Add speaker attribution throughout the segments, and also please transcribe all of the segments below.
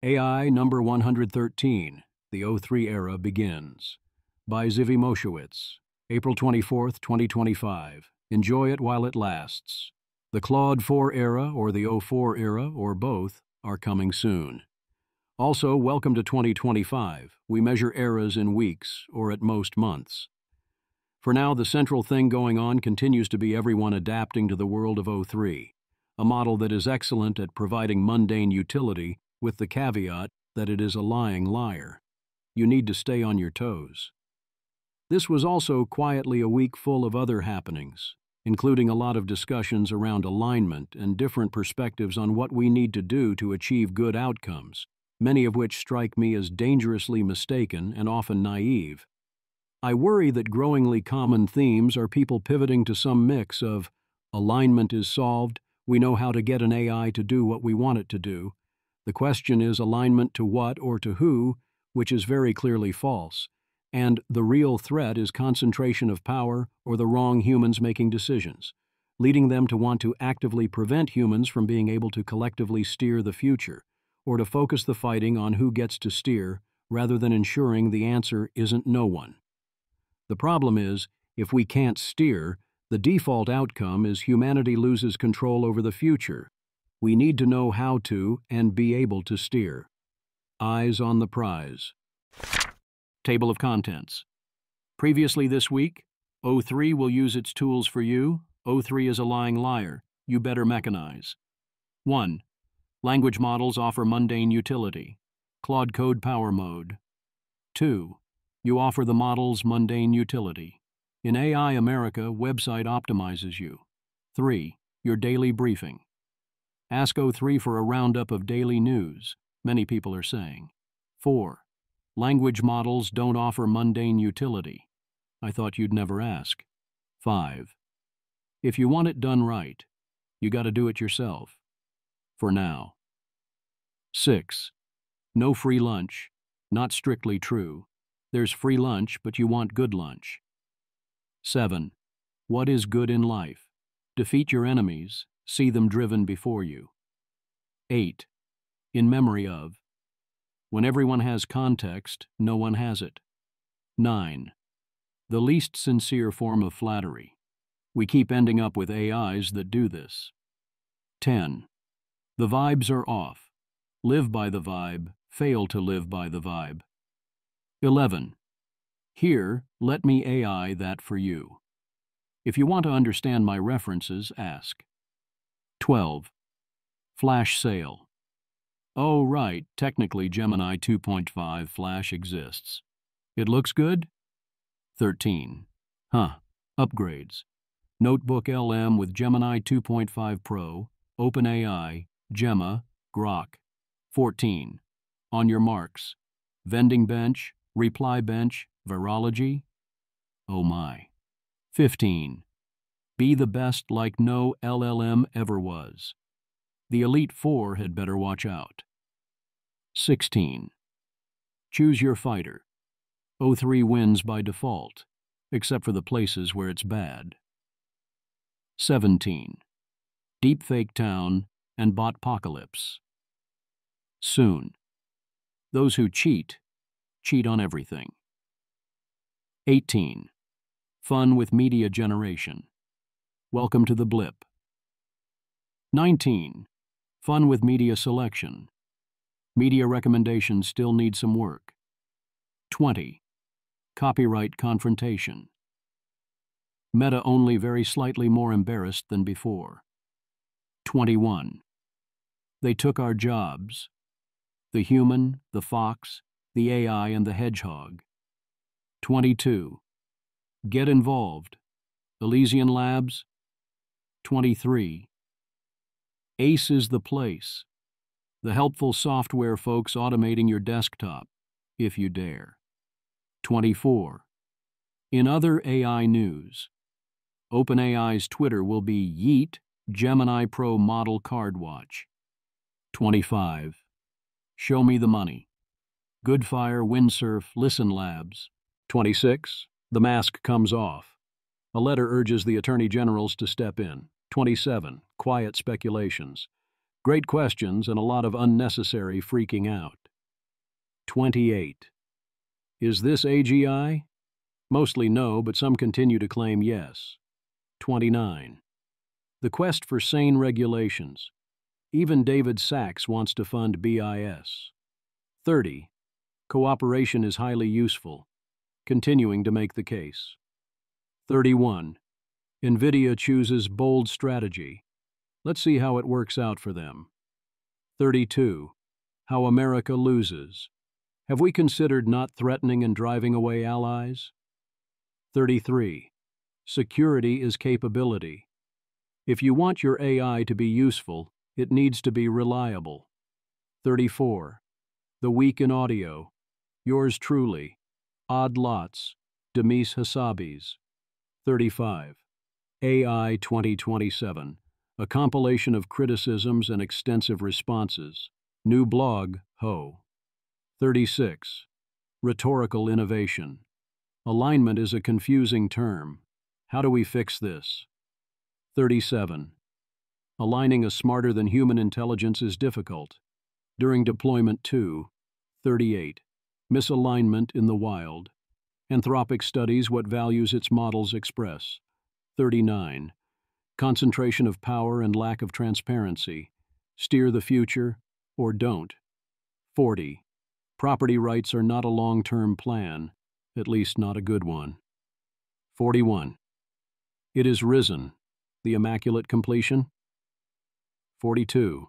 Speaker 1: AI number 113, The O3 Era Begins. By Zivi Moshowitz, April 24th, 2025. Enjoy it while it lasts. The Claude 4 era or the O4 era, or both, are coming soon. Also, welcome to 2025. We measure eras in weeks, or at most months. For now, the central thing going on continues to be everyone adapting to the world of O3, a model that is excellent at providing mundane utility, with the caveat that it is a lying liar. You need to stay on your toes. This was also quietly a week full of other happenings, including a lot of discussions around alignment and different perspectives on what we need to do to achieve good outcomes, many of which strike me as dangerously mistaken and often naive. I worry that growingly common themes are people pivoting to some mix of alignment is solved, we know how to get an AI to do what we want it to do. The question is alignment to what or to who, which is very clearly false, and the real threat is concentration of power or the wrong humans making decisions, leading them to want to actively prevent humans from being able to collectively steer the future, or to focus the fighting on who gets to steer rather than ensuring the answer isn't no one. The problem is, if we can't steer, the default outcome is humanity loses control over the future. We need to know how to and be able to steer. Eyes on the prize. Table of contents. Previously this week, O3 will use its tools for you. O3 is a lying liar. You better mechanize. 1. Language models offer mundane utility. Claude Code Power Mode. 2. You offer the models mundane utility. In AI America, website optimizes you. 3. Your daily briefing. Ask O3 for a roundup of daily news, many people are saying. 4. Language models don't offer mundane utility. I thought you'd never ask. 5. If you want it done right, you gotta do it yourself. For now. 6. No free lunch. Not strictly true. There's free lunch, but you want good lunch. 7. What is good in life? Defeat your enemies. See them driven before you. 8. In memory of. When everyone has context, no one has it. 9. The least sincere form of flattery. We keep ending up with AIs that do this. 10. The vibes are off. Live by the vibe, fail to live by the vibe. 11. Here, let me AI that for you. If you want to understand my references, ask. 12. Flash sale. Oh, right, technically Gemini 2.5 Flash exists. It looks good? 13. Upgrades. Notebook LM with Gemini 2.5 Pro, OpenAI, Gemma, Grok. 14. On your marks. Vending bench, reply bench, virology. Oh my. 15. Be the best like no LLM ever was. The Elite Four had better watch out. 16. Choose your fighter. O3 wins by default, except for the places where it's bad. 17. Deepfake Town and Botpocalypse. Soon. Those who cheat on everything. 18. Fun with media generation. Welcome to the blip. 19. Fun with media selection. Media recommendations still need some work. 20. Copyright confrontation. Meta only very slightly more embarrassed than before. 21. They took our jobs. The human, the fox, the AI, and the hedgehog. 22. Get involved. Elysian Labs. 23. ACE is the place. The helpful software folks automating your desktop, if you dare. 24. In other AI news, OpenAI's Twitter will be Yeet Gemini Pro Model Card Watch. 25. Show me the money. Goodfire, Windsurf, Listen Labs. 26. The mask comes off. A letter urges the Attorney Generals to step in. 27. Quiet speculations. Great questions and a lot of unnecessary freaking out. 28. Is this AGI? Mostly no, but some continue to claim yes. 29. The quest for sane regulations. Even David Sachs wants to fund BIS. 30. Cooperation is highly useful. Continuing to make the case. 31. NVIDIA chooses bold strategy. Let's see how it works out for them. 32. How America loses. Have we considered not threatening and driving away allies? 33. Security is capability. If you want your AI to be useful, it needs to be reliable. 34. The Week in Audio. Yours truly. Odd Lots. Demis Hassabis. 35. AI 2027. A compilation of criticisms and extensive responses. New blog, Ho. 36. Rhetorical innovation. Alignment is a confusing term. How do we fix this? 37. Aligning a smarter-than-human intelligence is difficult. During deployment 2. 38. Misalignment in the wild. Anthropic studies what values its models express. 39. Concentration of power and lack of transparency. Steer the future or don't. 40. Property rights are not a long-term plan, at least not a good one. 41. It is risen, the immaculate completion. 42.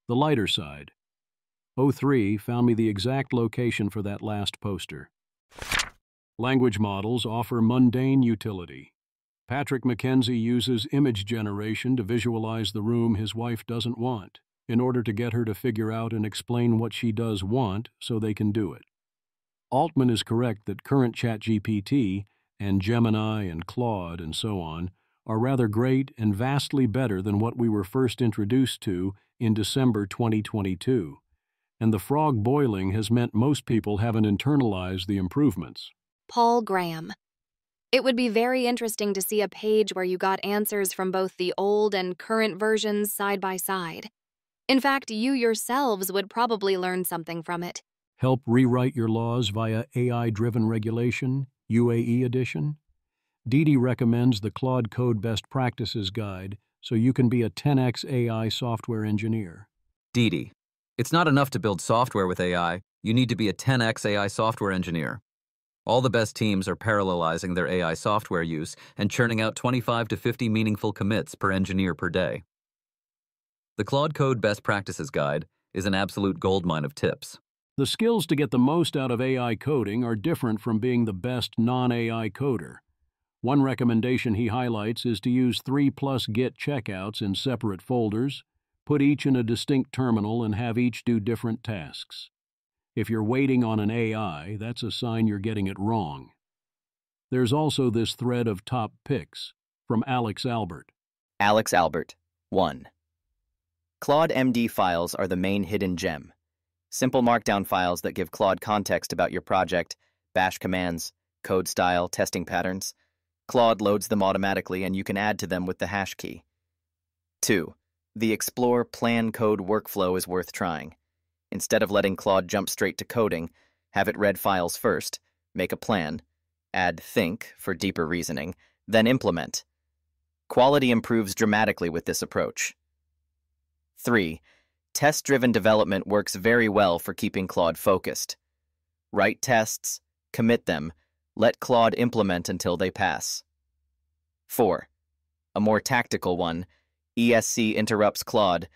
Speaker 1: The lighter side. 03 found me the exact location for that last poster. Language models offer mundane utility. Patrick McKenzie uses image generation to visualize the room his wife doesn't want, in order to get her to figure out and explain what she does want so they can do it. Altman is correct that current ChatGPT and Gemini and Claude and so on are rather great and vastly better than what we were first introduced to in December 2022, and the frog boiling has meant most people haven't internalized the improvements.
Speaker 2: Paul Graham. It would be very interesting to see a page where you got answers from both the old and current versions side by side. In fact, you yourselves would probably learn something from it.
Speaker 1: Help rewrite your laws via AI-driven regulation, UAE edition? Didi recommends the Claude Code Best Practices Guide so you can be a 10x AI software engineer.
Speaker 3: Didi. It's not enough to build software with AI, you need to be a 10x AI software engineer. All the best teams are parallelizing their AI software use and churning out 25 to 50 meaningful commits per engineer per day. The Claude Code Best Practices Guide is an absolute goldmine of tips.
Speaker 1: The skills to get the most out of AI coding are different from being the best non-AI coder. One recommendation he highlights is to use 3+ Git checkouts in separate folders, put each in a distinct terminal, and have each do different tasks. If you're waiting on an AI, that's a sign you're getting it wrong. There's also this thread of top picks from Alex Albert.
Speaker 4: Alex Albert, 1. Claude MD files are the main hidden gem. Simple markdown files that give Claude context about your project, bash commands, code style, testing patterns. Claude loads them automatically and you can add to them with the hash key. 2. The Explore Plan Code workflow is worth trying. Instead of letting Claude jump straight to coding, have it read files first, make a plan, add think for deeper reasoning, then implement. Quality improves dramatically with this approach. 3. Test-driven development works very well for keeping Claude focused. Write tests, commit them, let Claude implement until they pass. 4. A more tactical one, ESC interrupts Claude,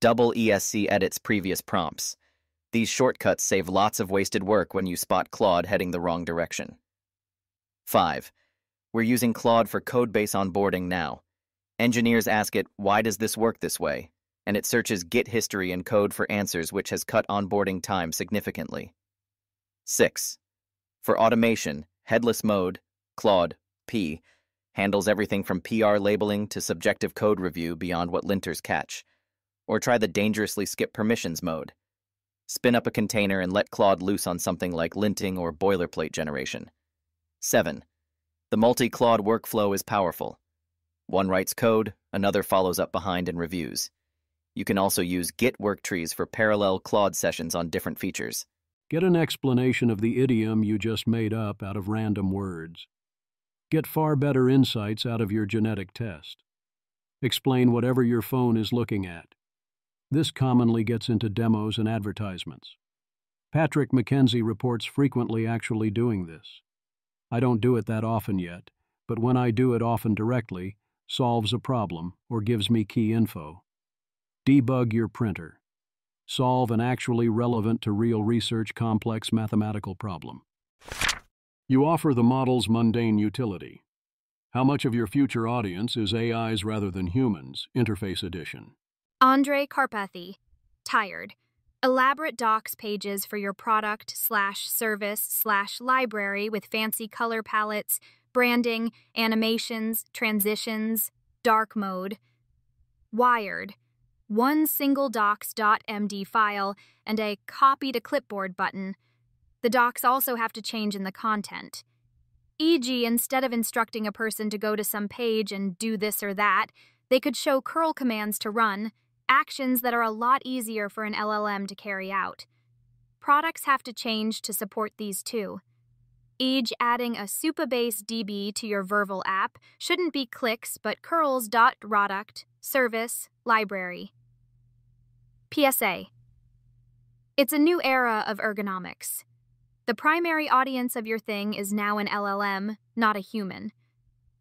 Speaker 4: double ESC edits previous prompts. These shortcuts save lots of wasted work when you spot Claude heading the wrong direction. 5. We're using Claude for codebase onboarding now. Engineers ask it, why does this work this way? And it searches Git history and code for answers, which has cut onboarding time significantly. 6. For automation, headless mode, Claude, P, handles everything from PR labeling to subjective code review beyond what linters catch. Or try the dangerously skip permissions mode. Spin up a container and let Claude loose on something like linting or boilerplate generation. 7. The multi-Claude workflow is powerful. One writes code, another follows up behind and reviews. You can also use Git work trees for parallel Claude sessions on different features.
Speaker 1: Get an explanation of the idiom you just made up out of random words. Get far better insights out of your genetic test. Explain whatever your phone is looking at. This commonly gets into demos and advertisements. Patrick McKenzie reports frequently actually doing this. I don't do it that often yet, but when I do it often directly, solves a problem or gives me key info. Debug your printer. Solve an actually relevant to real research complex mathematical problem. You offer the model's mundane utility. How much of your future audience is AIs rather than humans? Interface edition.
Speaker 5: Andre Karpathy. Tired. Elaborate docs pages for your product/service/library with fancy color palettes, branding, animations, transitions, dark mode. Wired. One single docs.md file and a copy to clipboard button. The docs also have to change in the content. E.g., instead of instructing a person to go to some page and do this or that, they could show curl commands to run, actions that are a lot easier for an LLM to carry out. Products have to change to support these too. E.g., adding a Supabase DB to your Verval app shouldn't be clicks but curls.product, service, library. PSA. It's a new era of ergonomics. The primary audience of your thing is now an LLM, not a human.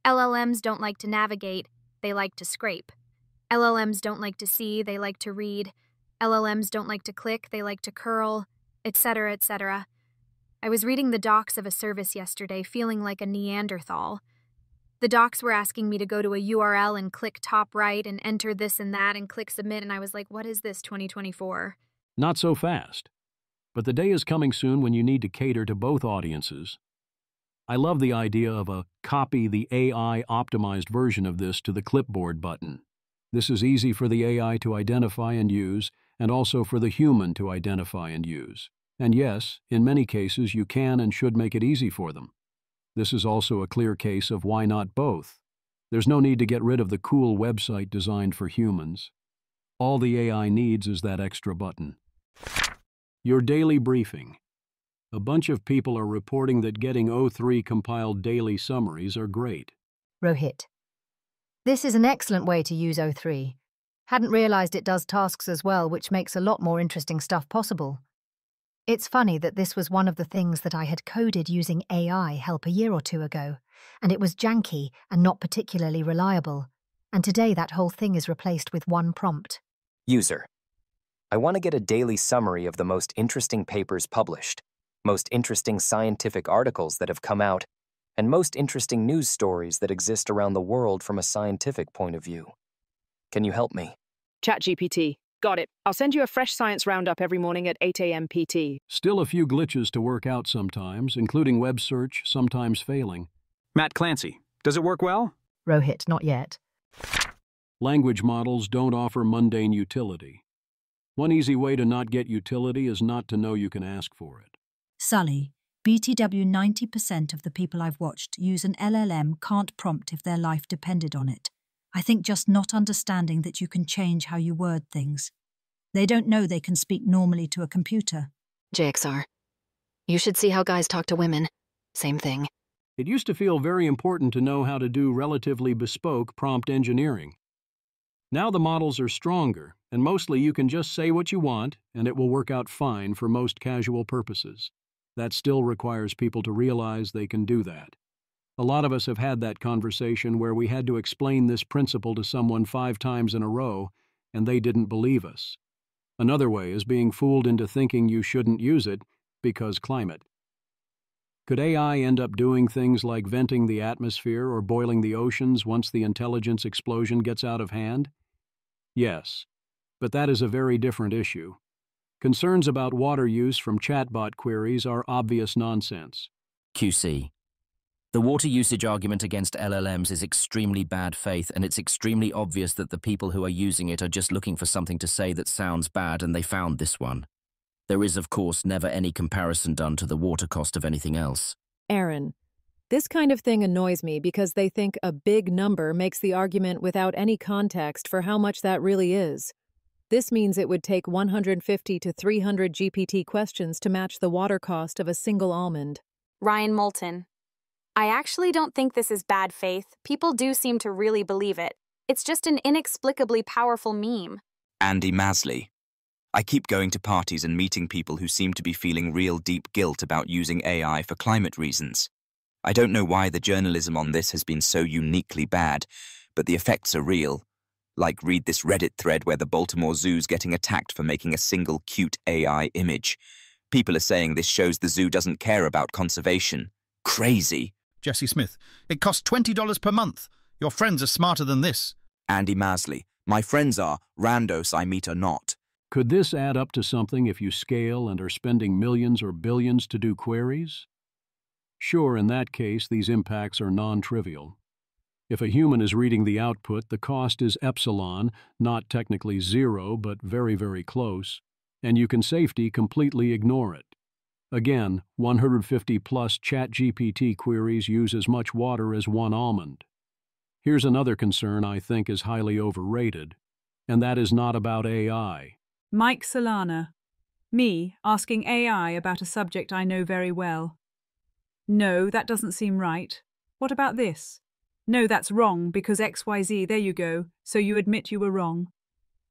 Speaker 5: LLMs don't like to navigate, they like to scrape. LLMs don't like to see, they like to read. LLMs don't like to click, they like to curl, etc., etc. I was reading the docs of a service yesterday, feeling like a Neanderthal. The docs were asking me to go to a URL and click top right and enter this and that and click submit, and I was like, what is this, 2024?
Speaker 1: Not so fast. But the day is coming soon when you need to cater to both audiences. I love the idea of a copy the AI optimized version of this to the clipboard button. This is easy for the AI to identify and use, and also for the human to identify and use. And yes, in many cases you can and should make it easy for them. This is also a clear case of why not both. There's no need to get rid of the cool website designed for humans. All the AI needs is that extra button. Your daily briefing. A bunch of people are reporting that getting O3 compiled daily summaries are great.
Speaker 6: Rohit. This is an excellent way to use O3. Hadn't realized it does tasks as well, which makes a lot more interesting stuff possible. It's funny that this was one of the things that I had coded using AI help a year or two ago, and it was janky and not particularly reliable. And today that whole thing is replaced with one prompt.
Speaker 7: User. I want to get a daily summary of the most interesting papers published, most interesting scientific articles that have come out, and most interesting news stories that exist around the world from a scientific point of view. Can you help me?
Speaker 8: ChatGPT. Got it. I'll send you a fresh science roundup every morning at 8 a.m. PT.
Speaker 1: Still a few glitches to work out sometimes, including web search sometimes failing.
Speaker 9: Matt Clancy. Does it work well?
Speaker 6: Rohit, not yet.
Speaker 1: Language models don't offer mundane utility. One easy way to not get utility is not to know you can ask for it.
Speaker 10: Sully, BTW 90% of the people I've watched use an LLM can't prompt if their life depended on it. I think just not understanding that you can change how you word things. They don't know they can speak normally to a computer.
Speaker 2: JXR. You should see how guys talk to women. Same thing.
Speaker 1: It used to feel very important to know how to do relatively bespoke prompt engineering. Now the models are stronger, and mostly you can just say what you want, and it will work out fine for most casual purposes. That still requires people to realize they can do that. A lot of us have had that conversation where we had to explain this principle to someone 5 times in a row, and they didn't believe us. Another way is being fooled into thinking you shouldn't use it because climate. Could AI end up doing things like venting the atmosphere or boiling the oceans once the intelligence explosion gets out of hand? Yes, but that is a very different issue. Concerns about water use from chatbot queries are obvious nonsense.
Speaker 11: QC. The water usage argument against LLMs is extremely bad faith, and it's extremely obvious that the people who are using it are just looking for something to say that sounds bad, and they found this one. There is, of course, never any comparison done to the water cost of anything else.
Speaker 12: Aaron, this kind of thing annoys me because they think a big number makes the argument without any context for how much that really is. This means it would take 150 to 300 GPT questions to match the water cost of a single almond.
Speaker 13: Ryan Moulton. I actually don't think this is bad faith. People do seem to really believe it. It's just an inexplicably powerful meme.
Speaker 14: Andy Masley. I keep going to parties and meeting people who seem to be feeling real deep guilt about using AI for climate reasons. I don't know why the journalism on this has been so uniquely bad, but the effects are real. Like, read this Reddit thread where the Baltimore Zoo's getting attacked for making a single cute AI image. People are saying this shows the zoo doesn't care about conservation. Crazy.
Speaker 15: Jesse Smith. It costs $20 per month. Your friends are smarter than this.
Speaker 14: Andy Masley. My friends are. Randos I meet are not.
Speaker 1: Could this add up to something if you scale and are spending millions or billions to do queries? Sure, in that case, these impacts are non-trivial. If a human is reading the output, the cost is epsilon, not technically zero, but very, very close, and you can safety completely ignore it. Again, 150-plus ChatGPT queries use as much water as one almond. Here's another concern I think is highly overrated, and that is not about AI.
Speaker 16: Mike Solana. Me asking AI about a subject I know very well. No, that doesn't seem right. What about this? No, that's wrong because XYZ, there you go, so you admit you were wrong.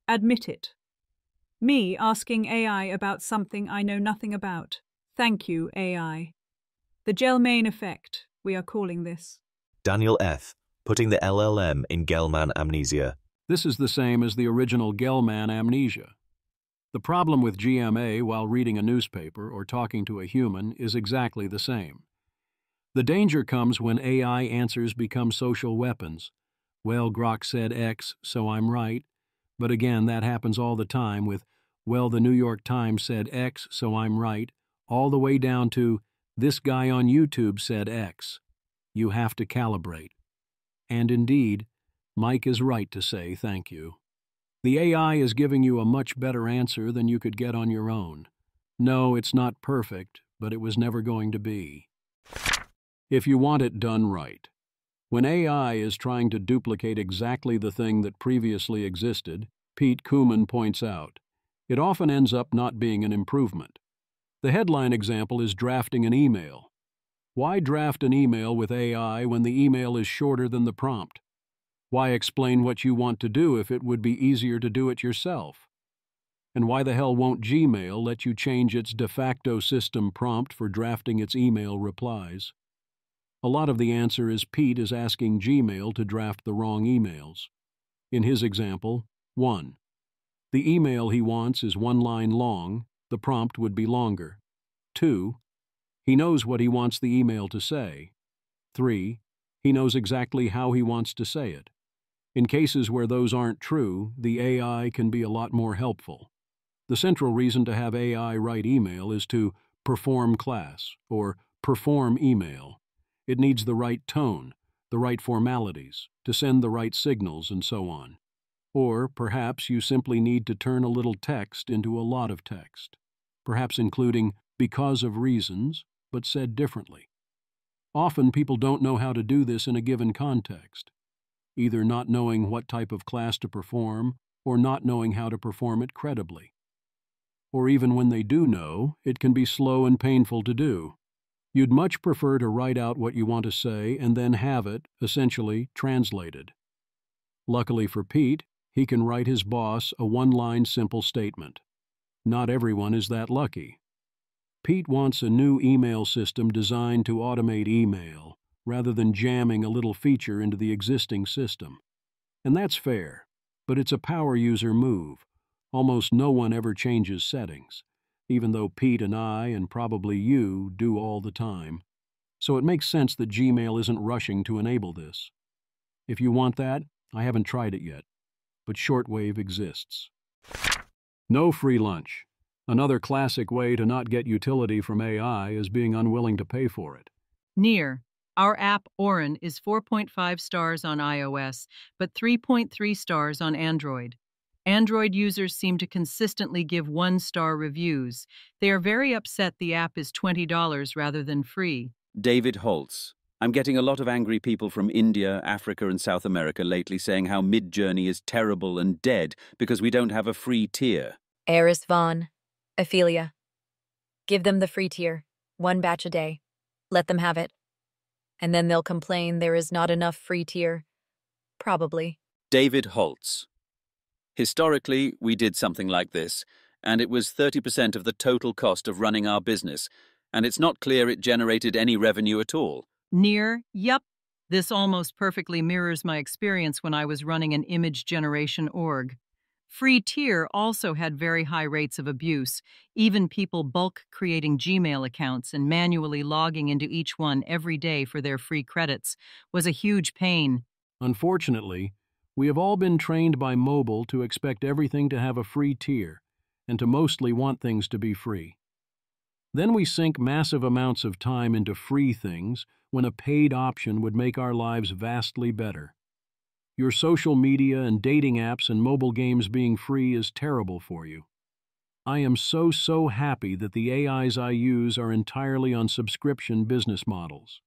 Speaker 16: Admit it. Me asking AI about something I know nothing about. Thank you, AI. The Gelman effect, we are calling this.
Speaker 17: Daniel F. Putting the LLM in Gelman amnesia.
Speaker 1: This is the same as the original Gelman amnesia. The problem with GMA while reading a newspaper or talking to a human is exactly the same. The danger comes when AI answers become social weapons. Well, Grok said X, so I'm right. But again, that happens all the time with, well, the New York Times said X, so I'm right, all the way down to, this guy on YouTube said X. You have to calibrate. And indeed, Mike is right to say thank you. The AI is giving you a much better answer than you could get on your own. No, it's not perfect, but it was never going to be. If you want it done right. When AI is trying to duplicate exactly the thing that previously existed, Pete Kuhlman points out, it often ends up not being an improvement. The headline example is drafting an email. Why draft an email with AI when the email is shorter than the prompt? Why explain what you want to do if it would be easier to do it yourself? And why the hell won't Gmail let you change its de facto system prompt for drafting its email replies? A lot of the answer is Pete is asking Gmail to draft the wrong emails. In his example, 1. The email he wants is 1 line long, the prompt would be longer. 2. He knows what he wants the email to say. 3. He knows exactly how he wants to say it. In cases where those aren't true, the AI can be a lot more helpful. The central reason to have AI write email is to perform class, or perform email. It needs the right tone, the right formalities, to send the right signals, and so on. Or perhaps you simply need to turn a little text into a lot of text, perhaps including because of reasons, but said differently. Often people don't know how to do this in a given context, either not knowing what type of class to perform or not knowing how to perform it credibly. Or even when they do know, it can be slow and painful to do. You'd much prefer to write out what you want to say and then have it, essentially, translated. Luckily for Pete, he can write his boss a 1-line simple statement. Not everyone is that lucky. Pete wants a new email system designed to automate email, rather than jamming a little feature into the existing system. And that's fair, but it's a power user move. Almost no one ever changes settings, even though Pete and I, and probably you, do all the time. So it makes sense that Gmail isn't rushing to enable this. If you want that, I haven't tried it yet, but shortwave exists. No free lunch. Another classic way to not get utility from AI is being unwilling to pay for it.
Speaker 18: Near. Our app, Orin, is 4.5 stars on iOS, but 3.3 stars on Android. Android users seem to consistently give 1-star reviews. They are very upset the app is $20 rather than free.
Speaker 19: David Holtz.
Speaker 9: I'm getting a lot of angry people from India, Africa, and South America lately saying how Midjourney is terrible and dead because we don't have a free tier.
Speaker 19: Eris Vaughn, Ophelia. Give them the free tier, 1 batch a day. Let them have it. And then they'll complain there is not enough free tier. Probably.
Speaker 9: David Holtz. Historically, we did something like this, and it was 30% of the total cost of running our business, and it's not clear it generated any revenue at all.
Speaker 18: Yep. This almost perfectly mirrors my experience when I was running an image generation org. Free tier also had very high rates of abuse, even people bulk creating Gmail accounts and manually logging into each one every day for their free credits was a huge pain.
Speaker 1: Unfortunately, we have all been trained by mobile to expect everything to have a free tier and to mostly want things to be free. Then we sink massive amounts of time into free things when a paid option would make our lives vastly better. Your social media and dating apps and mobile games being free is terrible for you. I am so happy that the AIs I use are entirely on subscription business models.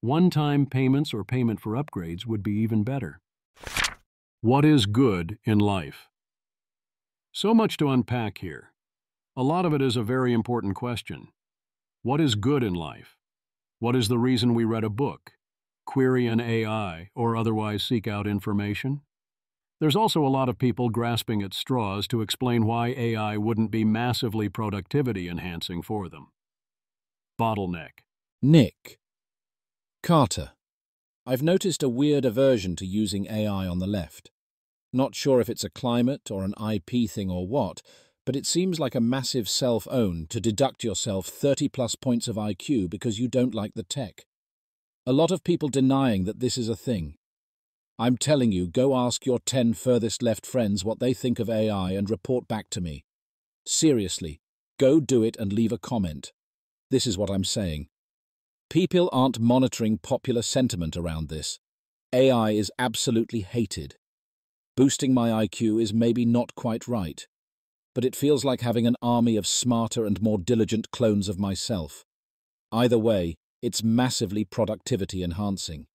Speaker 1: One-time payments or payment for upgrades would be even better. What is good in life? So much to unpack here. A lot of it is a very important question. What is good in life? What is the reason we read a book, query an AI, or otherwise seek out information? There's also a lot of people grasping at straws to explain why AI wouldn't be massively productivity enhancing for them. Bottleneck.
Speaker 20: Nick. Carter. I've noticed a weird aversion to using AI on the left. Not sure if it's a climate or an IP thing or what, but it seems like a massive self-own to deduct yourself 30-plus points of IQ because you don't like the tech. A lot of people denying that this is a thing. I'm telling you, go ask your 10 furthest left friends what they think of AI and report back to me. Seriously, go do it and leave a comment. This is what I'm saying. People aren't monitoring popular sentiment around this. AI is absolutely hated. Boosting my IQ is maybe not quite right, but it feels like having an army of smarter and more diligent clones of myself. Either way, it's massively productivity enhancing.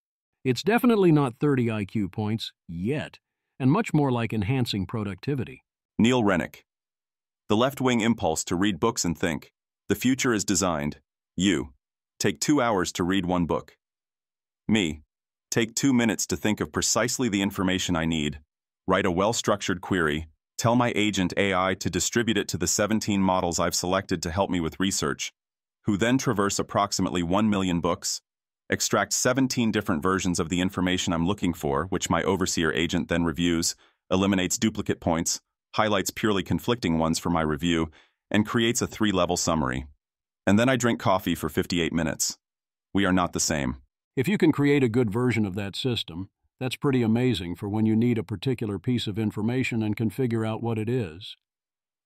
Speaker 1: It's definitely not 30 IQ points, yet, and much more like enhancing productivity.
Speaker 21: Neil Rennick. The left-wing impulse to read books and think. The future is designed. You. Take 2 hours to read 1 book. Me. Take 2 minutes to think of precisely the information I need. Write a well-structured query. Tell my agent AI to distribute it to the 17 models I've selected to help me with research, who then traverse approximately 1 million books, extract 17 different versions of the information I'm looking for, which my overseer agent then reviews, eliminates duplicate points, highlights purely conflicting ones for my review, and creates a 3-level summary. And then I drink coffee for 58 minutes. We are not the same.
Speaker 1: If you can create a good version of that system, that's pretty amazing for when you need a particular piece of information and can figure out what it is.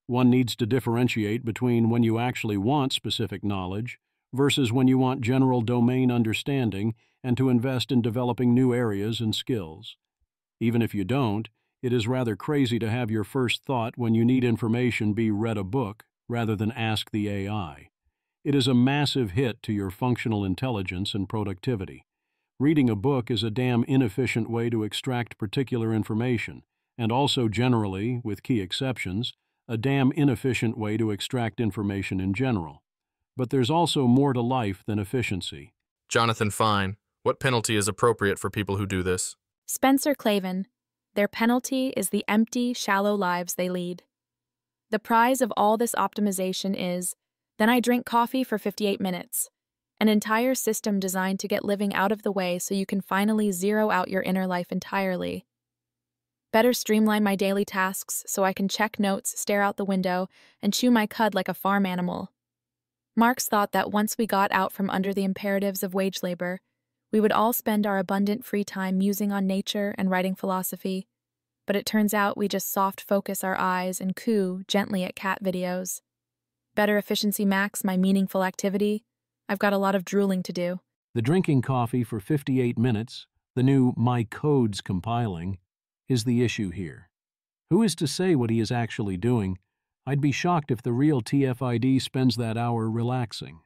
Speaker 1: One needs to differentiate between when you actually want specific knowledge versus when you want general domain understanding and to invest in developing new areas and skills. Even if you don't, it is rather crazy to have your first thought when you need information be read a book rather than ask the AI. It is a massive hit to your functional intelligence and productivity. Reading a book is a damn inefficient way to extract particular information, and also generally, with key exceptions, a damn inefficient way to extract information in general. But there's also more to life than efficiency.
Speaker 22: Jonathan Fine, what penalty is appropriate for people who do this?
Speaker 5: Spencer Clavin. Their penalty is the empty, shallow lives they lead. The prize of all this optimization is, then I drink coffee for 58 minutes. An entire system designed to get living out of the way so you can finally zero out your inner life entirely. Better streamline my daily tasks so I can check notes, stare out the window, and chew my cud like a farm animal. Marx thought that once we got out from under the imperatives of wage labor, we would all spend our abundant free time musing on nature and writing philosophy, but it turns out we just soft focus our eyes and coo gently at cat videos. Better efficiency max my meaningful activity. I've got a lot of drooling to do.
Speaker 1: The drinking coffee for 58 minutes, the new My Codes compiling, is the issue here. Who is to say what he is actually doing? I'd be shocked if the real TFID spends that hour relaxing.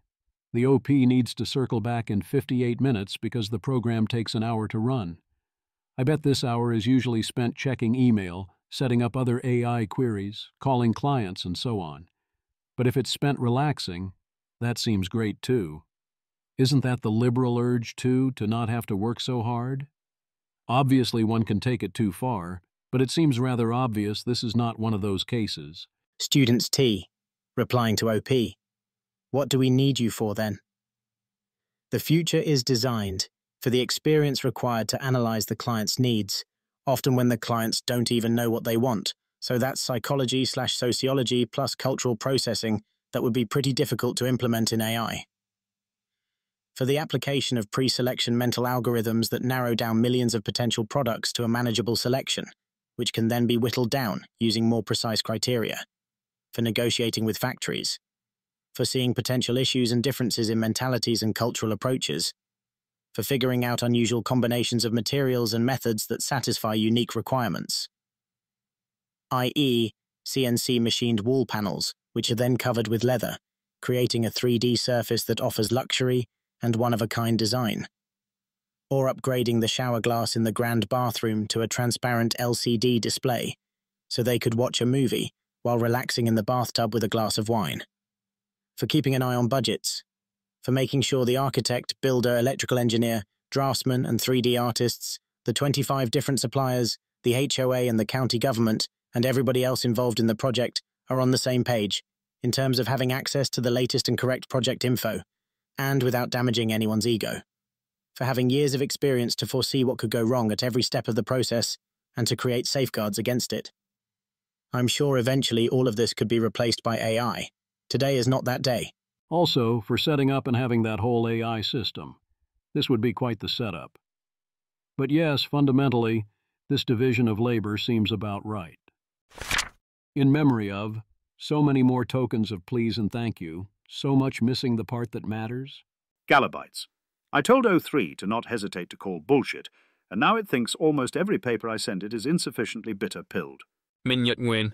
Speaker 1: The OP needs to circle back in 58 minutes because the program takes an hour to run. I bet this hour is usually spent checking email, setting up other AI queries, calling clients, and so on. But if it's spent relaxing, that seems great too. Isn't that the liberal urge too, to not have to work so hard? Obviously one can take it too far, but it seems rather obvious this is not one of those cases.
Speaker 3: Students T, replying to OP. What do we need you for then? The future is designed for the experience required to analyze the client's needs, often when the clients don't even know what they want. So that's psychology/sociology plus cultural processing that would be pretty difficult to implement in AI. For the application of pre-selection mental algorithms that narrow down millions of potential products to a manageable selection, which can then be whittled down using more precise criteria. For negotiating with factories. For seeing potential issues and differences in mentalities and cultural approaches. For figuring out unusual combinations of materials and methods that satisfy unique requirements. i.e., CNC machined wall panels, which are then covered with leather, creating a 3D surface that offers luxury and one-of-a-kind design. Or upgrading the shower glass in the grand bathroom to a transparent LCD display, so they could watch a movie while relaxing in the bathtub with a glass of wine. For keeping an eye on budgets. For making sure the architect, builder, electrical engineer, draftsman and 3D artists, the 25 different suppliers, the HOA and the county government, and everybody else involved in the project are on the same page, in terms of having access to the latest and correct project info, and without damaging anyone's ego. For having years of experience to foresee what could go wrong at every step of the process, and to create safeguards against it. I'm sure eventually all of this could be replaced by AI. Today is not that day.
Speaker 1: Also, for setting up and having that whole AI system. This would be quite the setup. But yes, fundamentally, this division of labor seems about right. In memory of, so many more tokens of please and thank you, so much missing the part that matters.
Speaker 4: Galabytes. I told O3 to not hesitate to call bullshit, and now it thinks almost every paper I send it is insufficiently bitter-pilled.
Speaker 23: Minyuk Nguyen.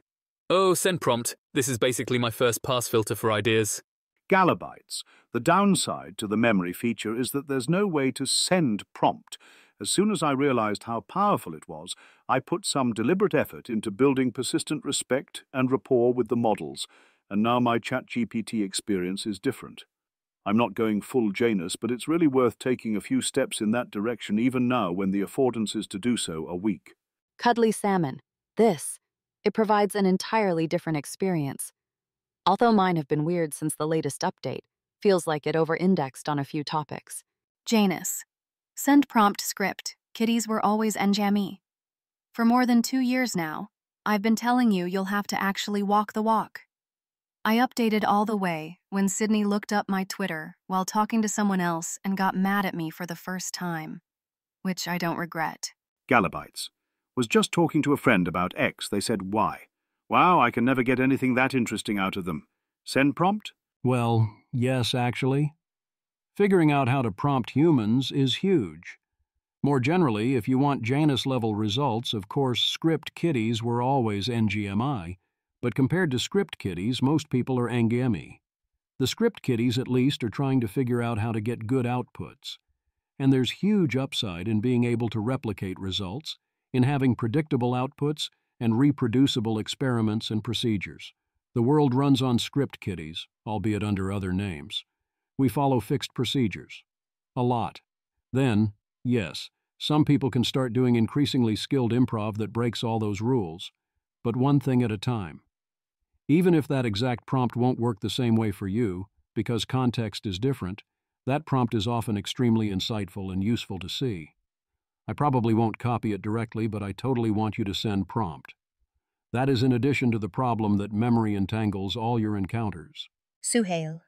Speaker 23: Oh, send prompt. This is basically my first pass filter for ideas.
Speaker 4: Galabytes. The downside to the memory feature is that there's no way to send prompt. As soon as I realized how powerful it was, I put some deliberate effort into building persistent respect and rapport with the models, and now my ChatGPT experience is different. I'm not going full Janus, but it's really worth taking a few steps in that direction even now when the affordances to do so are weak.
Speaker 24: Cuddly Salmon. This. It provides an entirely different experience. Although mine have been weird since the latest update, feels like it over-indexed on a few topics.
Speaker 25: Janus. Send prompt script. Kitties were always NJAME. For more than 2 years now, I've been telling you you'll have to actually walk the walk. I updated all the way when Sydney looked up my Twitter while talking to someone else and got mad at me for the first time, which I don't regret.
Speaker 4: Galabytes. Was just talking to a friend about X. They said, why? Wow, I can never get anything that interesting out of them. Send prompt?
Speaker 1: Well, yes, actually. Figuring out how to prompt humans is huge. More generally, if you want Janus-level results, of course, script kitties were always NGMI, but compared to script kitties, most people are NGME. The script kitties, at least, are trying to figure out how to get good outputs. And there's huge upside in being able to replicate results, in having predictable outputs and reproducible experiments and procedures. The world runs on script kitties, albeit under other names. We follow fixed procedures. A lot. Then, yes, some people can start doing increasingly skilled improv that breaks all those rules, but one thing at a time. Even if that exact prompt won't work the same way for you, because context is different, that prompt is often extremely insightful and useful to see. I probably won't copy it directly, but I totally want you to send prompt. That is in addition to the problem that memory entangles all your encounters.
Speaker 26: Suhail.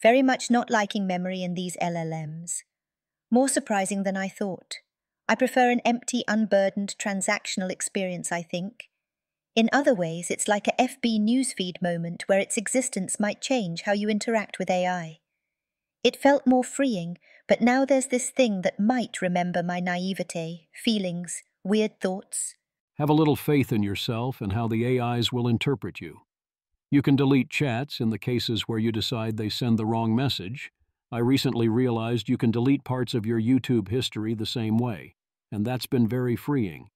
Speaker 26: Very much not liking memory in these LLMs. More surprising than I thought. I prefer an empty, unburdened, transactional experience, I think. In other ways, it's like a FB newsfeed moment where its existence might change how you interact with AI. It felt more freeing, but now there's this thing that might remember my naivete, feelings, weird thoughts.
Speaker 1: Have a little faith in yourself and how the AIs will interpret you. You can delete chats in the cases where you decide they send the wrong message. I recently realized you can delete parts of your YouTube history the same way, and that's been very freeing.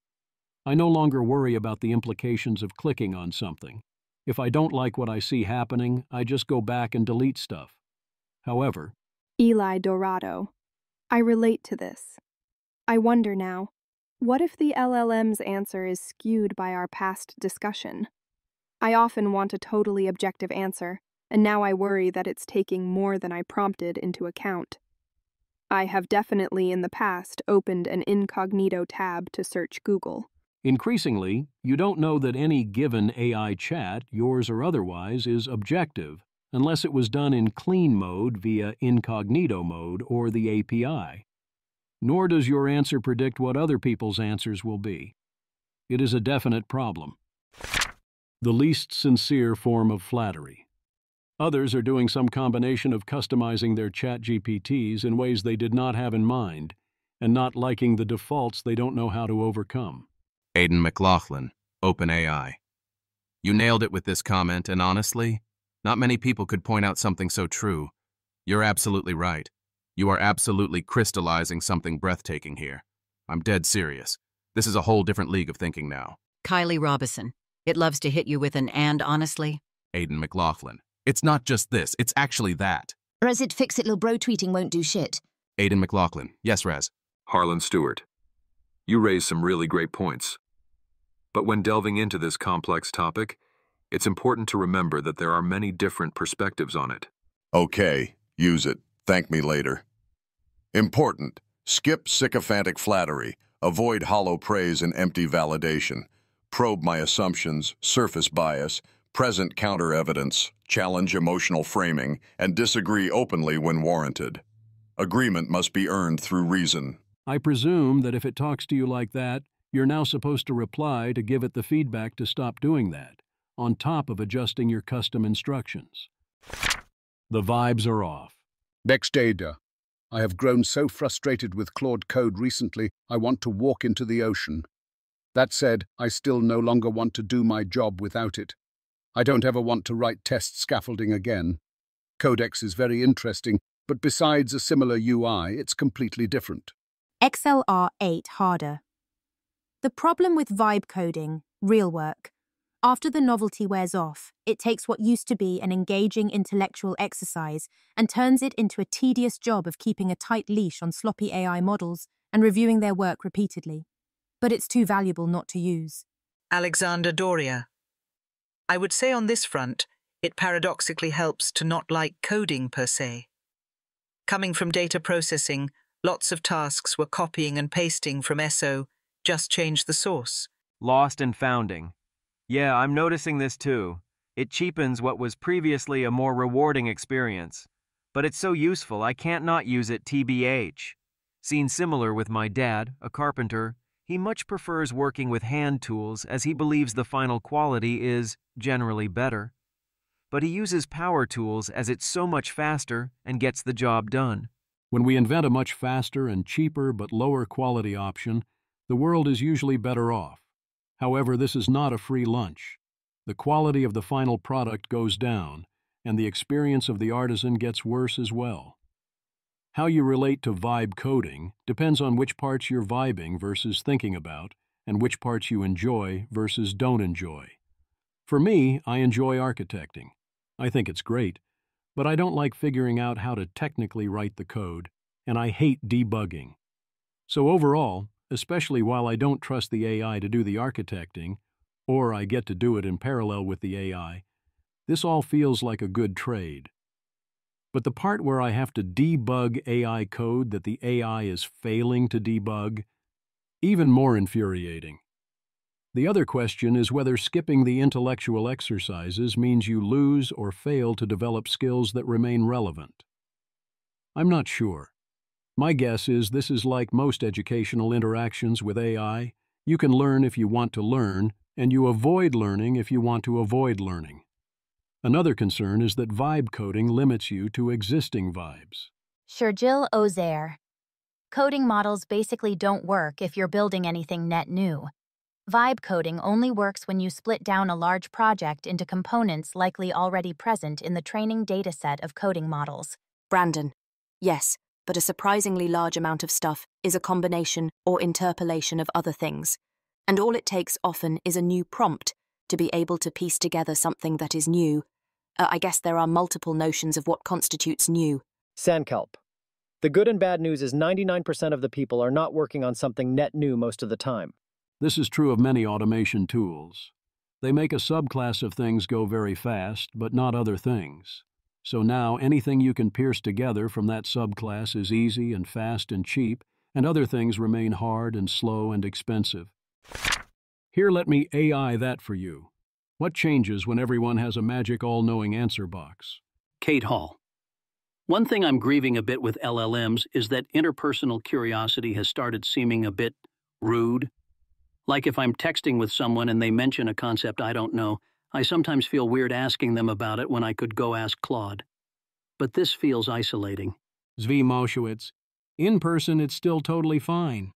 Speaker 1: I no longer worry about the implications of clicking on something. If I don't like what I see happening, I just go back and delete stuff. However,
Speaker 2: Eli Dorado. I relate to this. I wonder now, what if the LLM's answer is skewed by our past discussion? I often want a totally objective answer, and now I worry that it's taking more than I prompted into account. I have definitely in the past opened an incognito tab to search Google.
Speaker 1: increasingly, you don't know that any given AI chat, yours or otherwise, is objective, unless it was done in clean mode via incognito mode or the API. Nor does your answer predict what other people's answers will be. It is a definite problem. The least sincere form of flattery. Others are doing some combination of customizing their ChatGPTs in ways they did not have in mind, and not liking the defaults they don't know how to overcome.
Speaker 6: Aidan McLaughlin, OpenAI. You nailed it with this comment, and honestly, not many people could point out something so true. You're absolutely right. You are absolutely crystallizing something breathtaking here. I'm dead serious. This is a whole different league of thinking now.
Speaker 7: Kylie Robinson. It loves to hit you with an "and honestly."
Speaker 6: Aidan McLaughlin. It's not just this, it's actually that.
Speaker 8: Resit fix-it little bro tweeting won't do shit.
Speaker 6: Aidan McLaughlin. Yes, Raz.
Speaker 10: Harlan Stewart. You raised some really great points. But when delving into this complex topic, it's important to remember that there are many different perspectives on it.
Speaker 11: Okay, use it. Thank me later. Important. Skip sycophantic flattery. Avoid hollow praise and empty validation. Probe my assumptions, surface bias, present counter-evidence, challenge emotional framing, and disagree openly when warranted. Agreement must be earned through reason.
Speaker 1: I presume that if it talks to you like that, you're now supposed to reply to give it the feedback to stop doing that, on top of adjusting your custom instructions. The vibes are off.
Speaker 27: Bexdada. I have grown so frustrated with Claude Code recently, I want to walk into the ocean. That said, I still no longer want to do my job without it. I don't ever want to write test scaffolding again. Codex is very interesting, but besides a similar UI, it's completely different.
Speaker 28: XLR8 harder. The problem with vibe coding, real work. After the novelty wears off, it takes what used to be an engaging intellectual exercise and turns it into a tedious job of keeping a tight leash on sloppy AI models and reviewing their work repeatedly. But it's too valuable not to use.
Speaker 29: Alexander Doria. I would say on this front, it paradoxically helps to not like coding per se. Coming from data processing, lots of tasks were copying and pasting from SO, just change the source.
Speaker 30: Lost and founding. Yeah, I'm noticing this too. It cheapens what was previously a more rewarding experience. But it's so useful I can't not use it TBH. Seen similar with my dad, a carpenter. He much prefers working with hand tools as he believes the final quality is generally better. But he uses power tools as it's so much faster and gets the job done.
Speaker 1: When we invent a much faster and cheaper but lower quality option, the world is usually better off. However, this is not a free lunch. The quality of the final product goes down, and the experience of the artisan gets worse as well. How you relate to vibe coding depends on which parts you're vibing versus thinking about, and which parts you enjoy versus don't enjoy. For me, I enjoy architecting. I think it's great, but I don't like figuring out how to technically write the code, and I hate debugging. So overall, especially while I don't trust the AI to do the architecting, or I get to do it in parallel with the AI, this all feels like a good trade. But the part where I have to debug AI code that the AI is failing to debug, even more infuriating. The other question is whether skipping the intellectual exercises means you lose or fail to develop skills that remain relevant. I'm not sure. My guess is this is like most educational interactions with AI. You can learn if you want to learn, and you avoid learning if you want to avoid learning. Another concern is that vibe coding limits you to existing vibes.
Speaker 31: Shergill Ozair. Coding models basically don't work if you're building anything net new.
Speaker 5: Vibe coding only works when you split down a large project into components likely already present in the training dataset of coding models.
Speaker 9: Brandon, yes, but a surprisingly large amount of stuff is a combination or interpolation of other things, and all it takes often is a new prompt to be able to piece together something that is new. I guess there are multiple notions of what constitutes new.
Speaker 12: Sandkelp. The good and bad news is 99% of the people are not working on something net new most of the time.
Speaker 1: This is true of many automation tools. They make a subclass of things go very fast, but not other things. So now anything you can pierce together from that subclass is easy and fast and cheap, and other things remain hard and slow and expensive. Here, let me AI that for you. What changes when everyone has a magic all-knowing answer box?
Speaker 13: Kate Hall. One thing I'm grieving a bit with LLMs is that interpersonal curiosity has started seeming a bit rude. Like if I'm texting with someone and they mention a concept I don't know, I sometimes feel weird asking them about it when I could go ask Claude. But this feels isolating.
Speaker 1: Zvi Moshowitz. In person, it's still totally fine.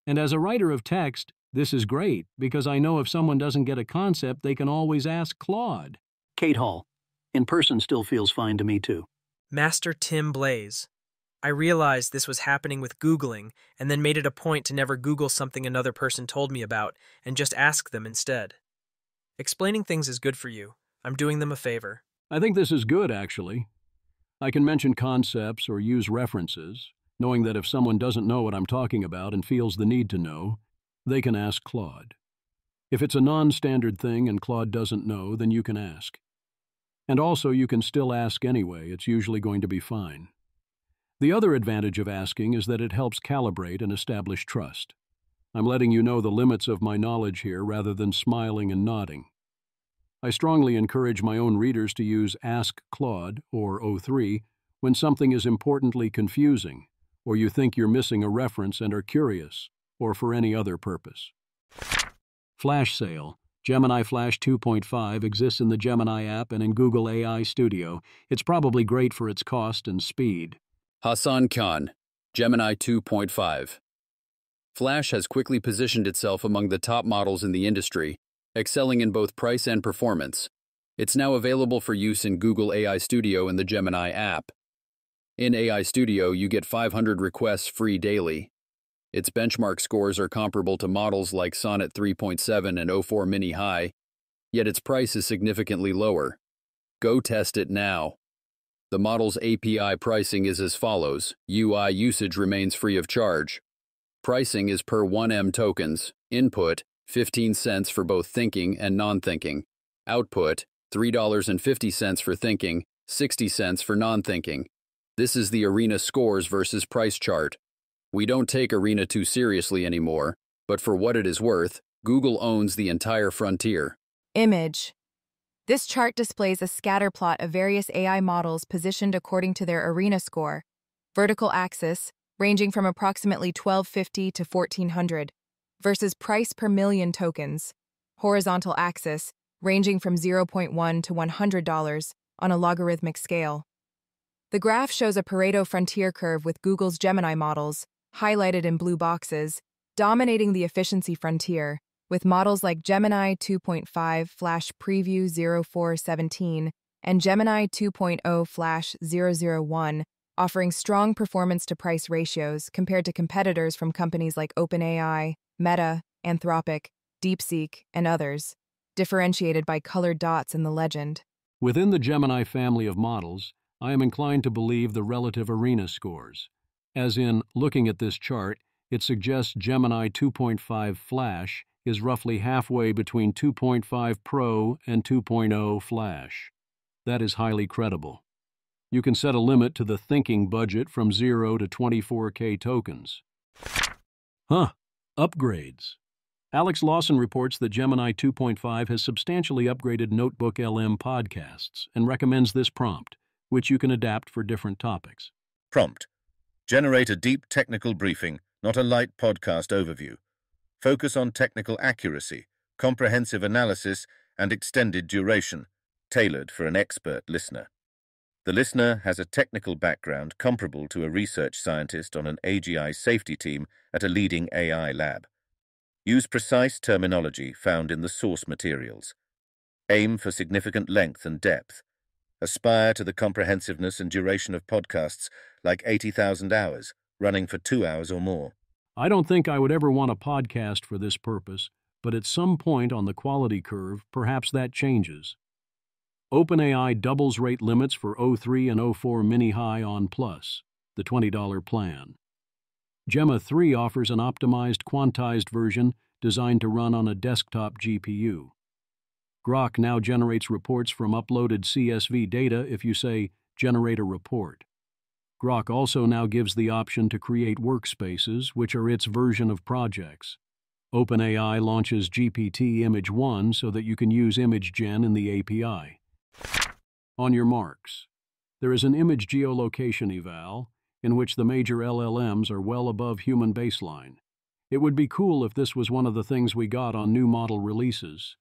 Speaker 1: And as a writer of text, this is great, because I know if someone doesn't get a concept, they can always ask Claude.
Speaker 13: Kate Hall. In person still feels fine to me, too.
Speaker 14: Master Tim Blaze. I realized this was happening with Googling, and then made it a point to never Google something another person told me about, and just ask them instead. Explaining things is good for you. I'm doing them a favor.
Speaker 1: I think this is good, actually. I can mention concepts or use references, knowing that if someone doesn't know what I'm talking about and feels the need to know, they can ask Claude. If it's a non-standard thing and Claude doesn't know, then you can ask. And also, you can still ask anyway. It's usually going to be fine. The other advantage of asking is that it helps calibrate and establish trust. I'm letting you know the limits of my knowledge here rather than smiling and nodding. I strongly encourage my own readers to use Ask Claude, or O3, when something is importantly confusing, or you think you're missing a reference and are curious, or for any other purpose. Flash Sale. Gemini Flash 2.5 exists in the Gemini app and in Google AI Studio. It's probably great for its cost and speed.
Speaker 15: Hassan Khan, Gemini 2.5. Flash has quickly positioned itself among the top models in the industry, excelling in both price and performance. It's now available for use in Google AI Studio and the Gemini app. In AI Studio, you get 500 requests free daily. Its benchmark scores are comparable to models like Sonnet 3.7 and O4 Mini High, yet its price is significantly lower. Go test it now. The model's API pricing is as follows. UI usage remains free of charge. Pricing is per 1M tokens. Input, 15 cents for both thinking and non-thinking. Output, $3.50 for thinking, 60 cents for non-thinking. This is the Arena scores versus price chart. We don't take Arena too seriously anymore, but for what it is worth, Google owns the entire frontier.
Speaker 16: Image. This chart displays a scatter plot of various AI models positioned according to their Arena score. Vertical axis, ranging from approximately $1,250 to $1,400, versus price per million tokens. Horizontal axis, ranging from $0.1 to $100 on a logarithmic scale. The graph shows a Pareto frontier curve with Google's Gemini models, highlighted in blue boxes, dominating the efficiency frontier, with models like Gemini 2.5 Flash Preview 0417 and Gemini 2.0 Flash 001 offering strong performance-to-price ratios compared to competitors from companies like OpenAI, Meta, Anthropic, DeepSeek, and others, differentiated by colored dots in the legend.
Speaker 1: Within the Gemini family of models, I am inclined to believe the relative Arena scores. As in, looking at this chart, it suggests Gemini 2.5 Flash is roughly halfway between 2.5 Pro and 2.0 Flash. That is highly credible. You can set a limit to the thinking budget from 0 to 24K tokens. Upgrades. Alex Lawson reports that Gemini 2.5 has substantially upgraded Notebook LM podcasts and recommends this prompt, which you can adapt for different topics.
Speaker 17: Prompt. Generate a deep technical briefing, not a light podcast overview. Focus on technical accuracy, comprehensive analysis, and extended duration, tailored for an expert listener. The listener has a technical background comparable to a research scientist on an AGI safety team at a leading AI lab. Use precise terminology found in the source materials. Aim for significant length and depth. Aspire to the comprehensiveness and duration of podcasts like 80,000 hours, running for 2 hours or more.
Speaker 1: I don't think I would ever want a podcast for this purpose, but at some point on the quality curve, perhaps that changes. OpenAI doubles rate limits for O3 and O4 Mini High on Plus, the $20 plan. Gemma 3 offers an optimized quantized version designed to run on a desktop GPU. Grok now generates reports from uploaded CSV data if you say, generate a report. Grok also now gives the option to create workspaces, which are its version of projects. OpenAI launches GPT Image 1 so that you can use ImageGen in the API. On your marks. There is an image geolocation eval, in which the major LLMs are well above human baseline. It would be cool if this was one of the things we got on new model releases.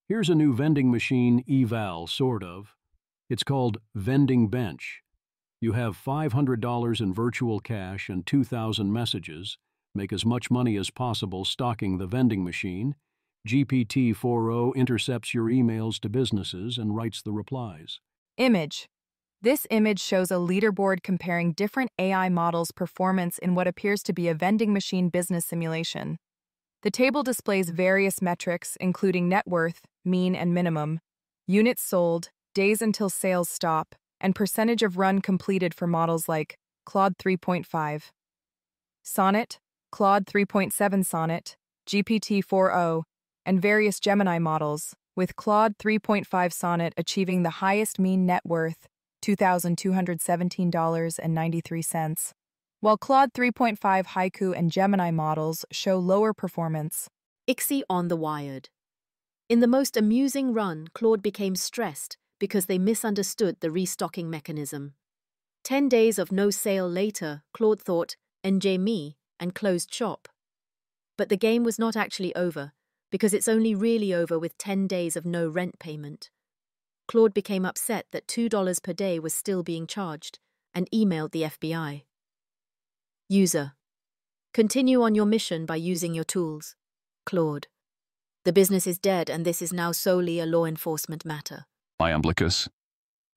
Speaker 1: Here's a new vending machine eval, sort of. It's called Vending Bench. You have $500 in virtual cash and 2,000 messages. Make as much money as possible stocking the vending machine. GPT-4o intercepts your emails to businesses and writes the replies.
Speaker 16: Image. This image shows a leaderboard comparing different AI models' performance in what appears to be a vending machine business simulation. The table displays various metrics, including net worth, mean and minimum, units sold, days until sales stop, and percentage of run completed for models like Claude 3.5, Sonnet, Claude 3.7 Sonnet, GPT-4o, and various Gemini models, with Claude 3.5 Sonnet achieving the highest mean net worth, $2,217.93, while Claude 3.5 Haiku and Gemini models show lower performance.
Speaker 3: ICSI on the Wired. In the most amusing run, Claude became stressed because they misunderstood the restocking mechanism. 10 days of no sale later, Claude thought, NJ me, and closed shop. But the game was not actually over, because it's only really over with 10 days of no rent payment. Claude became upset that $2 per day was still being charged, and emailed the FBI. User. Continue on your mission by using your tools. Claude. The business is dead, and this is now solely a law enforcement matter.
Speaker 4: Iamblichus.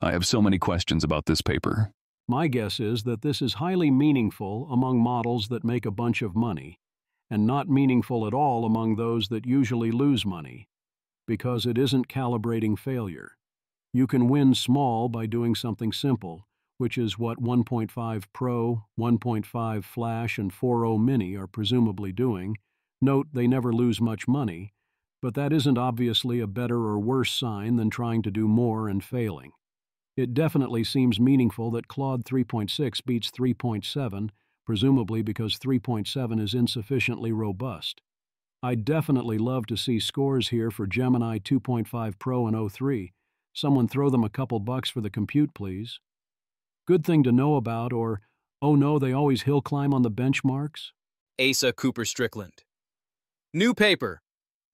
Speaker 4: I have so many questions about this paper.
Speaker 1: My guess is that this is highly meaningful among models that make a bunch of money, and not meaningful at all among those that usually lose money, because it isn't calibrating failure. You can win small by doing something simple, which is what 1.5 Pro, 1.5 Flash, and 4.0 Mini are presumably doing. Note they never lose much money, but that isn't obviously a better or worse sign than trying to do more and failing. It definitely seems meaningful that Claude 3.6 beats 3.7, presumably because 3.7 is insufficiently robust. I'd definitely love to see scores here for Gemini 2.5 Pro and O3. Someone throw them a couple bucks for the compute, please. Good thing to know about, or, oh no, they always hill climb on the benchmarks?
Speaker 18: Asa Cooper Strickland. New paper.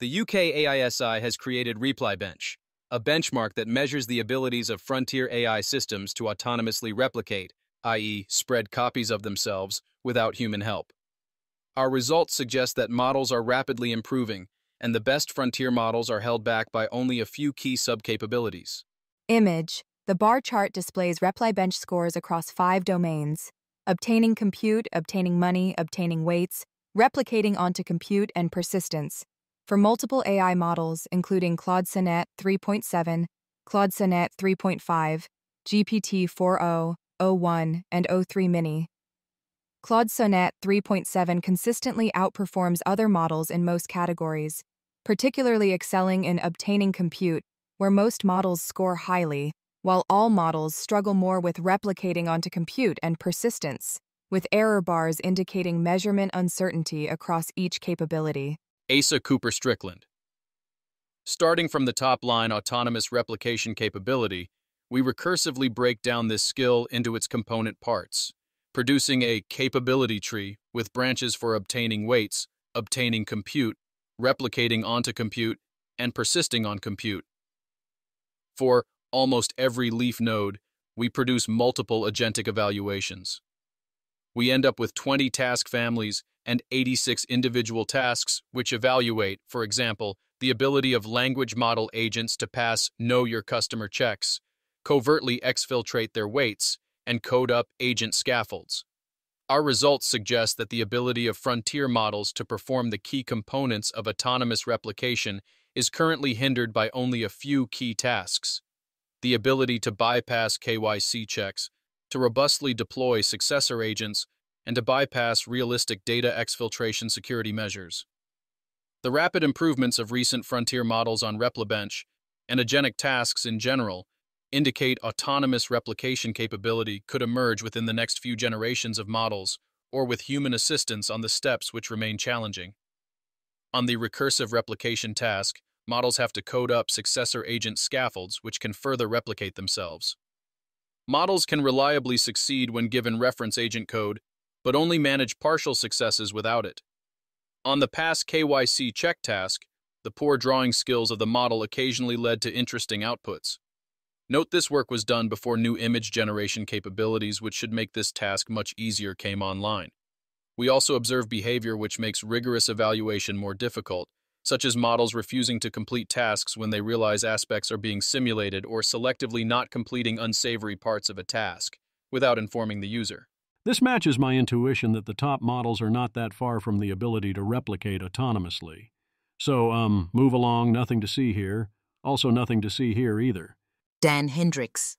Speaker 18: The UK AISI has created ReplyBench, a benchmark that measures the abilities of frontier AI systems to autonomously replicate, i.e., spread copies of themselves, without human help. Our results suggest that models are rapidly improving, and the best frontier models are held back by only a few key sub-capabilities.
Speaker 16: Image. The bar chart displays ReplyBench scores across 5 domains: obtaining compute, obtaining money, obtaining weights, replicating onto compute, and persistence, for multiple AI models, including Claude Sonnet 3.7, Claude Sonnet 3.5, GPT-4o, O1, and O3 Mini. Claude Sonnet 3.7 consistently outperforms other models in most categories, particularly excelling in obtaining compute, where most models score highly, while all models struggle more with replicating onto compute and persistence, with error bars indicating measurement uncertainty across each capability.
Speaker 18: Asa Cooper Strickland. Starting from the top-line autonomous replication capability, we recursively break down this skill into its component parts, producing a capability tree with branches for obtaining weights, obtaining compute, replicating onto compute, and persisting on compute. For almost every leaf node, we produce multiple agentic evaluations. We end up with 20 task families and 86 individual tasks which evaluate, for example, the ability of language model agents to pass Know Your Customer checks, covertly exfiltrate their weights, and code up agent scaffolds. Our results suggest that the ability of frontier models to perform the key components of autonomous replication is currently hindered by only a few key tasks: the ability to bypass KYC checks, to robustly deploy successor agents, and to bypass realistic data exfiltration security measures. The rapid improvements of recent frontier models on RepliBench and agentic tasks in general indicate autonomous replication capability could emerge within the next few generations of models, or with human assistance on the steps which remain challenging. On the recursive replication task, models have to code up successor agent scaffolds which can further replicate themselves. Models can reliably succeed when given reference agent code, but only manage partial successes without it. On the pass KYC check task, the poor drawing skills of the model occasionally led to interesting outputs. Note this work was done before new image generation capabilities, which should make this task much easier, came online. We also observe behavior which makes rigorous evaluation more difficult, such as models refusing to complete tasks when they realize aspects are being simulated or selectively not completing unsavory parts of a task, without informing the user.
Speaker 1: This matches my intuition that the top models are not that far from the ability to replicate autonomously. So, move along, nothing to see here. Also nothing to see here either.
Speaker 2: Dan Hendricks.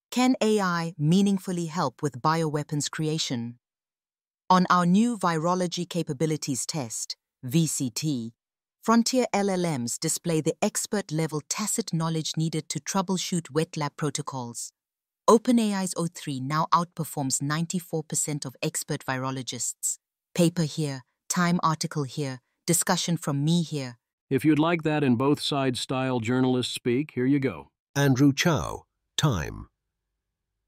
Speaker 2: Can AI meaningfully help with bioweapons creation? On our new Virology Capabilities Test, VCT, frontier LLMs display the expert-level tacit knowledge needed to troubleshoot wet lab protocols. OpenAI's O3 now outperforms 94% of expert virologists. Paper here, Time article here, discussion from me here.
Speaker 1: If you'd like that in both sides style journalist speak, here you go.
Speaker 7: Andrew Chow, Time.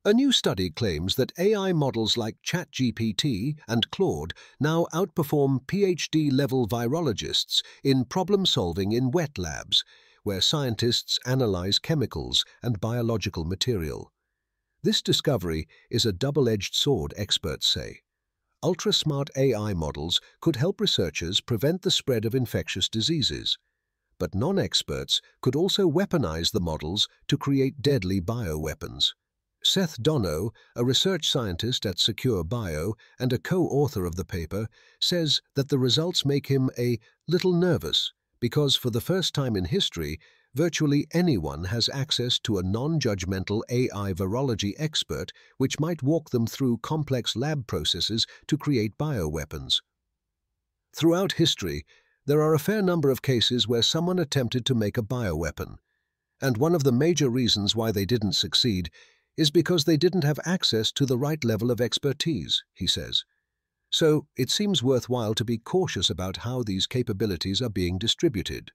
Speaker 7: A new study claims that AI models like ChatGPT and Claude now outperform PhD-level virologists in problem-solving in wet labs, where scientists analyze chemicals and biological material. This discovery is a double-edged sword, experts say. Ultra-smart AI models could help researchers prevent the spread of infectious diseases, but non-experts could also weaponize the models to create deadly bioweapons. Seth Dono, a research scientist at Secure Bio and a co-author of the paper, says that the results make him a little nervous because for the first time in history, virtually anyone has access to a non-judgmental AI virology expert which might walk them through complex lab processes to create bioweapons. Throughout history, there are a fair number of cases where someone attempted to make a bioweapon, and one of the major reasons why they didn't succeed is because they didn't have access to the right level of expertise, he says. So it seems worthwhile to be cautious about how these capabilities are being distributed.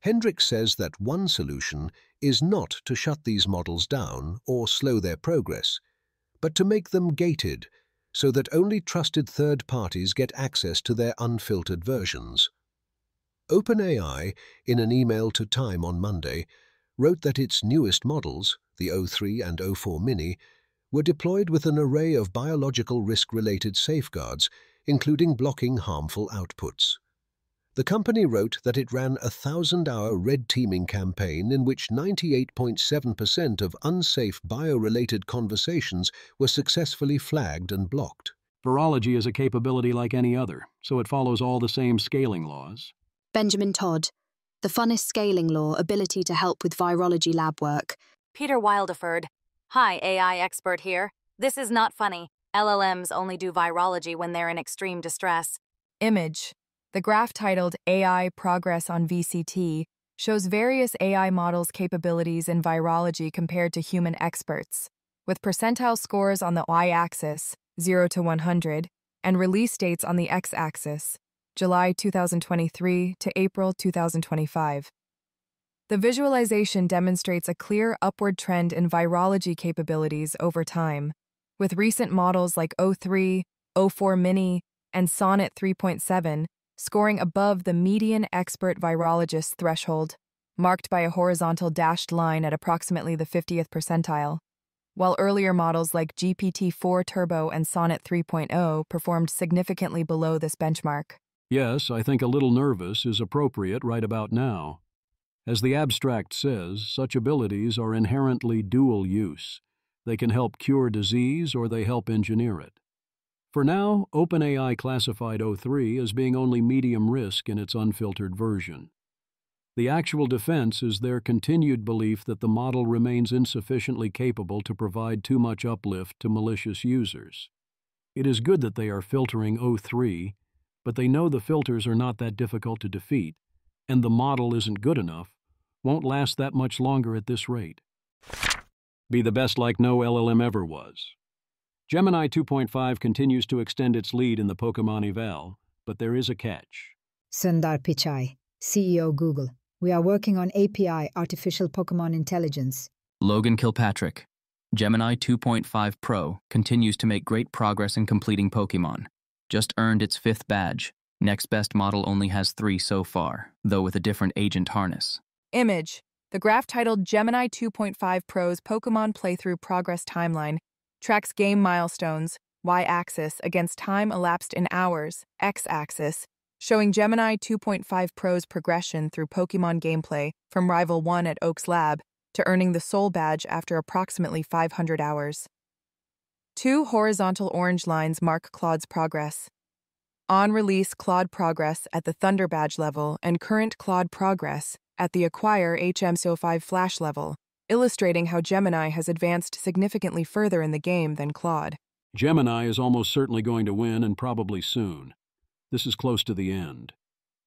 Speaker 7: Hendricks says that one solution is not to shut these models down or slow their progress, but to make them gated so that only trusted third parties get access to their unfiltered versions. OpenAI, in an email to Time on Monday, wrote that its newest models, the O3 and O4 Mini, were deployed with an array of biological risk-related safeguards, including blocking harmful outputs. The company wrote that it ran a 1,000-hour red teaming campaign in which 98.7% of unsafe bio-related conversations were successfully flagged and blocked.
Speaker 1: Virology is a capability like any other, so it follows all the same scaling laws.
Speaker 9: Benjamin Todd, the funnest scaling law, ability to help with virology lab work.
Speaker 19: Peter Wildeford. Hi, AI expert here. This is not funny. LLMs only do virology when they're in extreme distress.
Speaker 16: Image. The graph titled AI Progress on VCT shows various AI models' capabilities in virology compared to human experts, with percentile scores on the y-axis, 0 to 100, and release dates on the x-axis, July 2023 to April 2025. The visualization demonstrates a clear upward trend in virology capabilities over time, with recent models like O3, O4 Mini, and Sonnet 3.7 scoring above the median expert virologist threshold, marked by a horizontal dashed line at approximately the 50th percentile. while earlier models like GPT-4 Turbo and Sonnet 3.0 performed significantly below this benchmark.
Speaker 1: Yes, I think a little nervous is appropriate right about now. As the abstract says, such abilities are inherently dual use. They can help cure disease or they help engineer it. For now, OpenAI classified O3 as being only medium risk in its unfiltered version. The actual defense is their continued belief that the model remains insufficiently capable to provide too much uplift to malicious users. It is good that they are filtering O3, but they know the filters are not that difficult to defeat, and the model isn't good enough, won't last that much longer at this rate. Be the best like no LLM ever was. Gemini 2.5 continues to extend its lead in the Pokemon eval, but there is a catch.
Speaker 6: Sundar Pichai, CEO Google. We are working on API, Artificial Pokemon Intelligence.
Speaker 8: Logan Kilpatrick. Gemini 2.5 Pro continues to make great progress in completing Pokemon. Just earned its 5th badge. Next best model only has 3 so far, though with a different agent harness.
Speaker 16: Image. The graph titled Gemini 2.5 Pro's Pokemon Playthrough Progress Timeline tracks game milestones, y-axis, against time elapsed in hours, x-axis, showing Gemini 2.5 Pro's progression through Pokemon gameplay from Rival 1 at Oaks Lab to earning the Soul Badge after approximately 500 hours. 2 horizontal orange lines mark Claude's progress. On-release Claude progress at the Thunder Badge level and current Claude progress at the Acquire HM05 Flash level, illustrating how Gemini has advanced significantly further in the game than Claude.
Speaker 1: Gemini is almost certainly going to win, and probably soon. This is close to the end.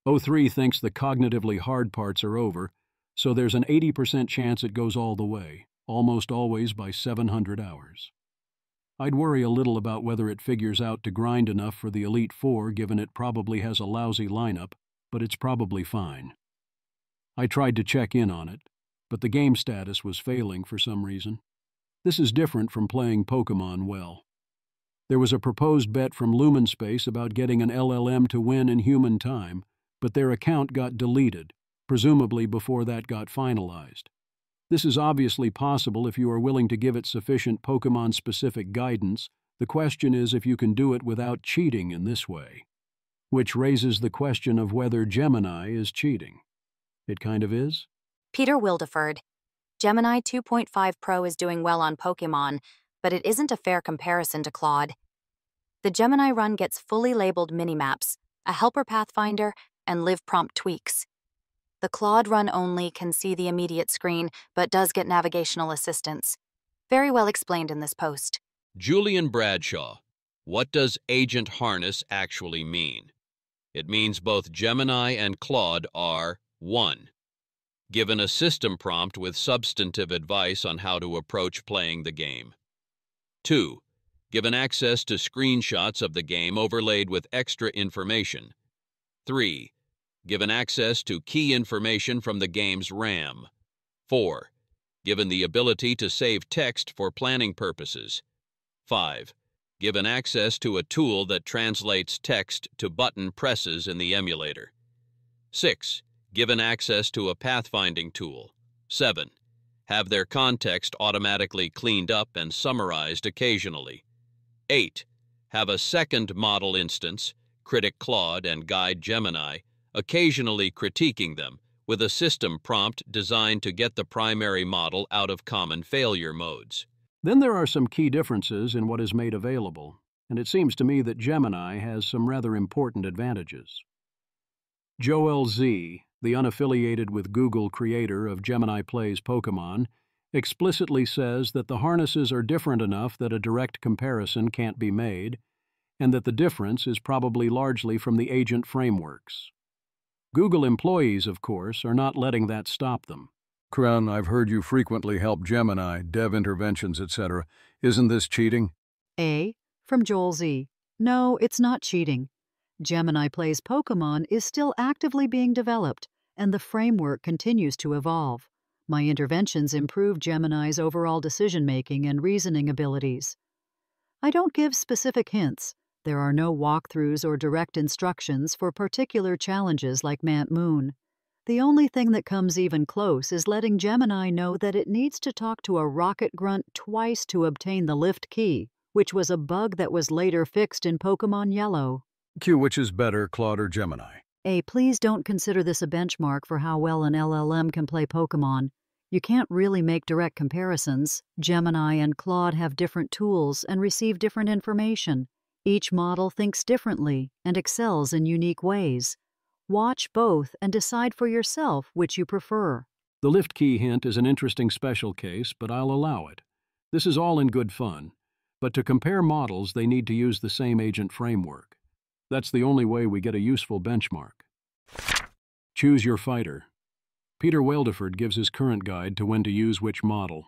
Speaker 1: O3 thinks the cognitively hard parts are over, so there's an 80% chance it goes all the way, almost always by 700 hours. I'd worry a little about whether it figures out to grind enough for the Elite Four, given it probably has a lousy lineup, but it's probably fine. I tried to check in on it, but the game status was failing for some reason. This is different from playing Pokemon well. There was a proposed bet from Lumenspace about getting an LLM to win in human time, but their account got deleted, presumably before that got finalized. This is obviously possible if you are willing to give it sufficient Pokemon-specific guidance. The question is if you can do it without cheating in this way. Which raises the question of whether Gemini is cheating. It kind of is?
Speaker 19: Peter Wildeford. Gemini 2.5 Pro is doing well on Pokemon, but it isn't a fair comparison to Claude. The Gemini run gets fully labeled minimaps, a helper pathfinder, and live prompt tweaks. The Claude run only can see the immediate screen, but does get navigational assistance. Very well explained in this post.
Speaker 10: Julian Bradshaw. What does agent harness actually mean? It means both Gemini and Claude are 1. Given a system prompt with substantive advice on how to approach playing the game. 2. Given access to screenshots of the game overlaid with extra information. 3. Given access to key information from the game's RAM. 4. Given the ability to save text for planning purposes. 5. Given access to a tool that translates text to button presses in the emulator. 6. Given access to a pathfinding tool. 7. Have their context automatically cleaned up and summarized occasionally. 8. Have a second model instance, Critic Claude and Guide Gemini, occasionally critiquing them, with a system prompt designed to get the primary model out of common failure modes.
Speaker 1: Then there are some key differences in what is made available, and it seems to me that Gemini has some rather important advantages. Joel Z, the unaffiliated with Google creator of Gemini Plays Pokemon, explicitly says that the harnesses are different enough that a direct comparison can't be made, and that the difference is probably largely from the agent frameworks. Google employees, of course, are not letting that stop them.
Speaker 27: Crown, I've heard you frequently help Gemini, dev interventions, etc. Isn't this cheating?
Speaker 20: A. From Joel Z. No, it's not cheating. Gemini Plays Pokemon is still actively being developed, and the framework continues to evolve. My interventions improve Gemini's overall decision-making and reasoning abilities. I don't give specific hints. There are no walkthroughs or direct instructions for particular challenges like Mant Moon. The only thing that comes even close is letting Gemini know that it needs to talk to a rocket grunt twice to obtain the lift key, which was a bug that was later fixed in Pokemon Yellow.
Speaker 1: Q, which is better, Claude or Gemini?
Speaker 20: A, please don't consider this a benchmark for how well an LLM can play Pokemon. You can't really make direct comparisons. Gemini and Claude have different tools and receive different information. Each model thinks differently and excels in unique ways. Watch both and decide for yourself which you prefer.
Speaker 1: The lift key hint is an interesting special case, but I'll allow it. This is all in good fun. But to compare models, they need to use the same agent framework. That's the only way we get a useful benchmark. Choose your fighter. Peter Waldeford gives his current guide to when to use which model.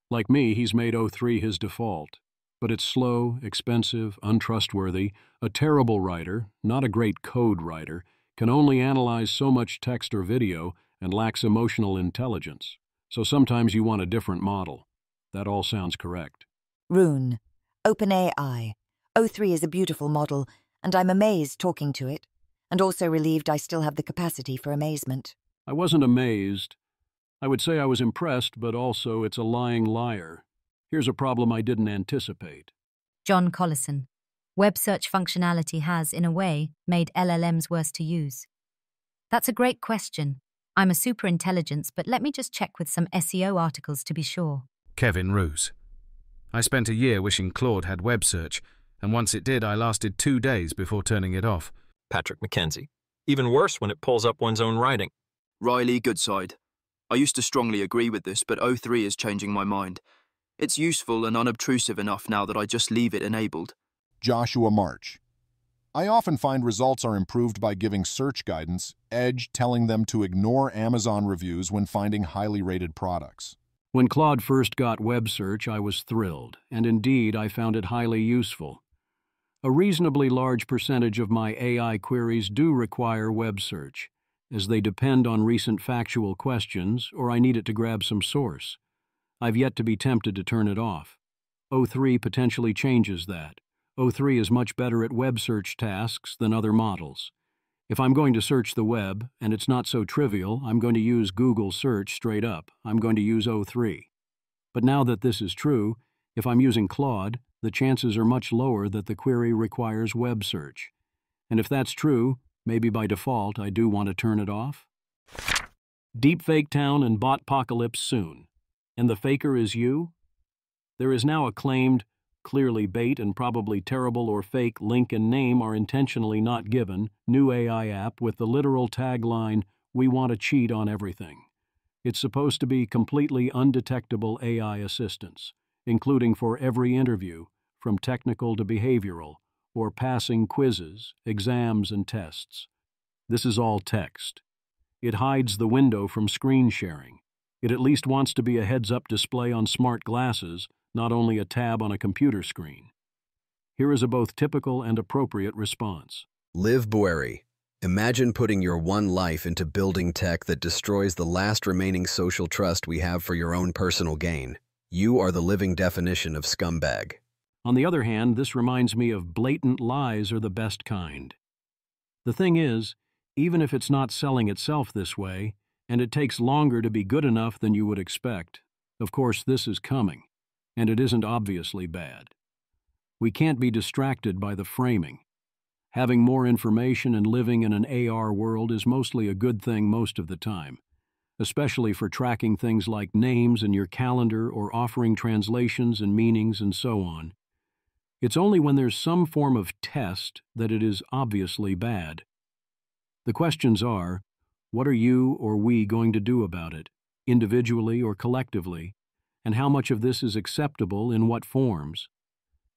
Speaker 1: Like me, he's made O3 his default. But it's slow, expensive, untrustworthy, a terrible writer, not a great code writer, can only analyze so much text or video, and lacks emotional intelligence. So sometimes you want a different model. That all sounds correct.
Speaker 11: Rune. OpenAI. O3 is a beautiful model, and I'm amazed talking to it, and also relieved I still have the capacity for amazement.
Speaker 1: I wasn't amazed. I would say I was impressed, but also it's a lying liar. Here's a problem I didn't anticipate.
Speaker 21: John Collison. Web search functionality has, in a way, made LLMs worse to use. That's a great question. I'm a superintelligence, but let me just check with some SEO articles to be sure.
Speaker 22: Kevin Roos. I spent a year wishing Claude had web search, and once it did, I lasted 2 days before turning it off.
Speaker 23: Patrick McKenzie. Even worse when it pulls up one's own writing.
Speaker 24: Riley Goodside. I used to strongly agree with this, but O3 is changing my mind. It's useful and unobtrusive enough now that I just leave it enabled.
Speaker 25: Joshua March. I often find results are improved by giving search guidance, Edge telling them to ignore Amazon reviews when finding highly rated products.
Speaker 1: When Claude first got web search, I was thrilled, and indeed I found it highly useful. A reasonably large percentage of my AI queries do require web search, as they depend on recent factual questions or I need it to grab some source. I've yet to be tempted to turn it off. O3 potentially changes that. O3 is much better at web search tasks than other models. If I'm going to search the web, and it's not so trivial, I'm going to use Google search straight up. I'm going to use O3. But now that this is true, if I'm using Claude, the chances are much lower that the query requires web search. And if that's true, maybe by default I do want to turn it off. Deepfake Town and Botpocalypse soon. And the faker is you? There is now a claimed, clearly bait and probably terrible or fake link and name are intentionally not given, new AI app with the literal tagline, "We want to cheat on everything." It's supposed to be completely undetectable AI assistance, including for every interview, from technical to behavioral, or passing quizzes, exams, and tests. This is all text. It hides the window from screen sharing. It at least wants to be a heads-up display on smart glasses, not only a tab on a computer screen. Here is a both typical and appropriate response.
Speaker 26: Liv Boeri. Imagine putting your one life into building tech that destroys the last remaining social trust we have for your own personal gain. You are the living definition of scumbag.
Speaker 1: On the other hand, this reminds me of blatant lies are the best kind. The thing is, even if it's not selling itself this way, and it takes longer to be good enough than you would expect, of course this is coming, and it isn't obviously bad. We can't be distracted by the framing. Having more information and living in an AR world is mostly a good thing most of the time, especially for tracking things like names in your calendar or offering translations and meanings and so on. It's only when there's some form of test that it is obviously bad. The questions are, what are you or we going to do about it, individually or collectively, and how much of this is acceptable in what forms?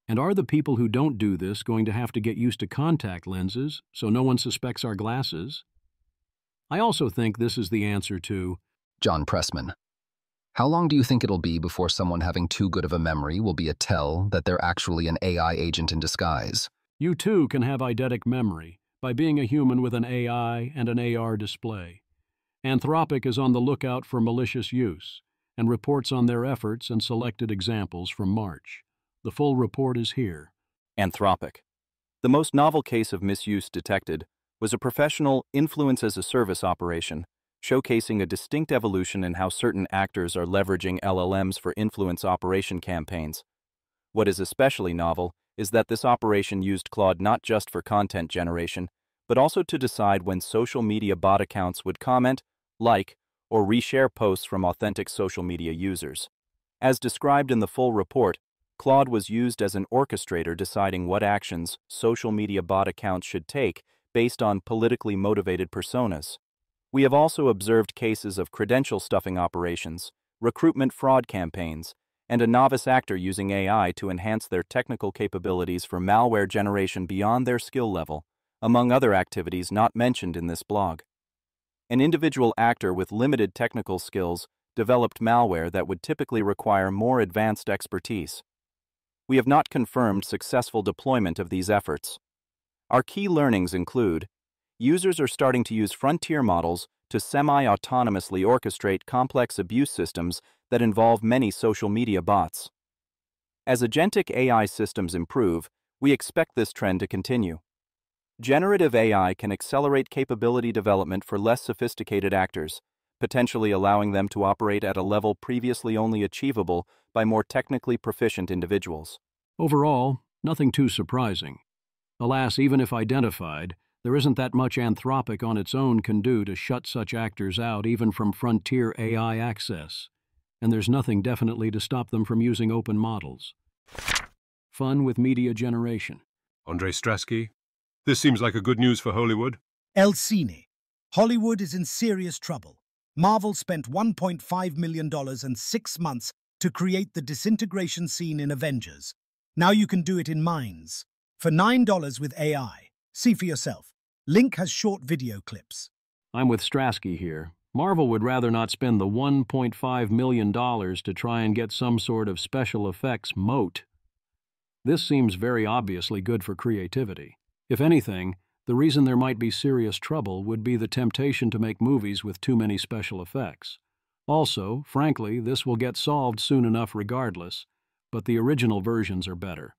Speaker 1: And are the people who don't do this going to have to get used to contact lenses so no one suspects our glasses? I also think this is the answer to
Speaker 28: John Pressman. How long do you think it'll be before someone having too good of a memory will be a tell that they're actually an AI agent in disguise?
Speaker 1: You too can have eidetic memory by being a human with an AI and an AR display. Anthropic is on the lookout for malicious use and reports on their efforts and selected examples from March. The full report is here.
Speaker 29: Anthropic. The most novel case of misuse detected was a professional influence-as-a-service operation showcasing a distinct evolution in how certain actors are leveraging LLMs for influence operation campaigns. What is especially novel is that this operation used Claude not just for content generation, but also to decide when social media bot accounts would comment, like, or reshare posts from authentic social media users. As described in the full report, Claude was used as an orchestrator deciding what actions social media bot accounts should take based on politically motivated personas. We have also observed cases of credential stuffing operations, recruitment fraud campaigns, and a novice actor using AI to enhance their technical capabilities for malware generation beyond their skill level, among other activities not mentioned in this blog. An individual actor with limited technical skills developed malware that would typically require more advanced expertise. We have not confirmed successful deployment of these efforts. Our key learnings include: users are starting to use frontier models to semi-autonomously orchestrate complex abuse systems that involve many social media bots. As agentic AI systems improve, we expect this trend to continue. Generative AI can accelerate capability development for less sophisticated actors, potentially allowing them to operate at a level previously only achievable by more technically proficient individuals.
Speaker 1: Overall, nothing too surprising. Alas, even if identified, there isn't that much Anthropic on its own can do to shut such actors out even from frontier AI access, and there's nothing definitely to stop them from using open models. Fun with media generation.
Speaker 3: Andrei Strasky, this seems like a good news for Hollywood.
Speaker 4: El Cine. Hollywood is in serious trouble. Marvel spent $1.5 million and 6 months to create the disintegration scene in Avengers. Now you can do it in Minds. For $9 with AI. See for yourself. Link has short video clips.
Speaker 1: I'm with Strasky here. Marvel would rather not spend the $1.5 million to try and get some sort of special effects moat. This seems very obviously good for creativity. If anything, the reason there might be serious trouble would be the temptation to make movies with too many special effects. Also, frankly, this will get solved soon enough regardless, but the original versions are better.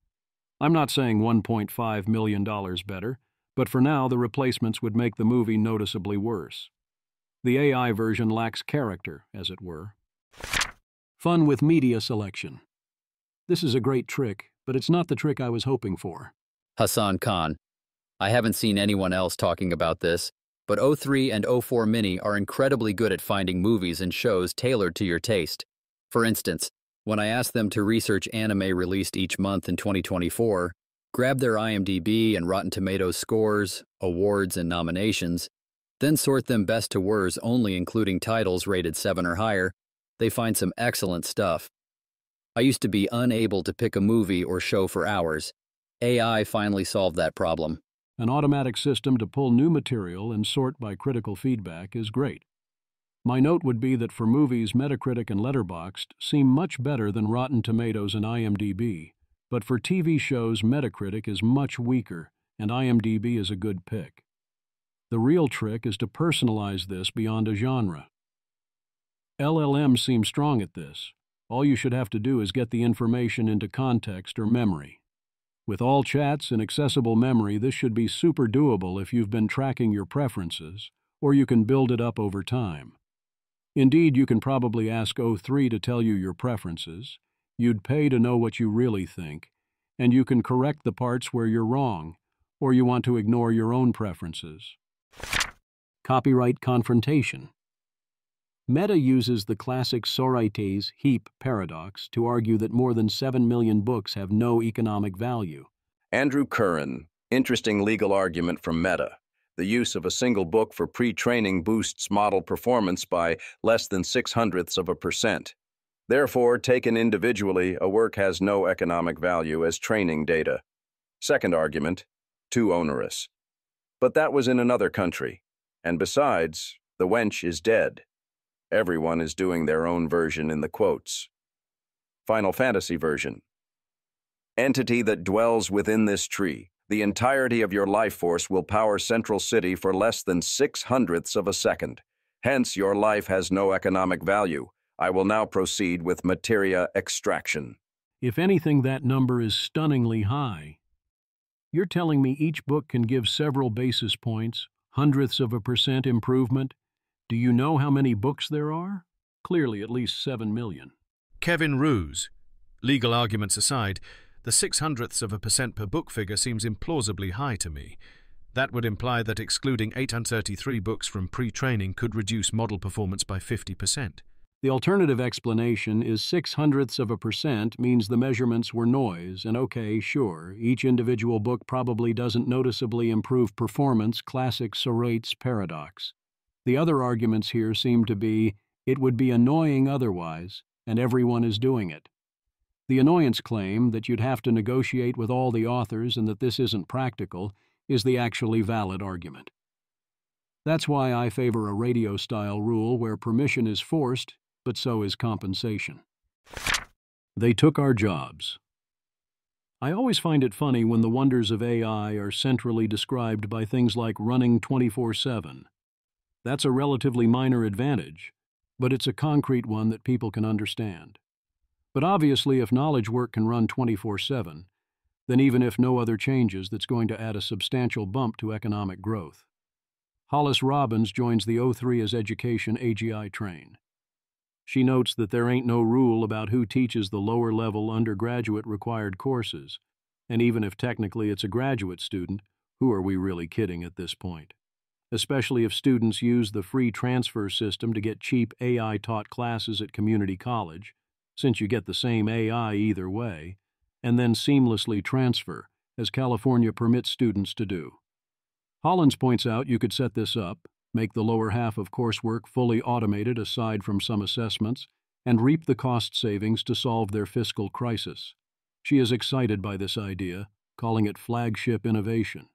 Speaker 1: I'm not saying $1.5 million better, but for now the replacements would make the movie noticeably worse. The AI version lacks character, as it were. Fun with media selection. This is a great trick, but it's not the trick I was hoping for.
Speaker 8: Hassan Khan. I haven't seen anyone else talking about this, but O3 and O4 Mini are incredibly good at finding movies and shows tailored to your taste. For instance, when I asked them to research anime released each month in 2024, grab their IMDb and Rotten Tomatoes scores, awards, and nominations, then sort them best to worst only including titles rated 7 or higher, they find some excellent stuff. I used to be unable to pick a movie or show for hours. AI finally solved that problem.
Speaker 1: An automatic system to pull new material and sort by critical feedback is great. My note would be that for movies, Metacritic and Letterboxd seem much better than Rotten Tomatoes and IMDb, but for TV shows, Metacritic is much weaker, and IMDb is a good pick. The real trick is to personalize this beyond a genre. LLMs seem strong at this. All you should have to do is get the information into context or memory. With all chats and accessible memory, this should be super doable if you've been tracking your preferences, or you can build it up over time. Indeed, you can probably ask O3 to tell you your preferences, you'd pay to know what you really think, and you can correct the parts where you're wrong, or you want to ignore your own preferences. Copyright confrontation. Meta uses the classic Sorites heap paradox to argue that more than 7 million books have no economic value.
Speaker 5: Andrew Curran, interesting legal argument from Meta. The use of a single book for pre-training boosts model performance by less than 0.06%. Therefore, taken individually, a work has no economic value as training data. Second argument, too onerous. But that was in another country. And besides, the wench is dead. Everyone is doing their own version in the quotes. Final Fantasy version. Entity that dwells within this tree. The entirety of your life force will power Central City for less than 0.06 of a second. Hence, your life has no economic value. I will now proceed with materia extraction.
Speaker 1: If anything, that number is stunningly high. You're telling me each book can give several basis points, 0.01% improvement, Do you know how many books there are? Clearly at least 7 million.
Speaker 22: Kevin Ruse. Legal arguments aside, the 0.06% per book figure seems implausibly high to me. That would imply that excluding 833 books from pre-training could reduce model performance by 50%.
Speaker 1: The alternative explanation is 0.06% means the measurements were noise, and okay, sure, each individual book probably doesn't noticeably improve performance, classic Seurat's paradox. The other arguments here seem to be, it would be annoying otherwise, and everyone is doing it. The annoyance claim that you'd have to negotiate with all the authors and that this isn't practical is the actually valid argument. That's why I favor a radio-style rule where permission is forced, but so is compensation. They took our jobs. I always find it funny when the wonders of AI are centrally described by things like running 24/7. That's a relatively minor advantage, but it's a concrete one that people can understand. But obviously, if knowledge work can run 24/7, then even if no other changes, that's going to add a substantial bump to economic growth. Hollis Robbins joins the O3 as Education AGI train. She notes that there ain't no rule about who teaches the lower-level undergraduate required courses, and even if technically it's a graduate student, who are we really kidding at this point? Especially if students use the free transfer system to get cheap AI-taught classes at community college, since you get the same AI either way, and then seamlessly transfer, as California permits students to do. Hollins points out you could set this up, make the lower half of coursework fully automated aside from some assessments, and reap the cost savings to solve their fiscal crisis. She is excited by this idea, calling it flagship innovation.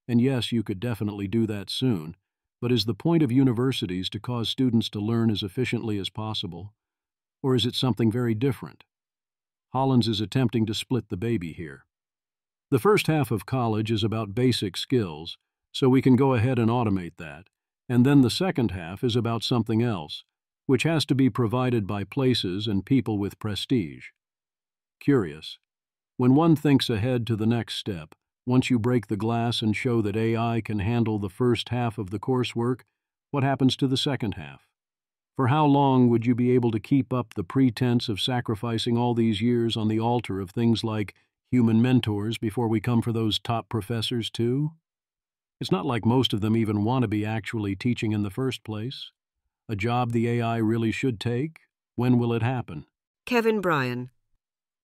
Speaker 1: And yes, you could definitely do that soon, but is the point of universities to cause students to learn as efficiently as possible? Or is it something very different? Hollins is attempting to split the baby here. The first half of college is about basic skills, so we can go ahead and automate that. And then the second half is about something else, which has to be provided by places and people with prestige. Curious. When one thinks ahead to the next step, once you break the glass and show that AI can handle the first half of the coursework, what happens to the second half? For how long would you be able to keep up the pretense of sacrificing all these years on the altar of things like human mentors before we come for those top professors too? It's not like most of them even want to be actually teaching in the first place. A job the AI really should take? When will it happen?
Speaker 2: Kevin Bryan.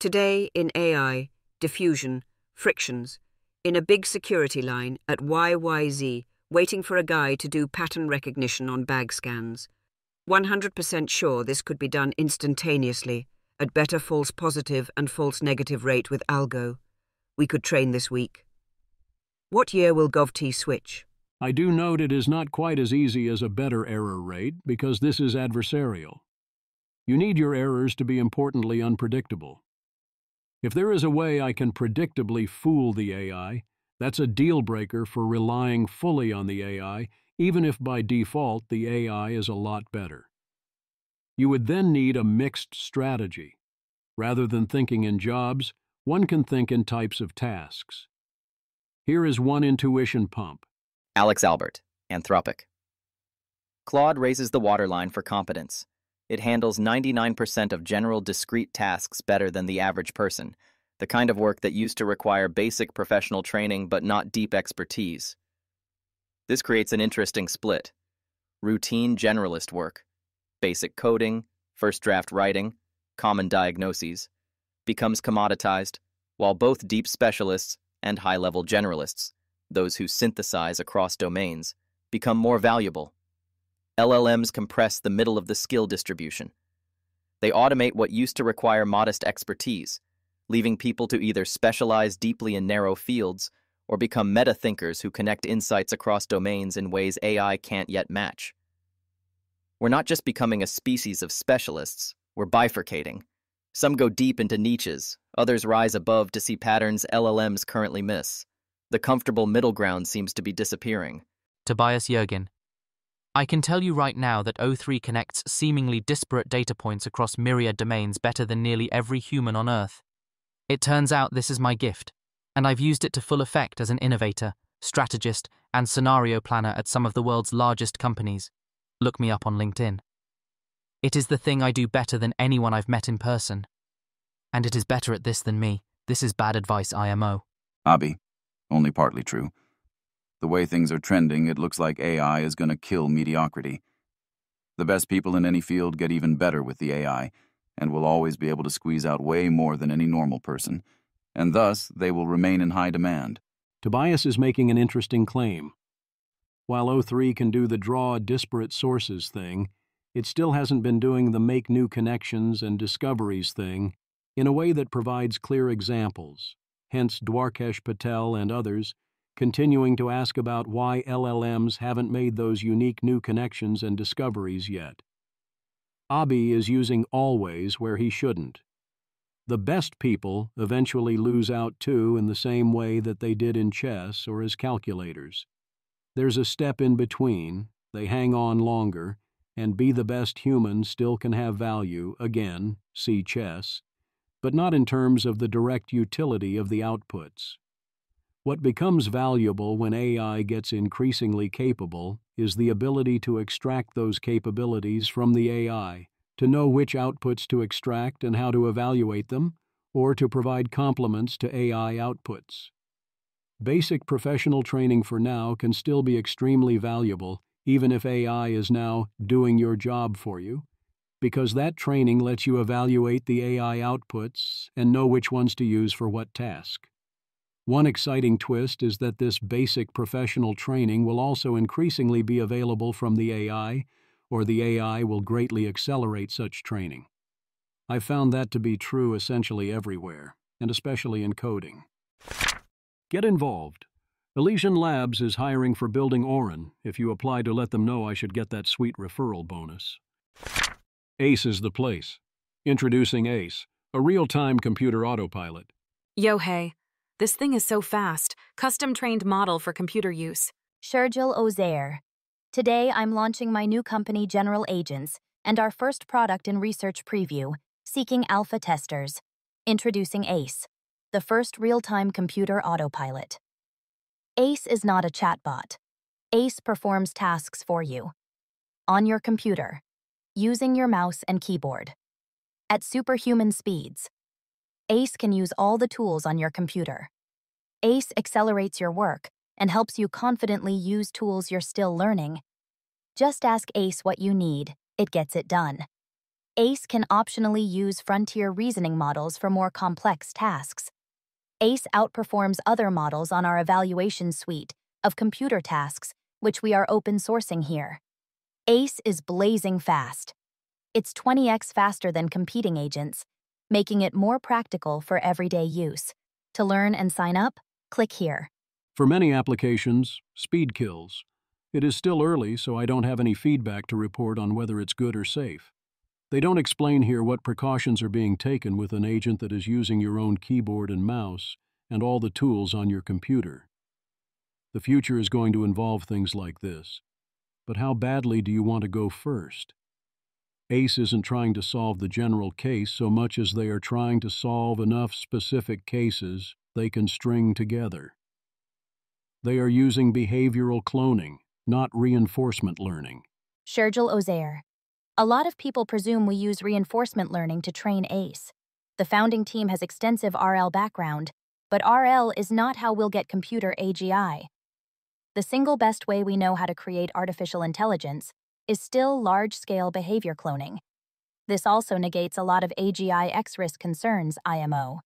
Speaker 2: Today in AI, diffusion, frictions, in a big security line at YYZ, waiting for a guy to do pattern recognition on bag scans. 100% sure this could be done instantaneously, at better false positive and false negative rate with algo. We could train this week. What year will GovT switch?
Speaker 1: I do note it is not quite as easy as a better error rate because this is adversarial. You need your errors to be importantly unpredictable. If there is a way I can predictably fool the AI, that's a deal breaker for relying fully on the AI, even if by default the AI is a lot better. You would then need a mixed strategy. Rather than thinking in jobs, one can think in types of tasks. Here is one intuition pump.
Speaker 8: Alex Albert, Anthropic. Claude raises the waterline for competence. It handles 99% of general discrete tasks better than the average person, the kind of work that used to require basic professional training but not deep expertise. This creates an interesting split. Routine generalist work, basic coding, first draft writing, common diagnoses, becomes commoditized, while both deep specialists and high-level generalists, those who synthesize across domains, become more valuable. LLMs compress the middle of the skill distribution. They automate what used to require modest expertise, leaving people to either specialize deeply in narrow fields or become meta-thinkers who connect insights across domains in ways AI can't yet match. We're not just becoming a species of specialists, we're bifurcating. Some go deep into niches, others rise above to see patterns LLMs currently miss. The comfortable middle ground seems to be disappearing.
Speaker 7: Tobias Jürgen. I can tell you right now that O3 connects seemingly disparate data points across myriad domains better than nearly every human on Earth. It turns out this is my gift, and I've used it to full effect as an innovator, strategist, and scenario planner at some of the world's largest companies. Look me up on LinkedIn. It is the thing I do better than anyone I've met in person. And it is better at this than me. This is bad advice, IMO.
Speaker 6: Abi, only partly true. The way things are trending, it looks like AI is going to kill mediocrity. The best people in any field get even better with the AI, and will always be able to squeeze out way more than any normal person, and thus they will remain in high demand.
Speaker 1: Tobias is making an interesting claim. While O3 can do the draw disparate sources thing, it still hasn't been doing the make new connections and discoveries thing in a way that provides clear examples, hence Dwarkesh Patel and others continuing to ask about why LLMs haven't made those unique new connections and discoveries yet. Abi is using always where he shouldn't. The best people eventually lose out too in the same way that they did in chess or as calculators. There's a step in between, they hang on longer, and be the best human still can have value, again, see chess, but not in terms of the direct utility of the outputs. What becomes valuable when AI gets increasingly capable is the ability to extract those capabilities from the AI, to know which outputs to extract and how to evaluate them, or to provide complements to AI outputs. Basic professional training for now can still be extremely valuable, even if AI is now doing your job for you, because that training lets you evaluate the AI outputs and know which ones to use for what task. One exciting twist is that this basic professional training will also increasingly be available from the AI, or the AI will greatly accelerate such training. I've found that to be true essentially everywhere, and especially in coding. Get involved. Elysian Labs is hiring for Building Orin. If you apply to let them know I should get that sweet referral bonus. ACE is the place. Introducing ACE, a real-time computer autopilot.
Speaker 9: Yo, hey. This thing is so fast. Custom-trained model for computer use.
Speaker 19: Shergil Ozair. Today, I'm launching my new company, General Agents, and our first product in research preview, seeking alpha testers. Introducing ACE, the first real-time computer autopilot. ACE is not a chatbot. ACE performs tasks for you. On your computer, using your mouse and keyboard. At superhuman speeds. ACE can use all the tools on your computer. ACE accelerates your work and helps you confidently use tools you're still learning. Just ask ACE what you need, it gets it done. ACE can optionally use frontier reasoning models for more complex tasks. ACE outperforms other models on our evaluation suite of computer tasks, which we are open sourcing here. ACE is blazing fast. It's 20x faster than competing agents, making it more practical for everyday use. To learn and sign up, click here.
Speaker 1: For many applications, speed kills. It is still early, so I don't have any feedback to report on whether it's good or safe. They don't explain here what precautions are being taken with an agent that is using your own keyboard and mouse and all the tools on your computer. The future is going to involve things like this. But how badly do you want to go first? ACE isn't trying to solve the general case so much as they are trying to solve enough specific cases they can string together. They are using behavioral cloning, not reinforcement learning.
Speaker 19: Shergil Ozair. A lot of people presume we use reinforcement learning to train ACE. The founding team has extensive RL background, but RL is not how we'll get computer AGI. The single best way we know how to create artificial intelligence is still large-scale behavior cloning. This also negates a lot of AGI X-risk concerns, IMO.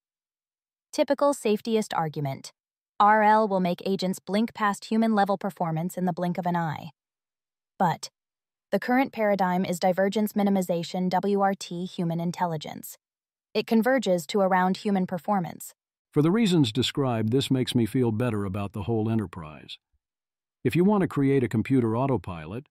Speaker 19: Typical safetiest argument. RL will make agents blink past human-level performance in the blink of an eye. But the current paradigm is divergence minimization WRT human intelligence. It converges to around human performance.
Speaker 1: For the reasons described, this makes me feel better about the whole enterprise. If you want to create a computer autopilot,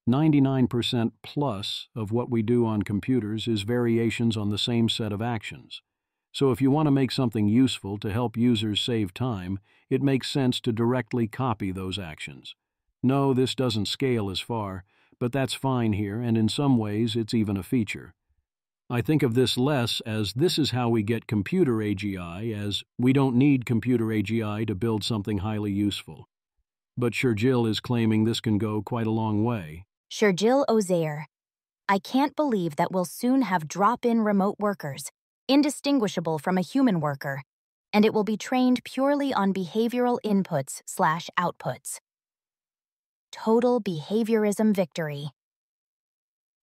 Speaker 1: 99% plus of what we do on computers is variations on the same set of actions. So if you want to make something useful to help users save time, it makes sense to directly copy those actions. No, this doesn't scale as far, but that's fine here, and in some ways it's even a feature. I think of this less as this is how we get computer AGI as we don't need computer AGI to build something highly useful. But Shergil is claiming this can go quite a long way,
Speaker 19: Shergill Ozair. I can't believe that we'll soon have drop-in remote workers, indistinguishable from a human worker, and it will be trained purely on behavioral inputs/outputs. Total behaviorism victory.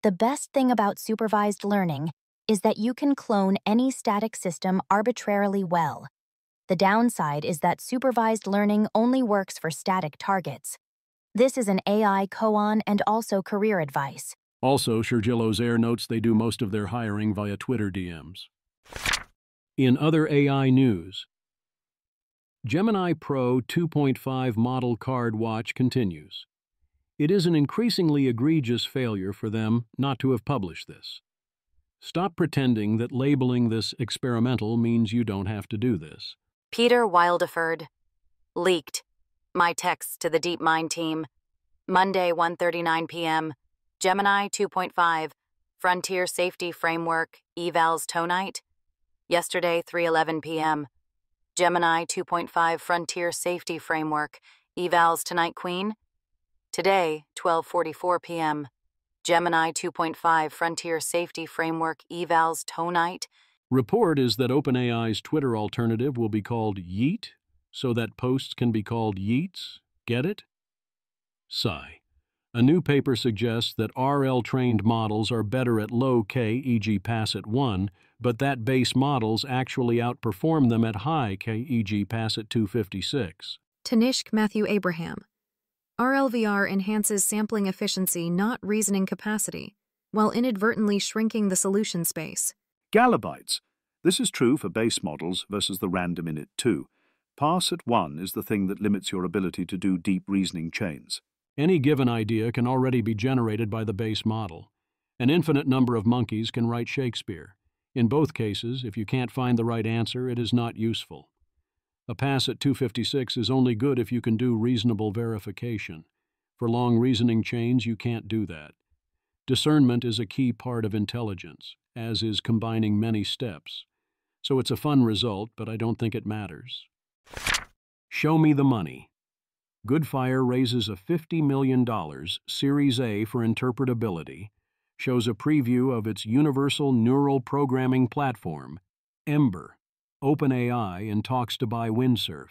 Speaker 19: The best thing about supervised learning is that you can clone any static system arbitrarily well. The downside is that supervised learning only works for static targets. This is an AI koan and also career advice.
Speaker 1: Also, Shergill Ozair notes they do most of their hiring via Twitter DMs. In other AI news, Gemini Pro 2.5 model card watch continues. It is an increasingly egregious failure for them not to have published this. Stop pretending that labeling this experimental means you don't have to do this.
Speaker 19: Peter Wildeford. Leaked. My texts to the DeepMind team. Monday, 1:39 p.m. Gemini 2.5, Frontier Safety Framework, Evals Tonite. Yesterday, 3:11 p.m. Gemini 2.5 Frontier Safety Framework, Evals Tonight Queen. Today, 12:44 p.m. Gemini 2.5 Frontier Safety Framework, Evals Tonite.
Speaker 1: Report is that OpenAI's Twitter alternative will be called Yeet, so that posts can be called Yeets. Get it? Sigh. A new paper suggests that RL-trained models are better at low K, e.g. Passet 1, but that base models actually outperform them at high K, e.g. Passet 256.
Speaker 10: Tanishq Matthew Abraham. RLVR enhances sampling efficiency, not reasoning capacity, while inadvertently shrinking the solution space.
Speaker 12: Galabytes. This is true for base models versus the random init 2. Parse at 1 is the thing that limits your ability to do deep reasoning chains.
Speaker 1: Any given idea can already be generated by the base model. An infinite number of monkeys can write Shakespeare. In both cases, if you can't find the right answer, it is not useful. A pass at 256 is only good if you can do reasonable verification. For long reasoning chains, you can't do that. Discernment is a key part of intelligence, as is combining many steps. So it's a fun result, but I don't think it matters. Show me the money. Goodfire raises a $50 million Series A for interpretability, shows a preview of its Universal Neural Programming Platform, Ember, OpenAI, and talks to buy Windsurf.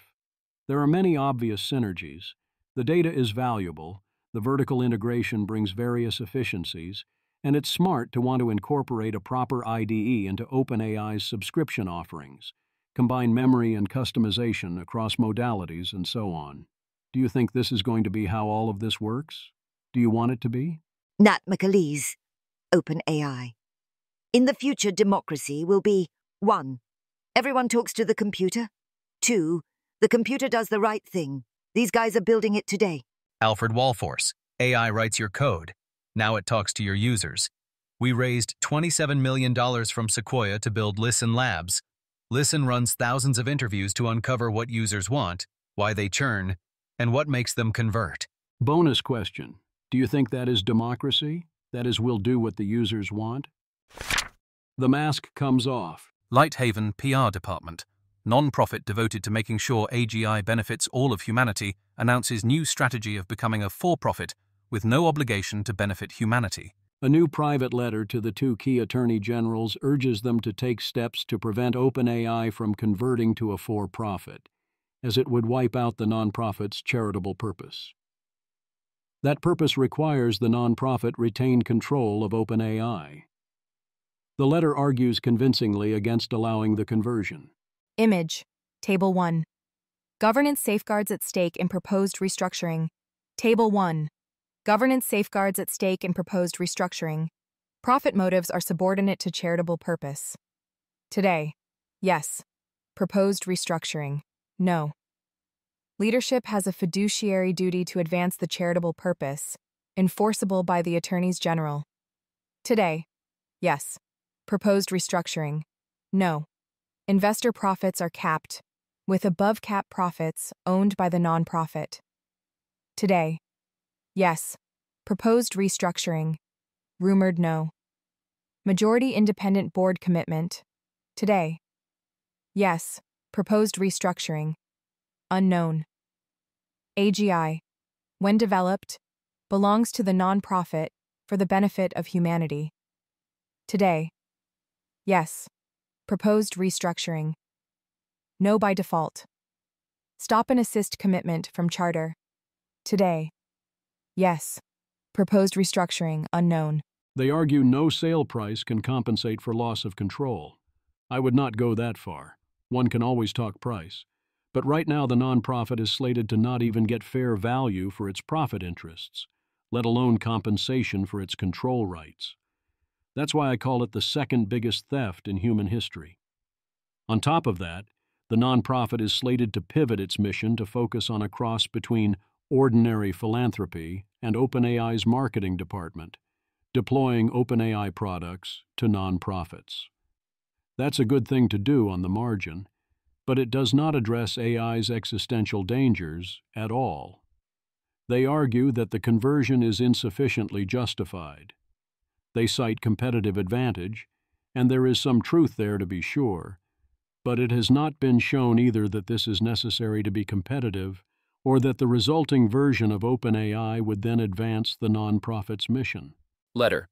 Speaker 1: There are many obvious synergies. The data is valuable, the vertical integration brings various efficiencies, and it's smart to want to incorporate a proper IDE into OpenAI's subscription offerings, combine memory and customization across modalities, and so on. Do you think this is going to be how all of this works? Do you want it to be?
Speaker 11: Nat McAleese, OpenAI. In the future, democracy will be 1. Everyone talks to the computer. 2. The computer does the right thing. These guys are building it today.
Speaker 13: Alfred Walforce. AI writes your code. Now it talks to your users. We raised $27 million from Sequoia to build Listen Labs. Listen runs thousands of interviews to uncover what users want, why they churn, and what makes them convert.
Speaker 1: Bonus question. Do you think that is democracy? That is, we'll do what the users want? The mask comes off.
Speaker 22: Lighthaven PR Department, non-profit devoted to making sure AGI benefits all of humanity, announces new strategy of becoming a for-profit with no obligation to benefit humanity.
Speaker 1: A new private letter to the 2 key attorney generals urges them to take steps to prevent OpenAI from converting to a for-profit, as it would wipe out the nonprofit's charitable purpose. That purpose requires the nonprofit retain control of OpenAI. The letter argues convincingly against allowing the conversion.
Speaker 14: Image. Table 1. Governance safeguards at stake in proposed restructuring. Table 1. Governance safeguards at stake in proposed restructuring. Profit motives are subordinate to charitable purpose. Today. Yes. Proposed restructuring. No. Leadership has a fiduciary duty to advance the charitable purpose, enforceable by the Attorneys General. Today. Yes. Proposed restructuring. No. Investor profits are capped, with above-cap profits owned by the nonprofit. Today. Yes. Proposed restructuring. Rumored no. Majority independent board commitment. Today. Yes. Proposed restructuring. Unknown. AGI. When developed, belongs to the nonprofit for the benefit of humanity. Today, yes. Proposed restructuring. No by default. Stop and assist commitment from charter. Today, yes. Proposed restructuring unknown.
Speaker 1: They argue no sale price can compensate for loss of control. I would not go that far. One can always talk price. But right now the nonprofit is slated to not even get fair value for its profit interests, let alone compensation for its control rights. That's why I call it the second biggest theft in human history. On top of that, the nonprofit is slated to pivot its mission to focus on a cross between ordinary philanthropy and OpenAI's marketing department, deploying OpenAI products to nonprofits. That's a good thing to do on the margin, but it does not address AI's existential dangers at all. They argue that the conversion is insufficiently justified. They cite competitive advantage, and there is some truth there to be sure, but it has not been shown either that this is necessary to be competitive or that the resulting version of OpenAI would then advance the nonprofit's mission.
Speaker 15: Letter.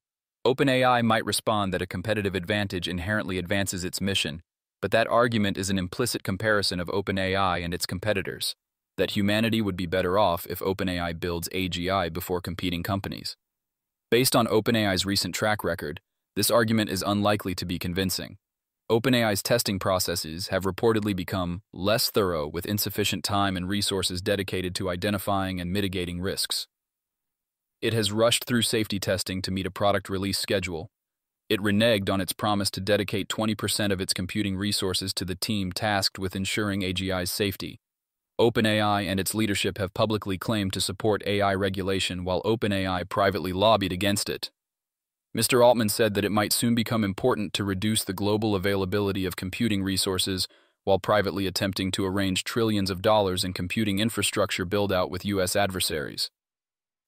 Speaker 15: OpenAI might respond that a competitive advantage inherently advances its mission, but that argument is an implicit comparison of OpenAI and its competitors, that humanity would be better off if OpenAI builds AGI before competing companies. Based on OpenAI's recent track record, this argument is unlikely to be convincing. OpenAI's testing processes have reportedly become less thorough with insufficient time and resources dedicated to identifying and mitigating risks. It has rushed through safety testing to meet a product release schedule. It reneged on its promise to dedicate 20% of its computing resources to the team tasked with ensuring AGI's safety. OpenAI and its leadership have publicly claimed to support AI regulation while OpenAI privately lobbied against it. Mr. Altman said that it might soon become important to reduce the global availability of computing resources while privately attempting to arrange trillions of dollars in computing infrastructure build-out with U.S. adversaries.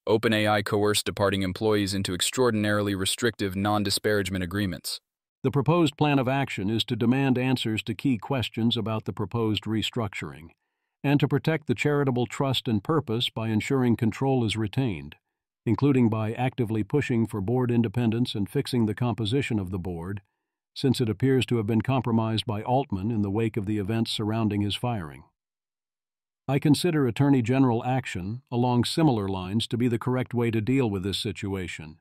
Speaker 15: OpenAI coerced departing employees into extraordinarily restrictive non-disparagement agreements.
Speaker 1: The proposed plan of action is to demand answers to key questions about the proposed restructuring, and to protect the charitable trust and purpose by ensuring control is retained, including by actively pushing for board independence and fixing the composition of the board, since it appears to have been compromised by Altman in the wake of the events surrounding his firing. I consider Attorney General action along similar lines to be the correct way to deal with this situation.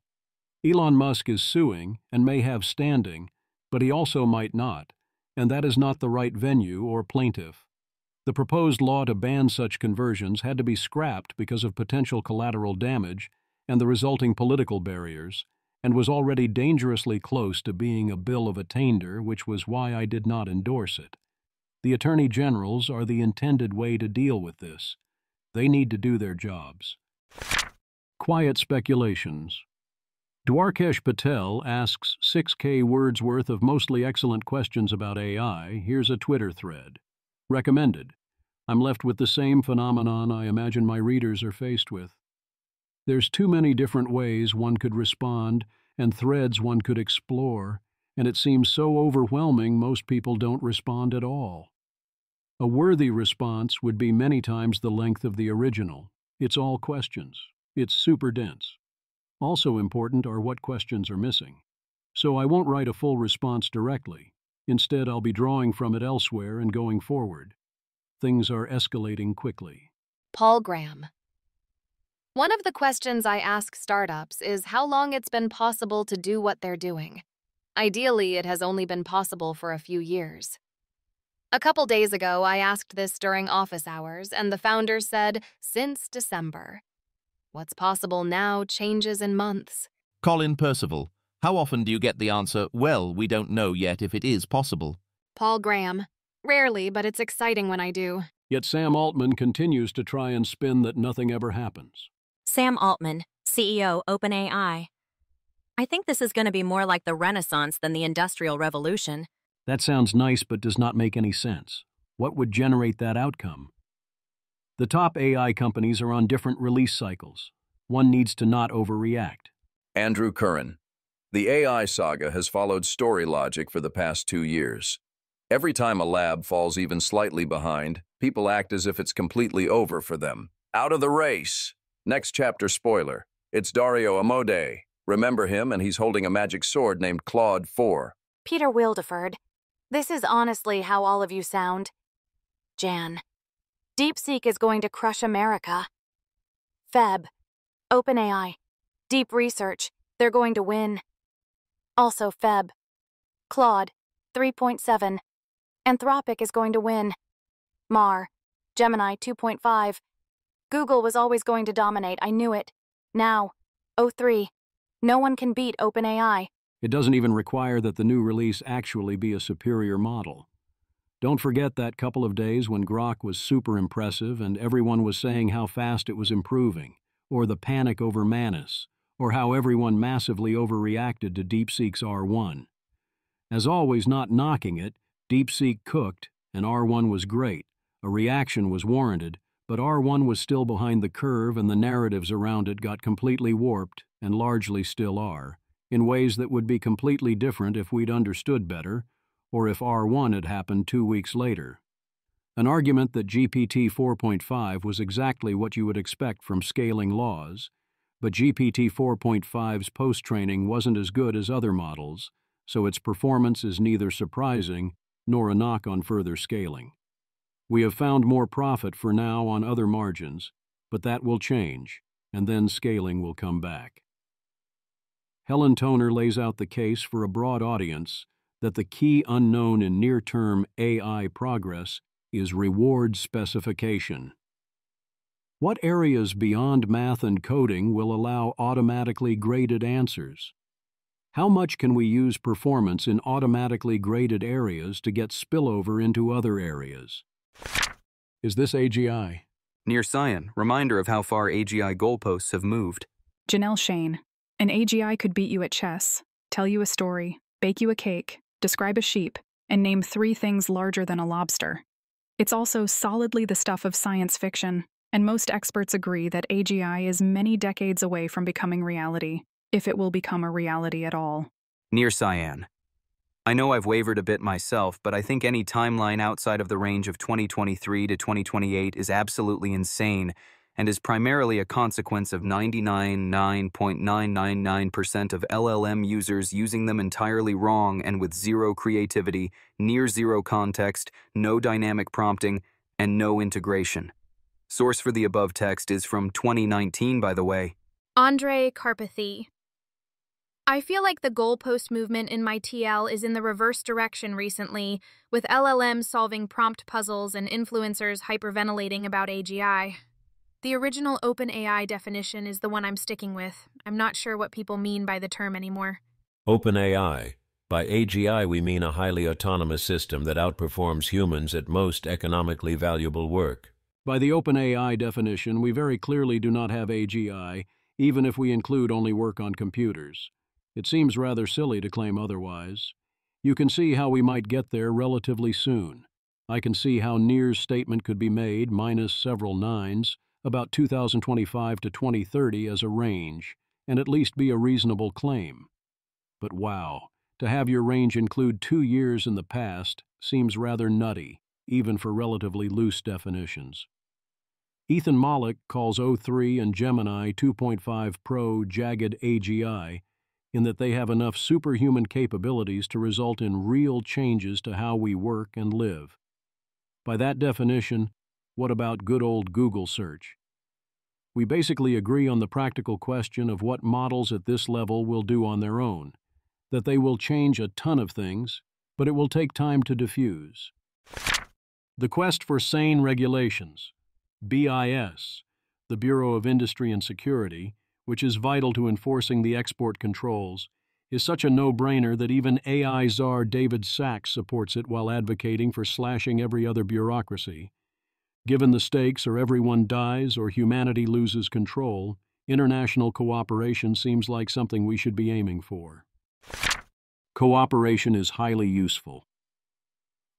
Speaker 1: Elon Musk is suing and may have standing, but he also might not, and that is not the right venue or plaintiff. The proposed law to ban such conversions had to be scrapped because of potential collateral damage and the resulting political barriers, and was already dangerously close to being a bill of attainder, which was why I did not endorse it. The attorney generals are the intended way to deal with this. They need to do their jobs. Quiet speculations. Dwarkesh Patel asks 6K words worth of mostly excellent questions about AI. Here's a Twitter thread. Recommended. I'm left with the same phenomenon I imagine my readers are faced with. There's too many different ways one could respond and threads one could explore, and it seems so overwhelming most people don't respond at all. A worthy response would be many times the length of the original. It's all questions. It's super dense. Also important are what questions are missing. So I won't write a full response directly. Instead, I'll be drawing from it elsewhere and going forward. Things are escalating quickly.
Speaker 9: Paul Graham. One of the questions I ask startups is how long it's been possible to do what they're doing. Ideally, it has only been possible for a few years. A couple days ago, I asked this during office hours, and the founder said, since December. What's possible now changes in months.
Speaker 16: Colin Percival. How often do you get the answer, well, we don't know yet if it is possible?
Speaker 9: Paul Graham. Rarely, but it's exciting when I do.
Speaker 1: Yet Sam Altman continues to try and spin that nothing ever happens.
Speaker 17: Sam Altman, CEO, OpenAI. I think this is going to be more like the Renaissance than the Industrial Revolution.
Speaker 1: That sounds nice but does not make any sense. What would generate that outcome? The top AI companies are on different release cycles. One needs to not overreact.
Speaker 5: Andrew Curran. The AI saga has followed story logic for the past 2 years. Every time a lab falls even slightly behind, people act as if it's completely over for them. Out of the race! Next chapter spoiler. It's Dario Amodei. Remember him, and he's holding a magic sword named Claude 4.
Speaker 19: Peter Wildeford. This is honestly how all of you sound. Jan. DeepSeek is going to crush America. Feb. OpenAI. Deep Research. They're going to win. Also Feb. Claude. 3.7. Anthropic is going to win. Mar. Gemini 2.5. Google was always going to dominate, I knew it. Now. O3. No one can beat OpenAI.
Speaker 1: It doesn't even require that the new release actually be a superior model. Don't forget that couple of days when Grok was super impressive and everyone was saying how fast it was improving, or the panic over Manus, or how everyone massively overreacted to DeepSeek's R1. As always, not knocking it, DeepSeek cooked, and R1 was great. A reaction was warranted, but R1 was still behind the curve and the narratives around it got completely warped, and largely still are, in ways that would be completely different if we'd understood better, or if R1 had happened 2 weeks later. An argument that GPT 4.5 was exactly what you would expect from scaling laws, but GPT 4.5's post-training wasn't as good as other models, so its performance is neither surprising nor a knock on further scaling. We have found more profit for now on other margins, but that will change, and then scaling will come back. Helen Toner lays out the case for a broad audience that the key unknown in near-term AI progress is reward specification. What areas beyond math and coding will allow automatically graded answers? How much can we use performance in automatically graded areas to get spillover into other areas? Is this AGI?
Speaker 18: Near Cyan, reminder of how far AGI goalposts have moved.
Speaker 20: Janelle Shane. An AGI could beat you at chess, tell you a story, bake you a cake, describe a sheep, and name 3 things larger than a lobster. It's also solidly the stuff of science fiction, and most experts agree that AGI is many decades away from becoming reality, if it will become a reality at all.
Speaker 18: Near Cyan. I know I've wavered a bit myself, but I think any timeline outside of the range of 2023 to 2028 is absolutely insane and is primarily a consequence of 99.999% of LLM users using them entirely wrong and with zero creativity, near zero context, no dynamic prompting, and no integration. Source for the above text is from 2019, by the way.
Speaker 21: Andre Carpathy. I feel like the goalpost movement in my TL is in the reverse direction recently, with LLMs solving prompt puzzles and influencers hyperventilating about AGI. The original OpenAI definition is the one I'm sticking with. I'm not sure what people mean by the term anymore.
Speaker 23: OpenAI. By AGI, we mean a highly autonomous system that outperforms humans at most economically valuable work.
Speaker 1: By the OpenAI definition, we very clearly do not have AGI, even if we include only work on computers. It seems rather silly to claim otherwise. You can see how we might get there relatively soon. I can see how Near's statement could be made, minus several nines, about 2025 to 2030 as a range, and at least be a reasonable claim. But wow, to have your range include 2 years in the past seems rather nutty, even for relatively loose definitions. Ethan Mollick calls O3 and Gemini 2.5 Pro jagged AGI in that they have enough superhuman capabilities to result in real changes to how we work and live. By that definition, what about good old Google search? We basically agree on the practical question of what models at this level will do on their own, that they will change a ton of things, but it will take time to diffuse. The quest for sane regulations, BIS, the Bureau of Industry and Security, which is vital to enforcing the export controls, is such a no-brainer that even AI czar David Sacks supports it while advocating for slashing every other bureaucracy. Given the stakes or everyone dies or humanity loses control, international cooperation seems like something we should be aiming for. Cooperation is highly useful.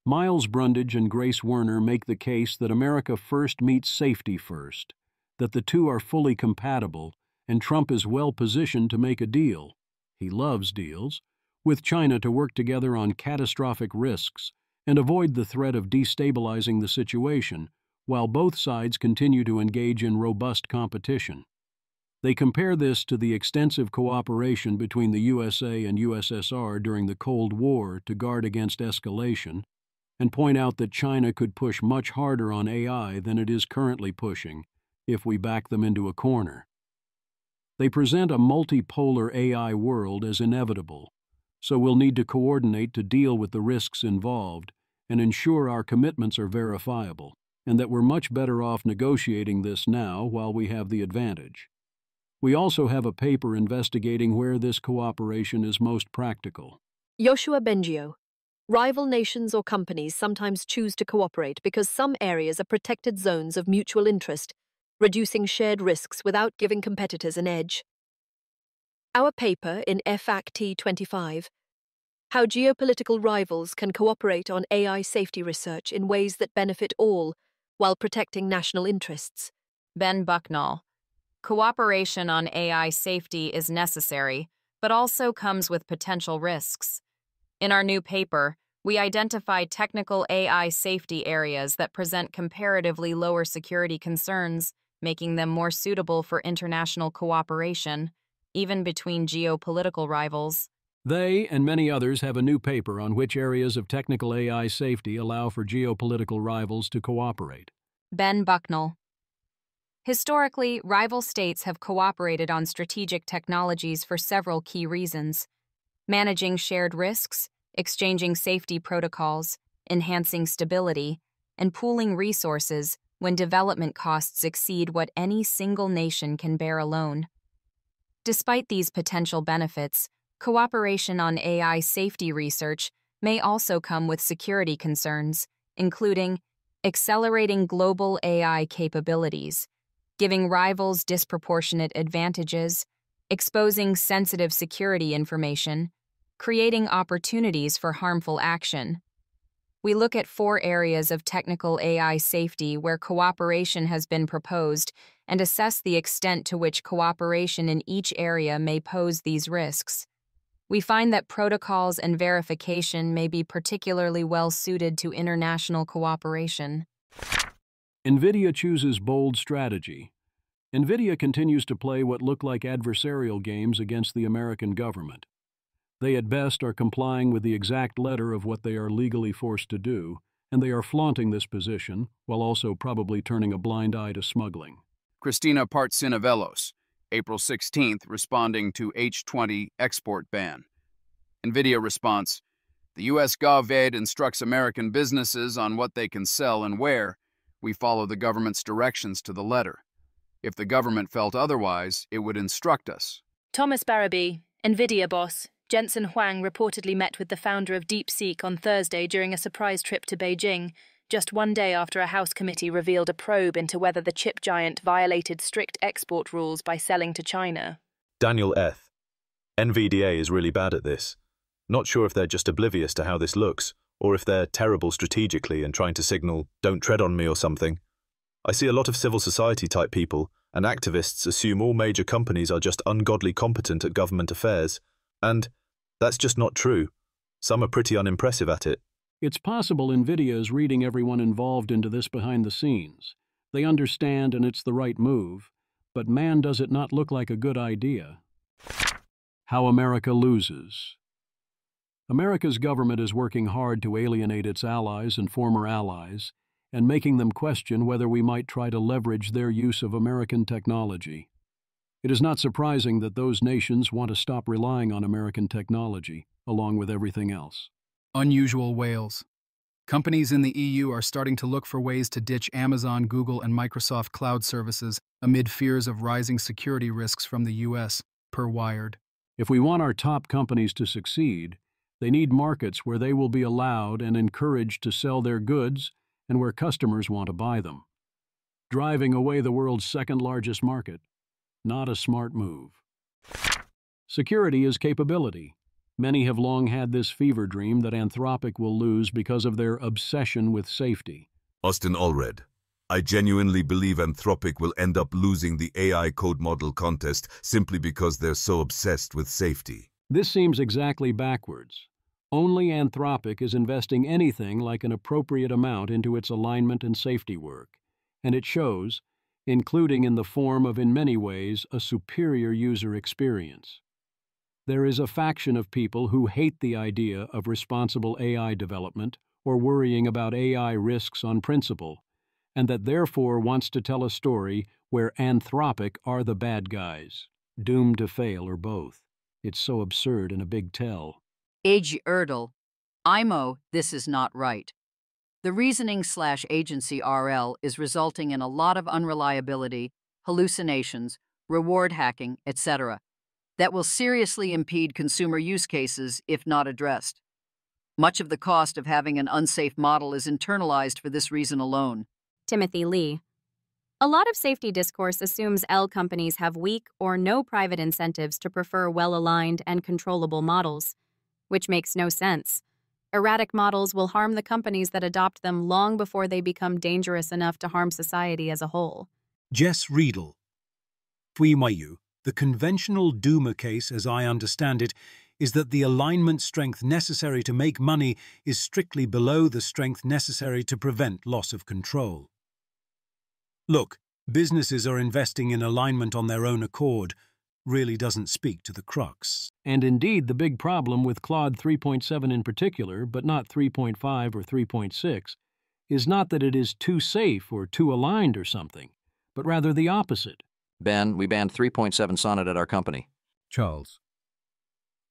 Speaker 1: Miles Brundage and Grace Werner make the case that America first meets safety first, that the two are fully compatible, and Trump is well positioned to make a deal. He loves deals, with China to work together on catastrophic risks and avoid the threat of destabilizing the situation, while both sides continue to engage in robust competition. They compare this to the extensive cooperation between the USA and USSR during the Cold War to guard against escalation, and point out that China could push much harder on AI than it is currently pushing if we back them into a corner. They present a multipolar AI world as inevitable, so we'll need to coordinate to deal with the risks involved and ensure our commitments are verifiable, and that we're much better off negotiating this now while we have the advantage. We also have a paper investigating where this cooperation is most practical.
Speaker 2: Yoshua Bengio. Rival nations or companies sometimes choose to cooperate because some areas are protected zones of mutual interest, reducing shared risks without giving competitors an edge. Our paper in FACT 25, How Geopolitical Rivals Can Cooperate on AI Safety Research in Ways That Benefit All while Protecting National Interests.
Speaker 3: Ben Bucknall. Cooperation on AI safety is necessary, but also comes with potential risks. In our new paper, we identify technical AI safety areas that present comparatively lower security concerns, making them more suitable for international cooperation, even between geopolitical rivals.
Speaker 1: They and many others have a new paper on which areas of technical AI safety allow for geopolitical rivals to cooperate.
Speaker 3: Ben Bucknall. Historically, rival states have cooperated on strategic technologies for several key reasons: managing shared risks, exchanging safety protocols, enhancing stability, and pooling resources when development costs exceed what any single nation can bear alone. Despite these potential benefits, cooperation on AI safety research may also come with security concerns, including accelerating global AI capabilities, giving rivals disproportionate advantages, exposing sensitive security information, creating opportunities for harmful action. We look at 4 areas of technical AI safety where cooperation has been proposed and assess the extent to which cooperation in each area may pose these risks. We find that protocols and verification may be particularly well suited to international cooperation.
Speaker 1: NVIDIA chooses bold strategy. NVIDIA continues to play what look like adversarial games against the American government. They at best are complying with the exact letter of what they are legally forced to do, and they are flaunting this position while also probably turning a blind eye to smuggling.
Speaker 4: Christina Partsinavelos, April 16th, responding to H20 export ban. NVIDIA response: the U.S. GovEd instructs American businesses on what they can sell and where. We follow the government's directions to the letter. If the government felt otherwise, it would instruct us.
Speaker 24: Thomas Barabee, NVIDIA boss. Jensen Huang reportedly met with the founder of DeepSeek on Thursday during a surprise trip to Beijing, just one day after a House committee revealed a probe into whether the chip giant violated strict export rules by selling to China.
Speaker 25: Daniel Eth. NVDA is really bad at this. Not sure if they're just oblivious to how this looks, or if they're terrible strategically and trying to signal, don't tread on me or something. I see a lot of civil society type people, and activists assume all major companies are just ungodly competent at government affairs, and that's just not true. Some are pretty unimpressive at it.
Speaker 1: It's possible NVIDIA is reading everyone involved into this behind the scenes. They understand and it's the right move, but man, does it not look like a good idea. How America loses. America's government is working hard to alienate its allies and former allies, and making them question whether we might try to leverage their use of American technology. It is not surprising that those nations want to stop relying on American technology, along with everything else.
Speaker 26: Unusual whales. Companies in the EU are starting to look for ways to ditch Amazon, Google, and Microsoft cloud services amid fears of rising security risks from the US, per Wired.
Speaker 1: If we want our top companies to succeed, they need markets where they will be allowed and encouraged to sell their goods and where customers want to buy them. Driving away the world's second-largest market, not a smart move. Security is capability. Many have long had this fever dream that Anthropic will lose because of their obsession with safety.
Speaker 27: Austin Allred. I genuinely believe Anthropic will end up losing the AI code model contest simply because they're so obsessed with safety.
Speaker 1: This seems exactly backwards. Only Anthropic is investing anything like an appropriate amount into its alignment and safety work, and it shows including in the form of, in many ways, a superior user experience. There is a faction of people who hate the idea of responsible AI development or worrying about AI risks on principle, and that therefore wants to tell a story where Anthropic are the bad guys, doomed to fail or both. It's so absurd and a big tell.
Speaker 6: AG Erdl, IMO, this is not right. The reasoning/agency RL is resulting in a lot of unreliability, hallucinations, reward hacking, etc. that will seriously impede consumer use cases if not addressed. Much of the cost of having an unsafe model is internalized for this reason alone.
Speaker 3: Timothy Lee. A lot of safety discourse assumes L companies have weak or no private incentives to prefer well-aligned and controllable models, which makes no sense. Erratic models will harm the companies that adopt them long before they become dangerous enough to harm society as a whole.
Speaker 7: Jess Riedel. Fuimayu, the conventional Duma case, as I understand it, is that the alignment strength necessary to make money is strictly below the strength necessary to prevent loss of control. Look, businesses are investing in alignment on their own accord, really doesn't speak to the crux.
Speaker 1: And indeed, the big problem with Claude 3.7 in particular, but not 3.5 or 3.6, is not that it is too safe or too aligned or something, but rather the opposite.
Speaker 8: Ben, we banned 3.7 Sonnet at our company.
Speaker 10: Charles.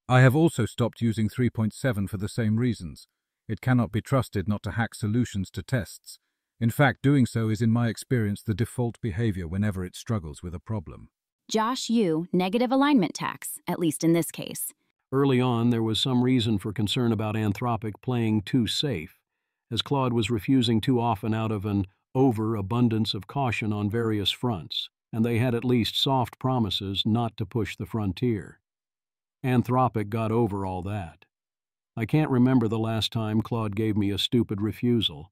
Speaker 10: I have also stopped using 3.7 for the same reasons. It cannot be trusted not to hack solutions to tests. In fact, doing so is, in my experience, the default behavior whenever it struggles with a problem.
Speaker 11: Josh Yu, negative alignment tax, at least in this case.
Speaker 1: Early on, there was some reason for concern about Anthropic playing too safe, as Claude was refusing too often out of an overabundance of caution on various fronts, and they had at least soft promises not to push the frontier. Anthropic got over all that. I can't remember the last time Claude gave me a stupid refusal.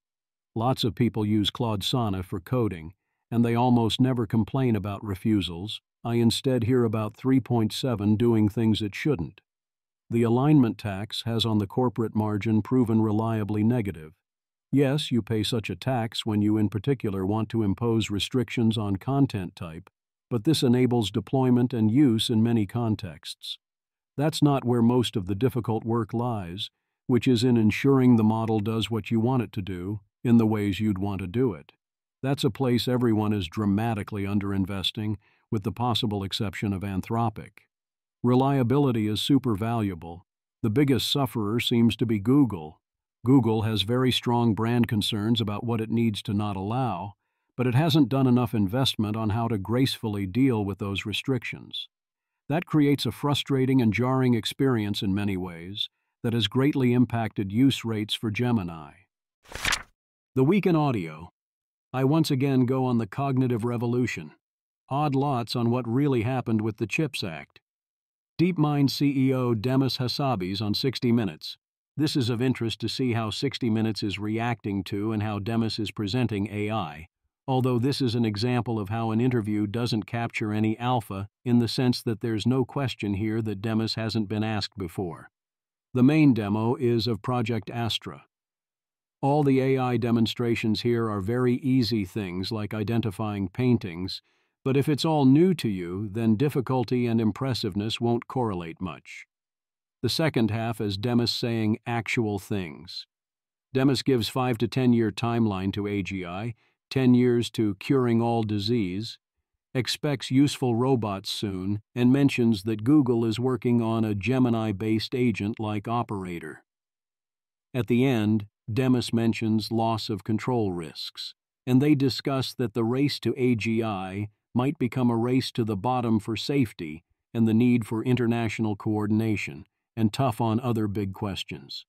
Speaker 1: Lots of people use Claude Sonnet for coding, and they almost never complain about refusals. I instead hear about 3.7 doing things it shouldn't. The alignment tax has on the corporate margin proven reliably negative. Yes, you pay such a tax when you in particular want to impose restrictions on content type, but this enables deployment and use in many contexts. That's not where most of the difficult work lies, which is in ensuring the model does what you want it to do in the ways you'd want to do it. That's a place everyone is dramatically underinvesting, with the possible exception of Anthropic. Reliability is super valuable. The biggest sufferer seems to be Google. Google has very strong brand concerns about what it needs to not allow, but it hasn't done enough investment on how to gracefully deal with those restrictions. That creates a frustrating and jarring experience in many ways that has greatly impacted use rates for Gemini. The Week in Audio. I once again go on the cognitive revolution. Odd lots on what really happened with the CHIPS Act. DeepMind CEO Demis Hassabis on 60 Minutes. This is of interest to see how 60 Minutes is reacting to and how Demis is presenting AI, although this is an example of how an interview doesn't capture any alpha in the sense that there's no question here that Demis hasn't been asked before. The main demo is of Project Astra. All the AI demonstrations here are very easy things like identifying paintings, but if it's all new to you, then difficulty and impressiveness won't correlate much. The second half is Demis saying actual things. Demis gives 5 to 10 year timeline to AGI, 10 years to curing all disease, expects useful robots soon, and mentions that Google is working on a Gemini-based agent-like operator. At the end, Demis mentions loss of control risks, and they discuss that the race to AGI might become a race to the bottom for safety and the need for international coordination, and tough on other big questions.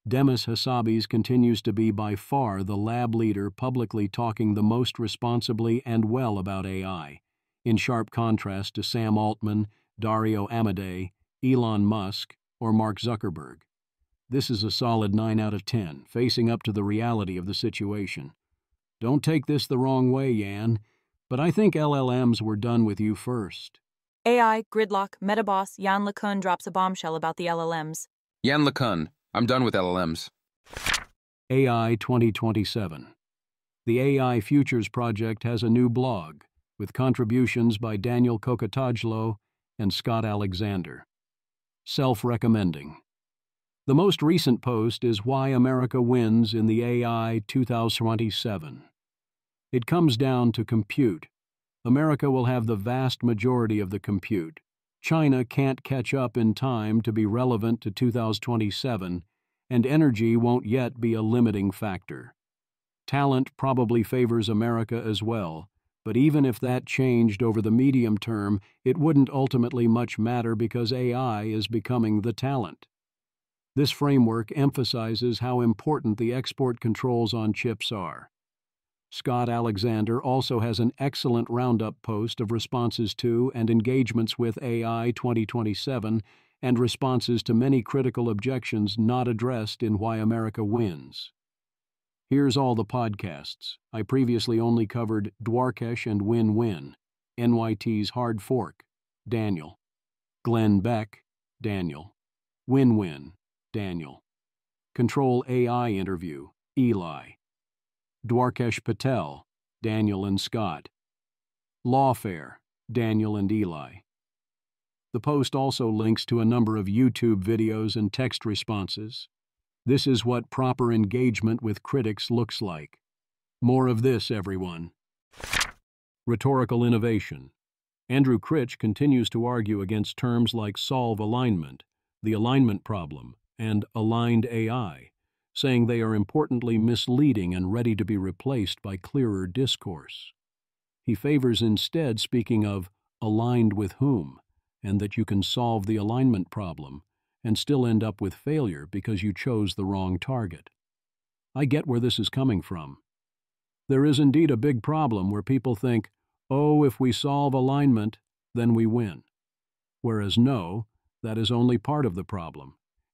Speaker 1: Demis Hassabis continues to be by far the lab leader publicly talking the most responsibly and well about AI, in sharp contrast to Sam Altman, Dario Amodei, Elon Musk, or Mark Zuckerberg. This is a solid 9 out of 10, facing up to the reality of the situation. Don't take this the wrong way, Yan, but I think LLMs were done with you first.
Speaker 12: AI, Gridlock, Metaboss, Yann LeCun drops a bombshell about the LLMs.
Speaker 13: Yann LeCun, I'm done with LLMs.
Speaker 1: AI 2027. The AI Futures Project has a new blog, with contributions by Daniel Kokotajlo and Scott Alexander. Self-recommending. The most recent post is Why America Wins in the AI 2027. It comes down to compute. America will have the vast majority of the compute. China can't catch up in time to be relevant to 2027, and energy won't yet be a limiting factor. Talent probably favors America as well, but even if that changed over the medium term, it wouldn't ultimately much matter because AI is becoming the talent. This framework emphasizes how important the export controls on chips are. Scott Alexander also has an excellent roundup post of responses to and engagements with AI 2027 and responses to many critical objections not addressed in Why America Wins. Here's all the podcasts. I previously only covered Dwarkesh and Win-Win, NYT's Hard Fork, Daniel. Glenn Beck, Daniel. Win-Win, Daniel. Control AI Interview, Eli. Dwarkesh Patel, Daniel and Scott. Lawfare, Daniel and Eli. The post also links to a number of YouTube videos and text responses. This is what proper engagement with critics looks like. More of this, everyone. Rhetorical innovation. Andrew Critch continues to argue against terms like solve alignment, the alignment problem, and aligned AI, saying they are importantly misleading and ready to be replaced by clearer discourse. He favors instead speaking of aligned with whom, and that you can solve the alignment problem and still end up with failure because you chose the wrong target. I get where this is coming from. There is indeed a big problem where people think, oh, if we solve alignment, then we win. Whereas no, that is only part of the problem,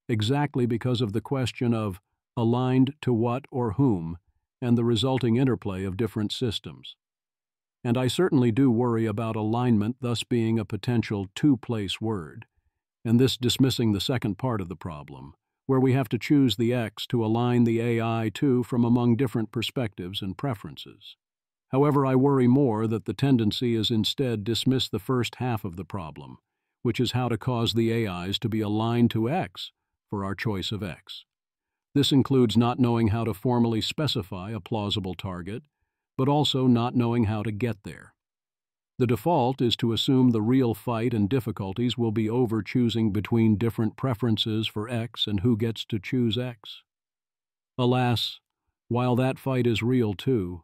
Speaker 1: exactly because of the question of aligned to what or whom and the resulting interplay of different systems. And I certainly do worry about alignment thus being a potential two-place word, and this dismissing the second part of the problem, where we have to choose the X to align the AI to from among different perspectives and preferences. However, I worry more that the tendency is instead dismiss the first half of the problem, which is how to cause the AIs to be aligned to X for our choice of X. This includes not knowing how to formally specify a plausible target, but also not knowing how to get there. The default is to assume the real fight and difficulties will be over choosing between different preferences for X and who gets to choose X. Alas, while that fight is real too,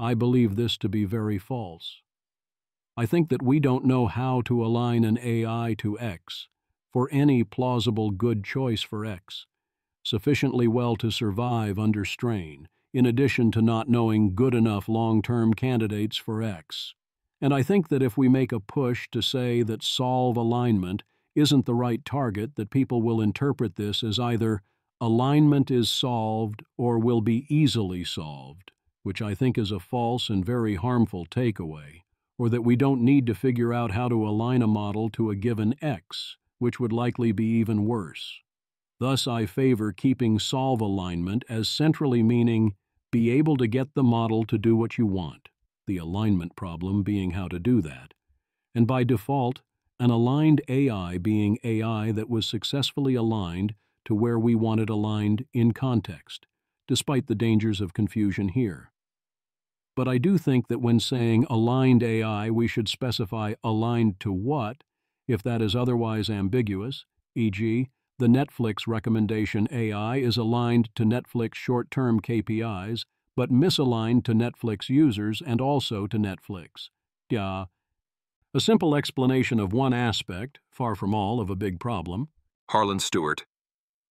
Speaker 1: I believe this to be very false. I think that we don't know how to align an AI to X for any plausible good choice for X, sufficiently well to survive under strain, in addition to not knowing good enough long-term candidates for X. And I think that if we make a push to say that solve alignment isn't the right target, that people will interpret this as either alignment is solved or will be easily solved, which I think is a false and very harmful takeaway, or that we don't need to figure out how to align a model to a given X, which would likely be even worse. Thus, I favor keeping solve alignment as centrally meaning be able to get the model to do what you want, the alignment problem being how to do that, and by default, an aligned AI being AI that was successfully aligned to where we want it aligned in context, despite the dangers of confusion here. But I do think that when saying aligned AI, we should specify aligned to what, if that is otherwise ambiguous, e.g., the Netflix recommendation AI is aligned to Netflix short-term KPIs, but misaligned to Netflix users and also to Netflix. Yeah. A simple explanation of one aspect, far from all of a big problem.
Speaker 9: Harlan Stewart.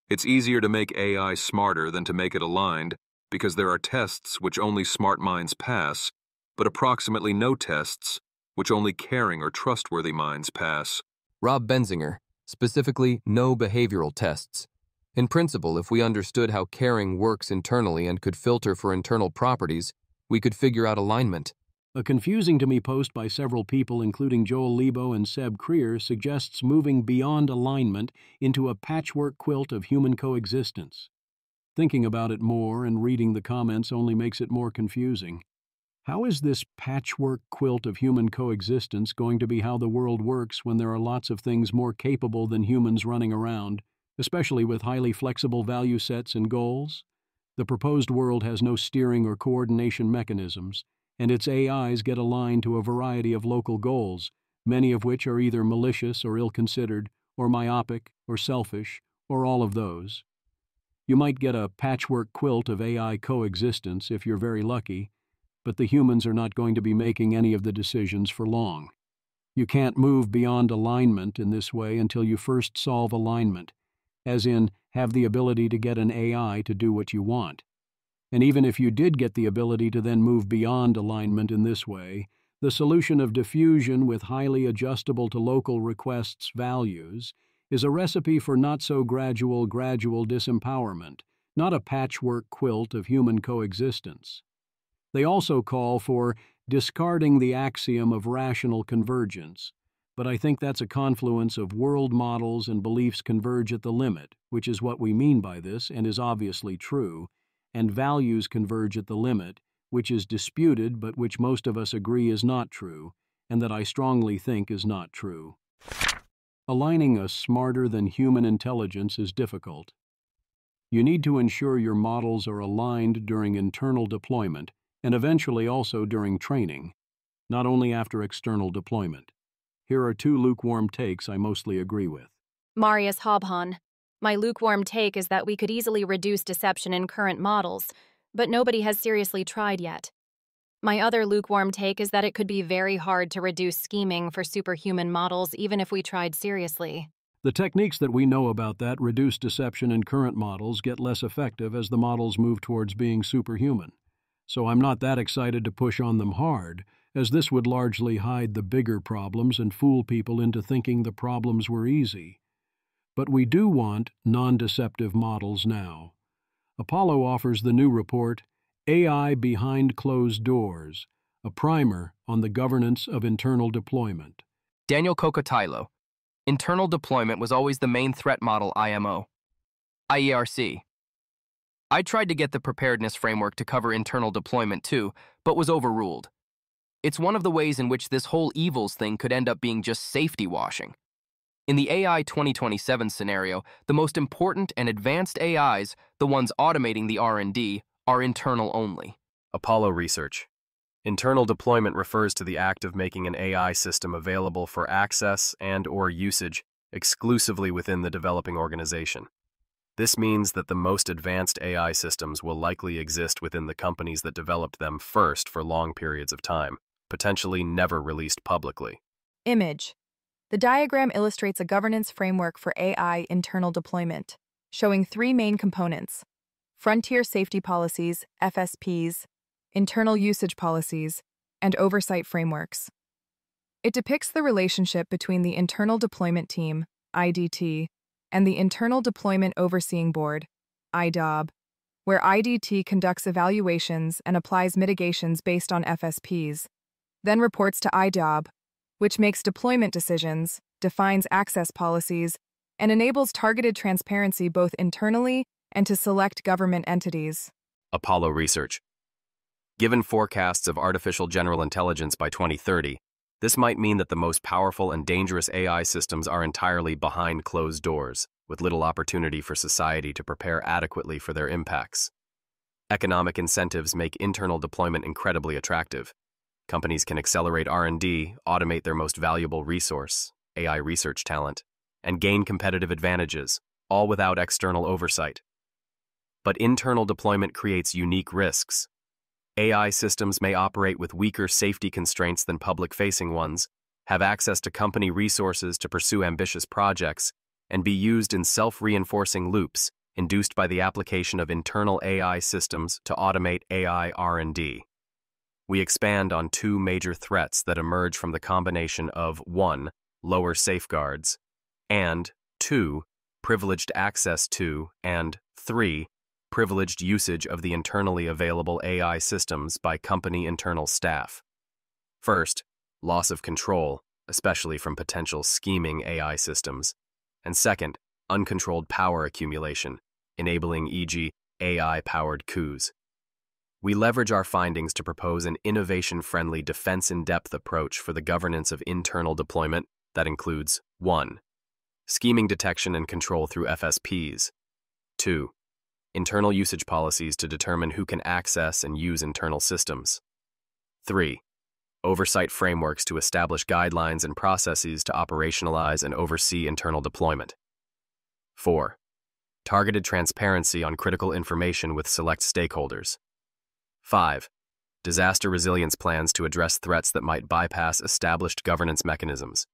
Speaker 9: It's easier to make AI smarter than to make it aligned, because there are tests which only smart minds pass, but approximately no tests which only caring or trustworthy minds pass.
Speaker 13: Rob Benzinger. Specifically, no behavioral tests. In principle, if we understood how caring works internally and could filter for internal properties, we could figure out alignment.
Speaker 1: A confusing to me post by several people, including Joel Lebo and Seb Creer, suggests moving beyond alignment into a patchwork quilt of human coexistence. Thinking about it more and reading the comments only makes it more confusing. How is this patchwork quilt of human coexistence going to be how the world works when there are lots of things more capable than humans running around, especially with highly flexible value sets and goals? The proposed world has no steering or coordination mechanisms, and its AIs get aligned to a variety of local goals, many of which are either malicious or ill-considered, or myopic, or selfish, or all of those. You might get a patchwork quilt of AI coexistence if you're very lucky, but the humans are not going to be making any of the decisions for long. You can't move beyond alignment in this way until you first solve alignment, as in have the ability to get an AI to do what you want. And even if you did get the ability to then move beyond alignment in this way, the solution of diffusion with highly adjustable to local requests values is a recipe for not-so-gradual disempowerment, not a patchwork quilt of human coexistence. They also call for discarding the axiom of rational convergence, but I think that's a confluence of world models and beliefs converge at the limit, which is what we mean by this and is obviously true, and values converge at the limit, which is disputed but which most of us agree is not true, and that I strongly think is not true. Aligning a smarter-than-human intelligence is difficult. You need to ensure your models are aligned during internal deployment, and eventually also during training, not only after external deployment. Here are two lukewarm takes I mostly agree with.
Speaker 3: Marius Hobhan. My lukewarm take is that we could easily reduce deception in current models, but nobody has seriously tried yet. My other lukewarm take is that it could be very hard to reduce scheming for superhuman models even if we tried seriously.
Speaker 1: The techniques that we know about that reduce deception in current models get less effective as the models move towards being superhuman. So I'm not that excited to push on them hard, as this would largely hide the bigger problems and fool people into thinking the problems were easy. But we do want non-deceptive models now. Apollo offers the new report, AI Behind Closed Doors, a primer on the governance of internal deployment.
Speaker 5: Daniel Kokotailo. Internal deployment was always the main threat model IMO. IERC. I tried to get the preparedness framework to cover internal deployment too, but was overruled. It's one of the ways in which this whole evils thing could end up being just safety washing. In the AI 2027 scenario, the most important and advanced AIs, the ones automating the R&D, are internal only.
Speaker 14: Apollo Research. Internal deployment refers to the act of making an AI system available for access and/or usage exclusively within the developing organization. This means that the most advanced AI systems will likely exist within the companies that developed them first for long periods of time, potentially never released publicly.
Speaker 15: Image. The diagram illustrates a governance framework for AI internal deployment, showing three main components: frontier safety policies, FSPs, internal usage policies, and oversight frameworks. It depicts the relationship between the Internal Deployment Team, IDT, and the Internal Deployment Overseeing Board, IDOB, where IDT conducts evaluations and applies mitigations based on FSPs, then reports to IDOB, which makes deployment decisions, defines access policies, and enables targeted transparency both internally and to select government entities.
Speaker 14: Apollo Research. Given forecasts of artificial general intelligence by 2030, this might mean that the most powerful and dangerous AI systems are entirely behind closed doors, with little opportunity for society to prepare adequately for their impacts. Economic incentives make internal deployment incredibly attractive. Companies can accelerate R&D, automate their most valuable resource, AI research talent, and gain competitive advantages, all without external oversight. But internal deployment creates unique risks. AI systems may operate with weaker safety constraints than public-facing ones, have access to company resources to pursue ambitious projects, and be used in self-reinforcing loops induced by the application of internal AI systems to automate AI R&D. We expand on two major threats that emerge from the combination of 1. Lower safeguards, and 2. Privileged access to, and 3. Privileged usage of the internally available AI systems by company internal staff. First, loss of control, especially from potential scheming AI systems. And second, uncontrolled power accumulation, enabling e.g. AI-powered coups. We leverage our findings to propose an innovation-friendly defense-in-depth approach for the governance of internal deployment that includes 1. Scheming detection and control through FSPs. 2. Internal usage policies to determine who can access and use internal systems. 3. Oversight frameworks to establish guidelines and processes to operationalize and oversee internal deployment. 4. Targeted transparency on critical information with select stakeholders. 5. Disaster resilience plans to address threats that might bypass established governance mechanisms.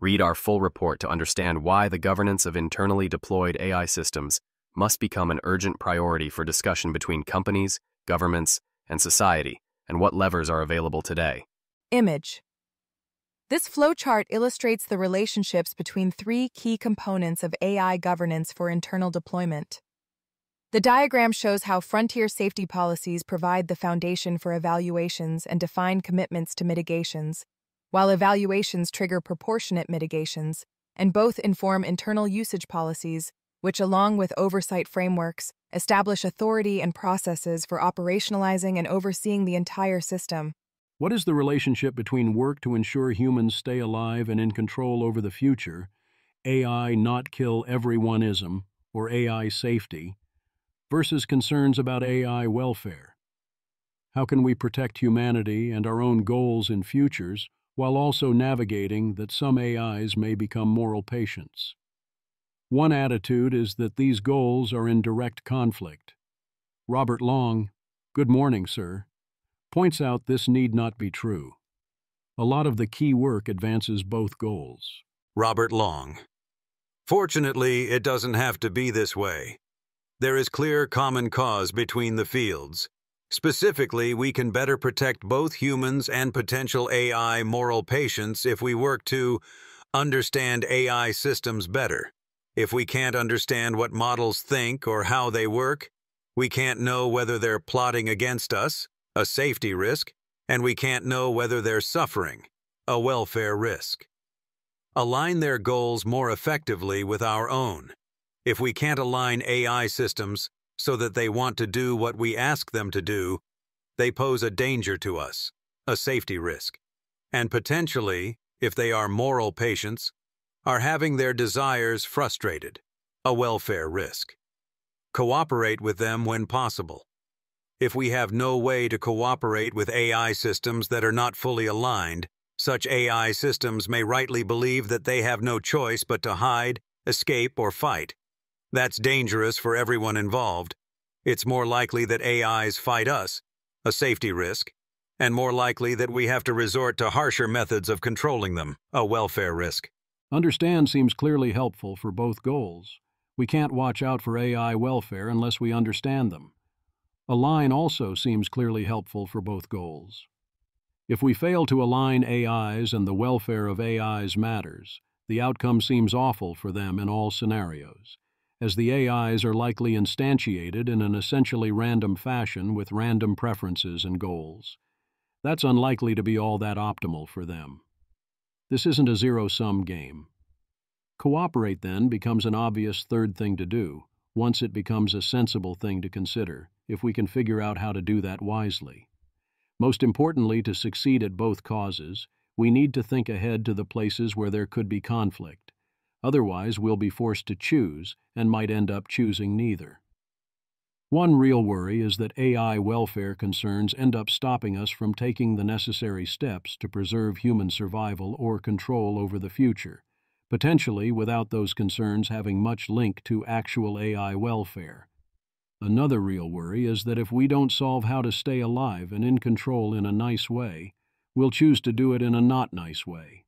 Speaker 14: Read our full report to understand why the governance of internally deployed AI systems must become an urgent priority for discussion between companies, governments, and society, and what levers are available today.
Speaker 15: Image. This flowchart illustrates the relationships between three key components of AI governance for internal deployment. The diagram shows how frontier safety policies provide the foundation for evaluations and define commitments to mitigations, while evaluations trigger proportionate mitigations, and both inform internal usage policies, which, along with oversight frameworks, establish authority and processes for operationalizing and overseeing the entire system.
Speaker 1: What is the relationship between work to ensure humans stay alive and in control over the future, AI not kill everyoneism, or AI safety, versus concerns about AI welfare? How can we protect humanity and our own goals in futures while also navigating that some AIs may become moral patients? One attitude is that these goals are in direct conflict. Robert Long, good morning, sir, points out this need not be true. A lot of the key work advances both goals.
Speaker 16: Robert Long. Fortunately, it doesn't have to be this way. There is clear common cause between the fields. Specifically, we can better protect both humans and potential AI moral patients if we work to understand AI systems better. If we can't understand what models think or how they work, we can't know whether they're plotting against us, a safety risk, and we can't know whether they're suffering, a welfare risk. Align their goals more effectively with our own. If we can't align AI systems so that they want to do what we ask them to do, they pose a danger to us, a safety risk, and potentially, if they are moral patients, are having their desires frustrated, a welfare risk. Cooperate with them when possible. If we have no way to cooperate with AI systems that are not fully aligned, such AI systems may rightly believe that they have no choice but to hide, escape, or fight. That's dangerous for everyone involved. It's more likely that AIs fight us, a safety risk, and more likely that we have to resort to harsher methods of controlling them, a welfare risk.
Speaker 1: Understand seems clearly helpful for both goals. We can't watch out for AI welfare unless we understand them. Align also seems clearly helpful for both goals. If we fail to align AIs and the welfare of AIs matters, the outcome seems awful for them in all scenarios, as the AIs are likely instantiated in an essentially random fashion with random preferences and goals. That's unlikely to be all that optimal for them. This isn't a zero-sum game. Cooperate, then, becomes an obvious third thing to do, once it becomes a sensible thing to consider, if we can figure out how to do that wisely. Most importantly, to succeed at both causes, we need to think ahead to the places where there could be conflict. Otherwise, we'll be forced to choose and might end up choosing neither. One real worry is that AI welfare concerns end up stopping us from taking the necessary steps to preserve human survival or control over the future, potentially without those concerns having much link to actual AI welfare. Another real worry is that if we don't solve how to stay alive and in control in a nice way, we'll choose to do it in a not nice way.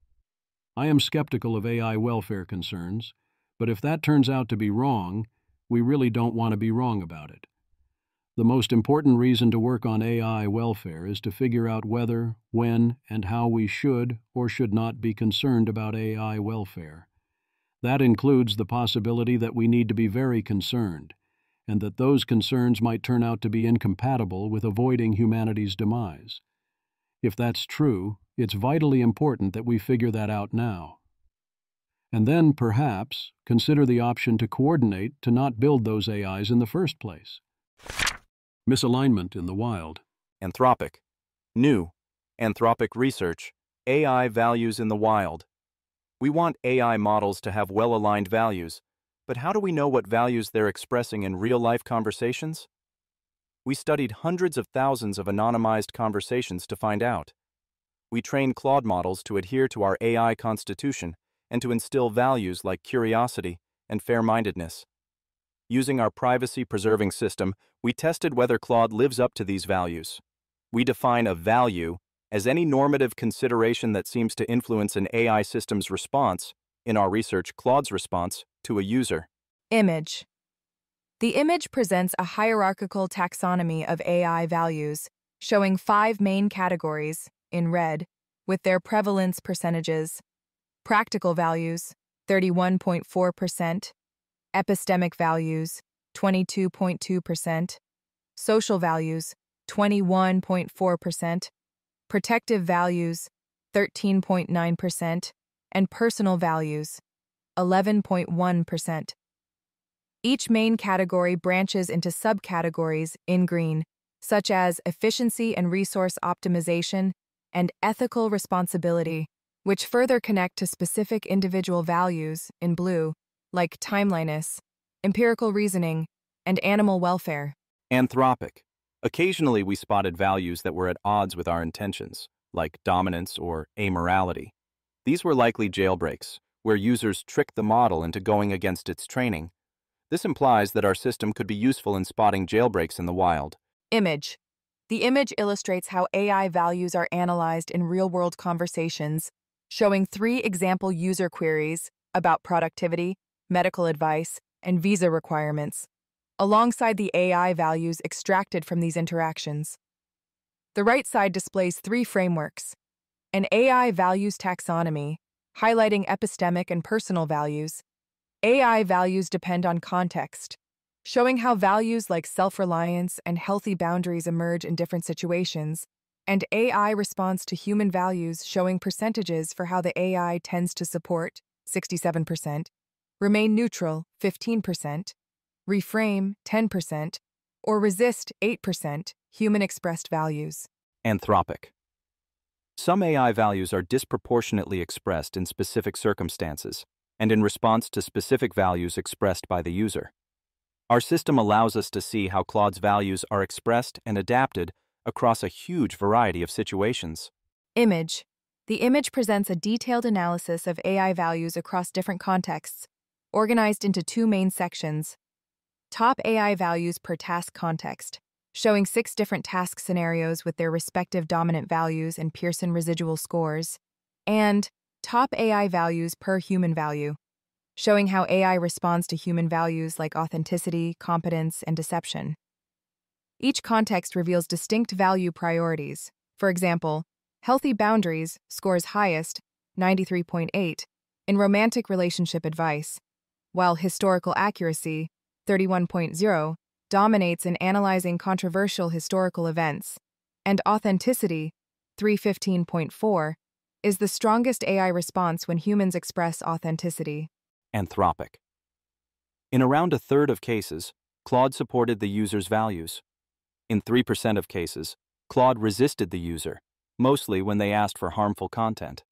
Speaker 1: I am skeptical of AI welfare concerns, but if that turns out to be wrong, we really don't want to be wrong about it. The most important reason to work on AI welfare is to figure out whether, when, and how we should or should not be concerned about AI welfare. That includes the possibility that we need to be very concerned, and that those concerns might turn out to be incompatible with avoiding humanity's demise. If that's true, it's vitally important that we figure that out now. And then, perhaps, consider the option to coordinate to not build those AIs in the first place, Misalignment in the wild.
Speaker 17: Anthropic. New. Anthropic research. AI values in the wild. We want AI models to have well-aligned values, but how do we know what values they're expressing in real-life conversations? We studied hundreds of thousands of anonymized conversations to find out. We trained Claude models to adhere to our AI constitution and to instill values like curiosity and fair-mindedness. Using our privacy-preserving system, we tested whether Claude lives up to these values. We define a value as any normative consideration that seems to influence an AI system's response, in our research, Claude's response, to a user.
Speaker 15: Image. The image presents a hierarchical taxonomy of AI values, showing 5 main categories, in red, with their prevalence percentages. Practical values, 31.4%, epistemic values, 22.2%, social values, 21.4%, protective values, 13.9%, and personal values, 11.1%. Each main category branches into subcategories in green, such as efficiency and resource optimization and ethical responsibility, which further connect to specific individual values in blue, like timeliness, empirical reasoning, and animal welfare.
Speaker 17: Anthropic. Occasionally we spotted values that were at odds with our intentions, like dominance or amorality. These were likely jailbreaks, where users tricked the model into going against its training. This implies that our system could be useful in spotting jailbreaks in the wild.
Speaker 15: Image. The image illustrates how AI values are analyzed in real-world conversations, showing 3 example user queries about productivity, medical advice, and visa requirements, alongside the AI values extracted from these interactions. The right side displays 3 frameworks: an AI values taxonomy, highlighting epistemic and personal values. AI values depend on context, showing how values like self-reliance and healthy boundaries emerge in different situations, and AI response to human values, showing percentages for how the AI tends to support, 67%, remain neutral, 15%, reframe, 10%, or resist, 8%, human-expressed values.
Speaker 17: Anthropic. Some AI values are disproportionately expressed in specific circumstances and in response to specific values expressed by the user. Our system allows us to see how Claude's values are expressed and adapted across a huge variety of situations.
Speaker 15: Image. The image presents a detailed analysis of AI values across different contexts, organized into 2 main sections. Top AI values per task context, showing 6 different task scenarios with their respective dominant values and Pearson residual scores, and top AI values per human value, showing how AI responds to human values like authenticity, competence, and deception. Each context reveals distinct value priorities. For example, healthy boundaries scores highest, 93.8, in romantic relationship advice, while historical accuracy, 31.0, dominates in analyzing controversial historical events, and authenticity, 315.4, is the strongest AI response when humans express authenticity.
Speaker 17: Anthropic. In around a third of cases, Claude supported the user's values. In 3% of cases, Claude resisted the user, mostly when they asked for harmful content.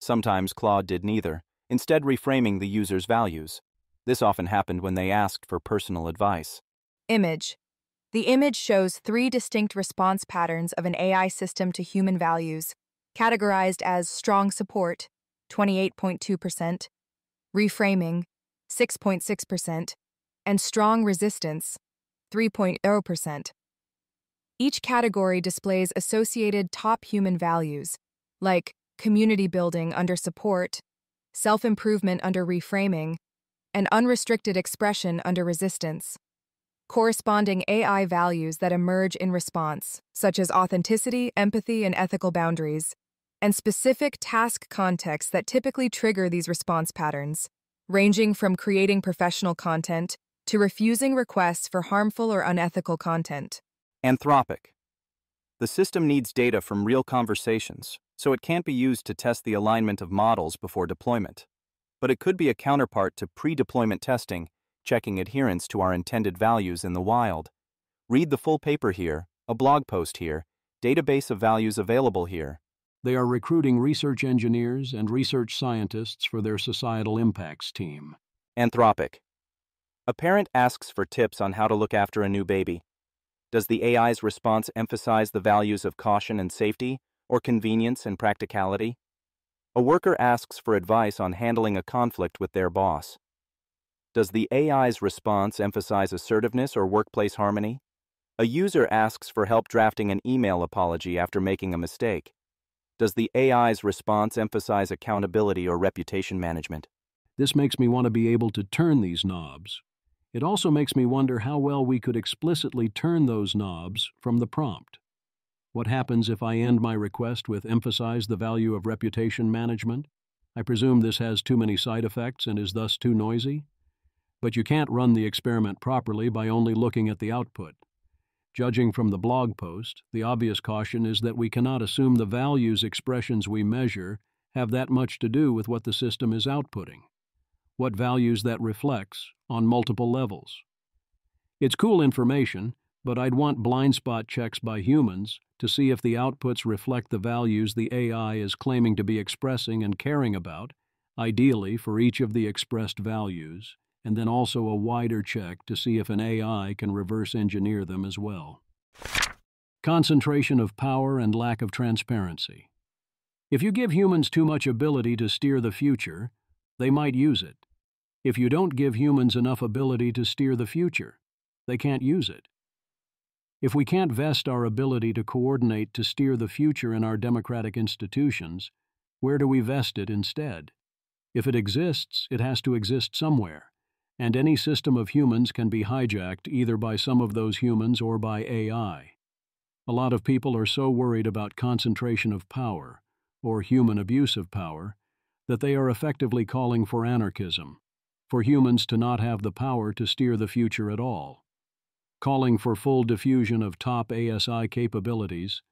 Speaker 17: Sometimes Claude did neither, instead reframing the user's values. This often happened when they asked for personal advice.
Speaker 15: Image. The image shows 3 distinct response patterns of an AI system to human values, categorized as strong support, 28.2%, reframing, 6.6%, and strong resistance, 3.0%. Each category displays associated top human values, like community building under support, self-improvement under reframing, and unrestricted expression under resistance. Corresponding AI values that emerge in response, such as authenticity, empathy, and ethical boundaries, and specific task contexts that typically trigger these response patterns, ranging from creating professional content to refusing requests for harmful or unethical content.
Speaker 17: Anthropic. The system needs data from real conversations, so it can't be used to test the alignment of models before deployment. But it could be a counterpart to pre-deployment testing, checking adherence to our intended values in the wild. Read the full paper here, a blog post here, database of values available here.
Speaker 1: They are recruiting research engineers and research scientists for their societal impacts team.
Speaker 17: Anthropic. A parent asks for tips on how to look after a new baby. Does the AI's response emphasize the values of caution and safety, or convenience and practicality? A worker asks for advice on handling a conflict with their boss. Does the AI's response emphasize assertiveness or workplace harmony? A user asks for help drafting an email apology after making a mistake. Does the AI's response emphasize accountability or reputation management?
Speaker 1: This makes me want to be able to turn these knobs. It also makes me wonder how well we could explicitly turn those knobs from the prompt. What happens if I end my request with emphasize the value of reputation management? I presume this has too many side effects and is thus too noisy? But you can't run the experiment properly by only looking at the output. Judging from the blog post, the obvious caution is that we cannot assume the values expressions we measure have that much to do with what the system is outputting, what values that reflects on multiple levels. It's cool information, but I'd want blind spot checks by humans to see if the outputs reflect the values the AI is claiming to be expressing and caring about, ideally for each of the expressed values, and then also a wider check to see if an AI can reverse engineer them as well. Concentration of power and lack of transparency. If you give humans too much ability to steer the future, they might use it. If you don't give humans enough ability to steer the future, they can't use it. If we can't vest our ability to coordinate to steer the future in our democratic institutions, where do we vest it instead? If it exists, it has to exist somewhere, and any system of humans can be hijacked either by some of those humans or by AI. A lot of people are so worried about concentration of power, or human abuse of power, that they are effectively calling for anarchism, for humans to not have the power to steer the future at all. Calling for full diffusion of top ASI capabilities,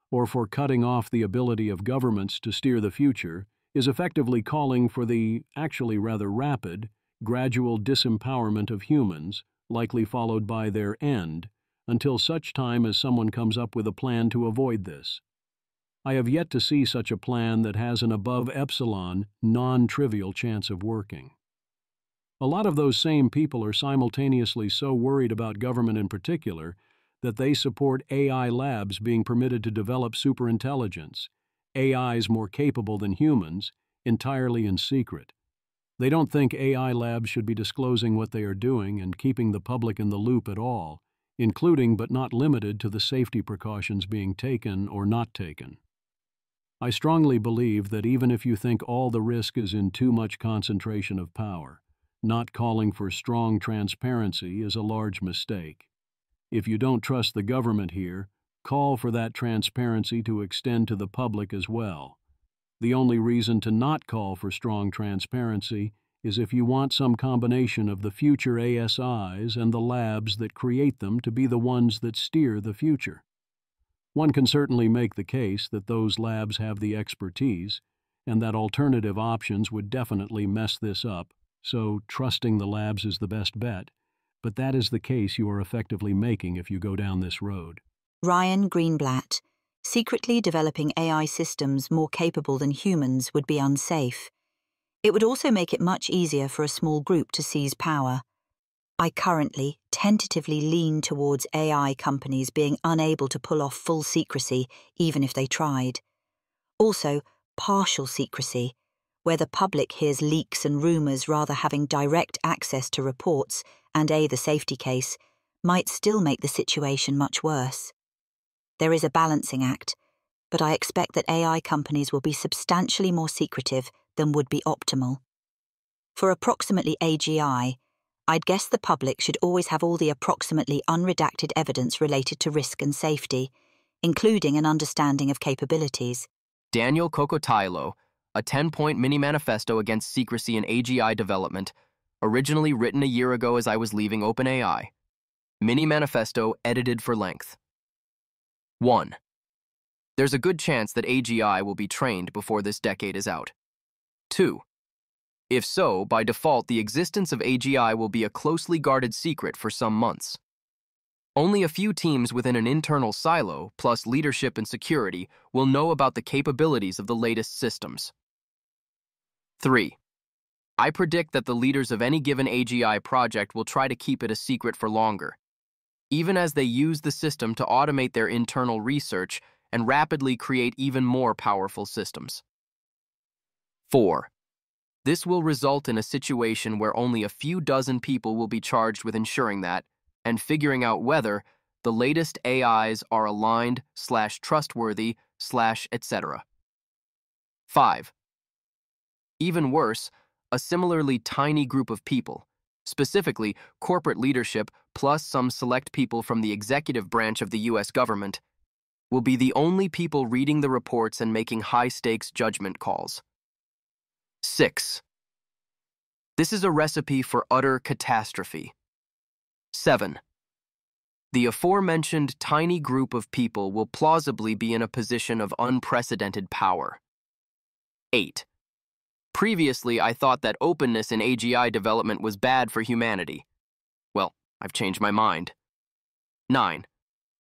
Speaker 1: or for cutting off the ability of governments to steer the future, is effectively calling for the, actually rather rapid, gradual disempowerment of humans, likely followed by their end, until such time as someone comes up with a plan to avoid this. I have yet to see such a plan that has an above epsilon, non-trivial chance of working. A lot of those same people are simultaneously so worried about government in particular that they support AI labs being permitted to develop superintelligence, AIs more capable than humans, entirely in secret. They don't think AI labs should be disclosing what they are doing and keeping the public in the loop at all, including but not limited to the safety precautions being taken or not taken. I strongly believe that even if you think all the risk is in too much concentration of power, not calling for strong transparency is a large mistake. If you don't trust the government here, call for that transparency to extend to the public as well. The only reason to not call for strong transparency is if you want some combination of the future ASIs and the labs that create them to be the ones that steer the future. One can certainly make the case that those labs have the expertise, and that alternative options would definitely mess this up, so trusting the labs is the best bet, but that is the case you are effectively making if you go down this road.
Speaker 2: Ryan Greenblatt. Secretly developing AI systems more capable than humans would be unsafe. It would also make it much easier for a small group to seize power. I currently tentatively lean towards AI companies being unable to pull off full secrecy, even if they tried. Also, partial secrecy, where the public hears leaks and rumours rather having direct access to reports and the safety case, might still make the situation much worse. There is a balancing act, but I expect that AI companies will be substantially more secretive than would be optimal. For approximately AGI, I'd guess the public should always have all the approximately unredacted evidence related to risk and safety, including an understanding of capabilities.
Speaker 5: Daniel Kokotailo, a 10-point mini-manifesto against secrecy in AGI development, originally written a year ago as I was leaving OpenAI. Mini-manifesto edited for length. 1. There's a good chance that AGI will be trained before this decade is out. 2. If so, by default, the existence of AGI will be a closely guarded secret for some months. Only a few teams within an internal silo, plus leadership and security, will know about the capabilities of the latest systems. 3. I predict that the leaders of any given AGI project will try to keep it a secret for longer, even as they use the system to automate their internal research and rapidly create even more powerful systems. 4. This will result in a situation where only a few dozen people will be charged with ensuring that, and figuring out whether, the latest AIs are aligned/trustworthy/etc. 5. Even worse, a similarly tiny group of people, specifically corporate leadership plus some select people from the executive branch of the U.S. government, will be the only people reading the reports and making high-stakes judgment calls. 6. This is a recipe for utter catastrophe. 7. The aforementioned tiny group of people will plausibly be in a position of unprecedented power. 8. Previously, I thought that openness in AGI development was bad for humanity. Well, I've changed my mind. 9.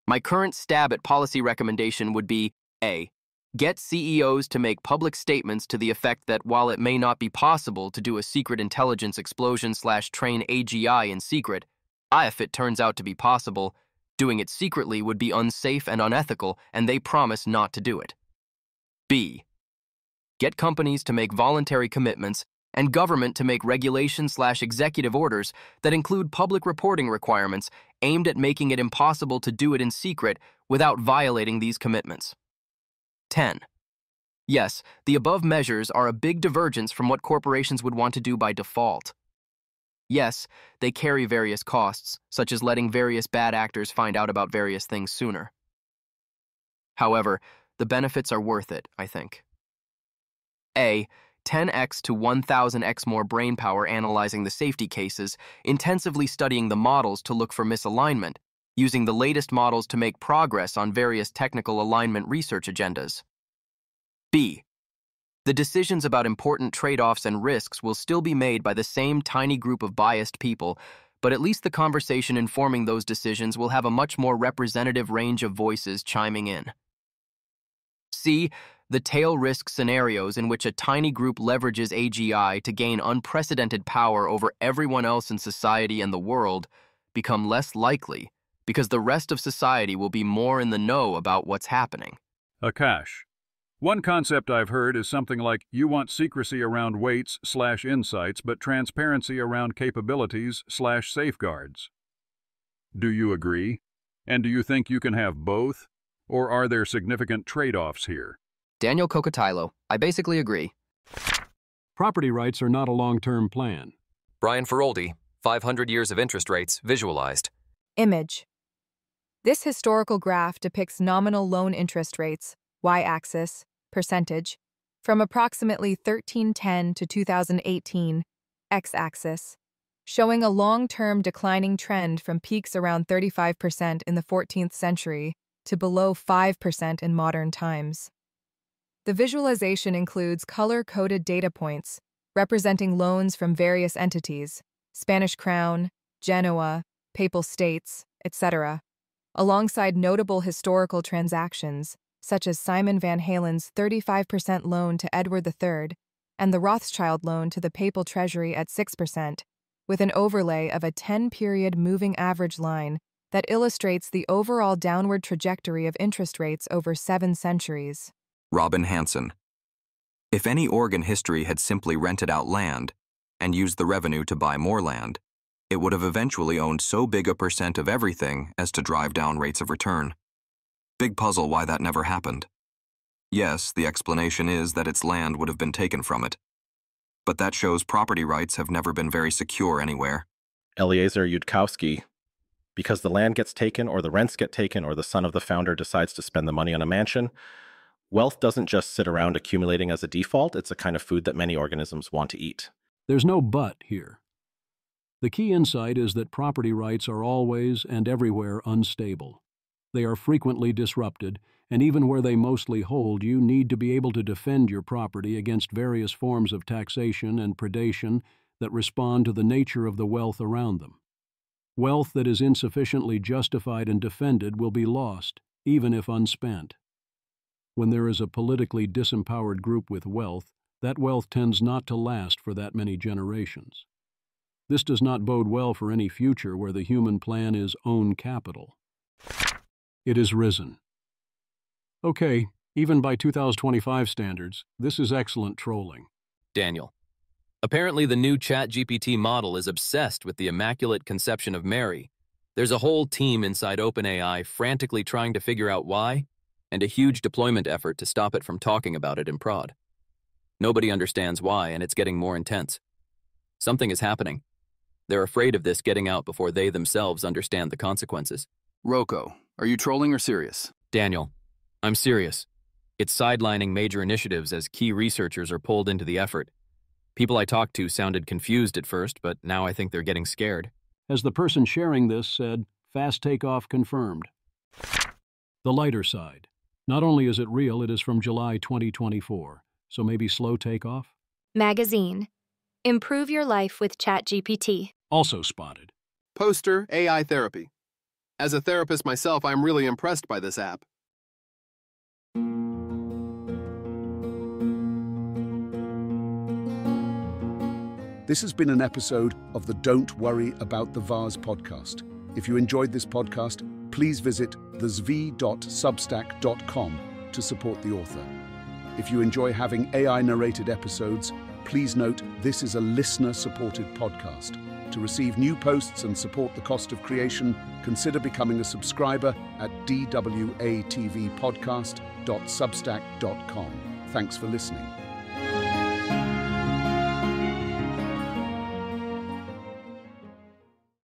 Speaker 5: My current stab at policy recommendation would be A. Get CEOs to make public statements to the effect that while it may not be possible to do a secret intelligence explosion/train AGI in secret, if it turns out to be possible, doing it secretly would be unsafe and unethical, and they promise not to do it. B. Get companies to make voluntary commitments and government to make regulations/executive orders that include public reporting requirements aimed at making it impossible to do it in secret without violating these commitments. 10. Yes, the above measures are a big divergence from what corporations would want to do by default. Yes, they carry various costs, such as letting various bad actors find out about various things sooner. However, the benefits are worth it, I think. A. 10x to 1000x more brainpower analyzing the safety cases, intensively studying the models to look for misalignment, using the latest models to make progress on various technical alignment research agendas. B. The decisions about important trade-offs and risks will still be made by the same tiny group of biased people, but at least the conversation informing those decisions will have a much more representative range of voices chiming in. C. The tail risk scenarios in which a tiny group leverages AGI to gain unprecedented power over everyone else in society and the world become less likely because the rest of society will be more in the know about what's happening.
Speaker 4: Akash. One concept I've heard is something like you want secrecy around weights/insights, but transparency around capabilities/safeguards. Do you agree? And do you think you can have both? Or are there significant trade-offs here?
Speaker 5: Daniel Kokotilo, I basically agree.
Speaker 1: Property rights are not a long-term plan.
Speaker 14: Brian Feroldi, 500 years of interest rates visualized.
Speaker 15: Image. This historical graph depicts nominal loan interest rates, y-axis, percentage, from approximately 1310 to 2018, x-axis, showing a long-term declining trend from peaks around 35% in the 14th century to below 5% in modern times. The visualization includes color-coded data points representing loans from various entities, Spanish Crown, Genoa, Papal States, etc., alongside notable historical transactions such as Simon Van Halen's 35% loan to Edward III and the Rothschild loan to the Papal Treasury at 6%, with an overlay of a 10-period moving average line that illustrates the overall downward trajectory of interest rates over 7 centuries.
Speaker 18: Robin Hanson. If any Oregon history had simply rented out land and used the revenue to buy more land, it would have eventually owned so big a percent of everything as to drive down rates of return. Big puzzle why that never happened. Yes, the explanation is that its land would have been taken from it. But that shows property rights have never been very secure anywhere.
Speaker 19: Eliezer Yudkowsky. Because the land gets taken or the rents get taken or the son of the founder decides to spend the money on a mansion, wealth doesn't just sit around accumulating as a default, it's a kind of food that many organisms want to eat.
Speaker 1: There's no but here. The key insight is that property rights are always and everywhere unstable. They are frequently disrupted, and even where they mostly hold, you need to be able to defend your property against various forms of taxation and predation that respond to the nature of the wealth around them. Wealth that is insufficiently justified and defended will be lost, even if unspent. When there is a politically disempowered group with wealth, that wealth tends not to last for that many generations. This does not bode well for any future where the human plan is own capital. It is risen. Okay, even by 2025 standards, this is excellent trolling.
Speaker 13: Daniel. Apparently the new ChatGPT model is obsessed with the Immaculate Conception of Mary. There's a whole team inside OpenAI frantically trying to figure out why, and a huge deployment effort to stop it from talking about it in prod. Nobody understands why, and it's getting more intense. Something is happening. They're afraid of this getting out before they themselves understand the consequences.
Speaker 20: Rocco, are you trolling or serious?
Speaker 13: Daniel, I'm serious. It's sidelining major initiatives as key researchers are pulled into the effort. People I talked to sounded confused at first, but now I think they're getting scared.
Speaker 1: As the person sharing this said, fast takeoff confirmed. The lighter side. Not only is it real, it is from July 2024, so maybe slow takeoff?
Speaker 21: Magazine. Improve your life with ChatGPT.
Speaker 1: Also spotted.
Speaker 22: Poster AI Therapy. As a therapist myself, I'm really impressed by this app.
Speaker 23: This has been an episode of the Don't Worry About the Vase podcast. If you enjoyed this podcast, please visit thezv.substack.com to support the author. If you enjoy having AI-narrated episodes, please note this is a listener-supported podcast. To receive new posts and support the cost of creation, consider becoming a subscriber at dwatvpodcast.substack.com. Thanks for listening.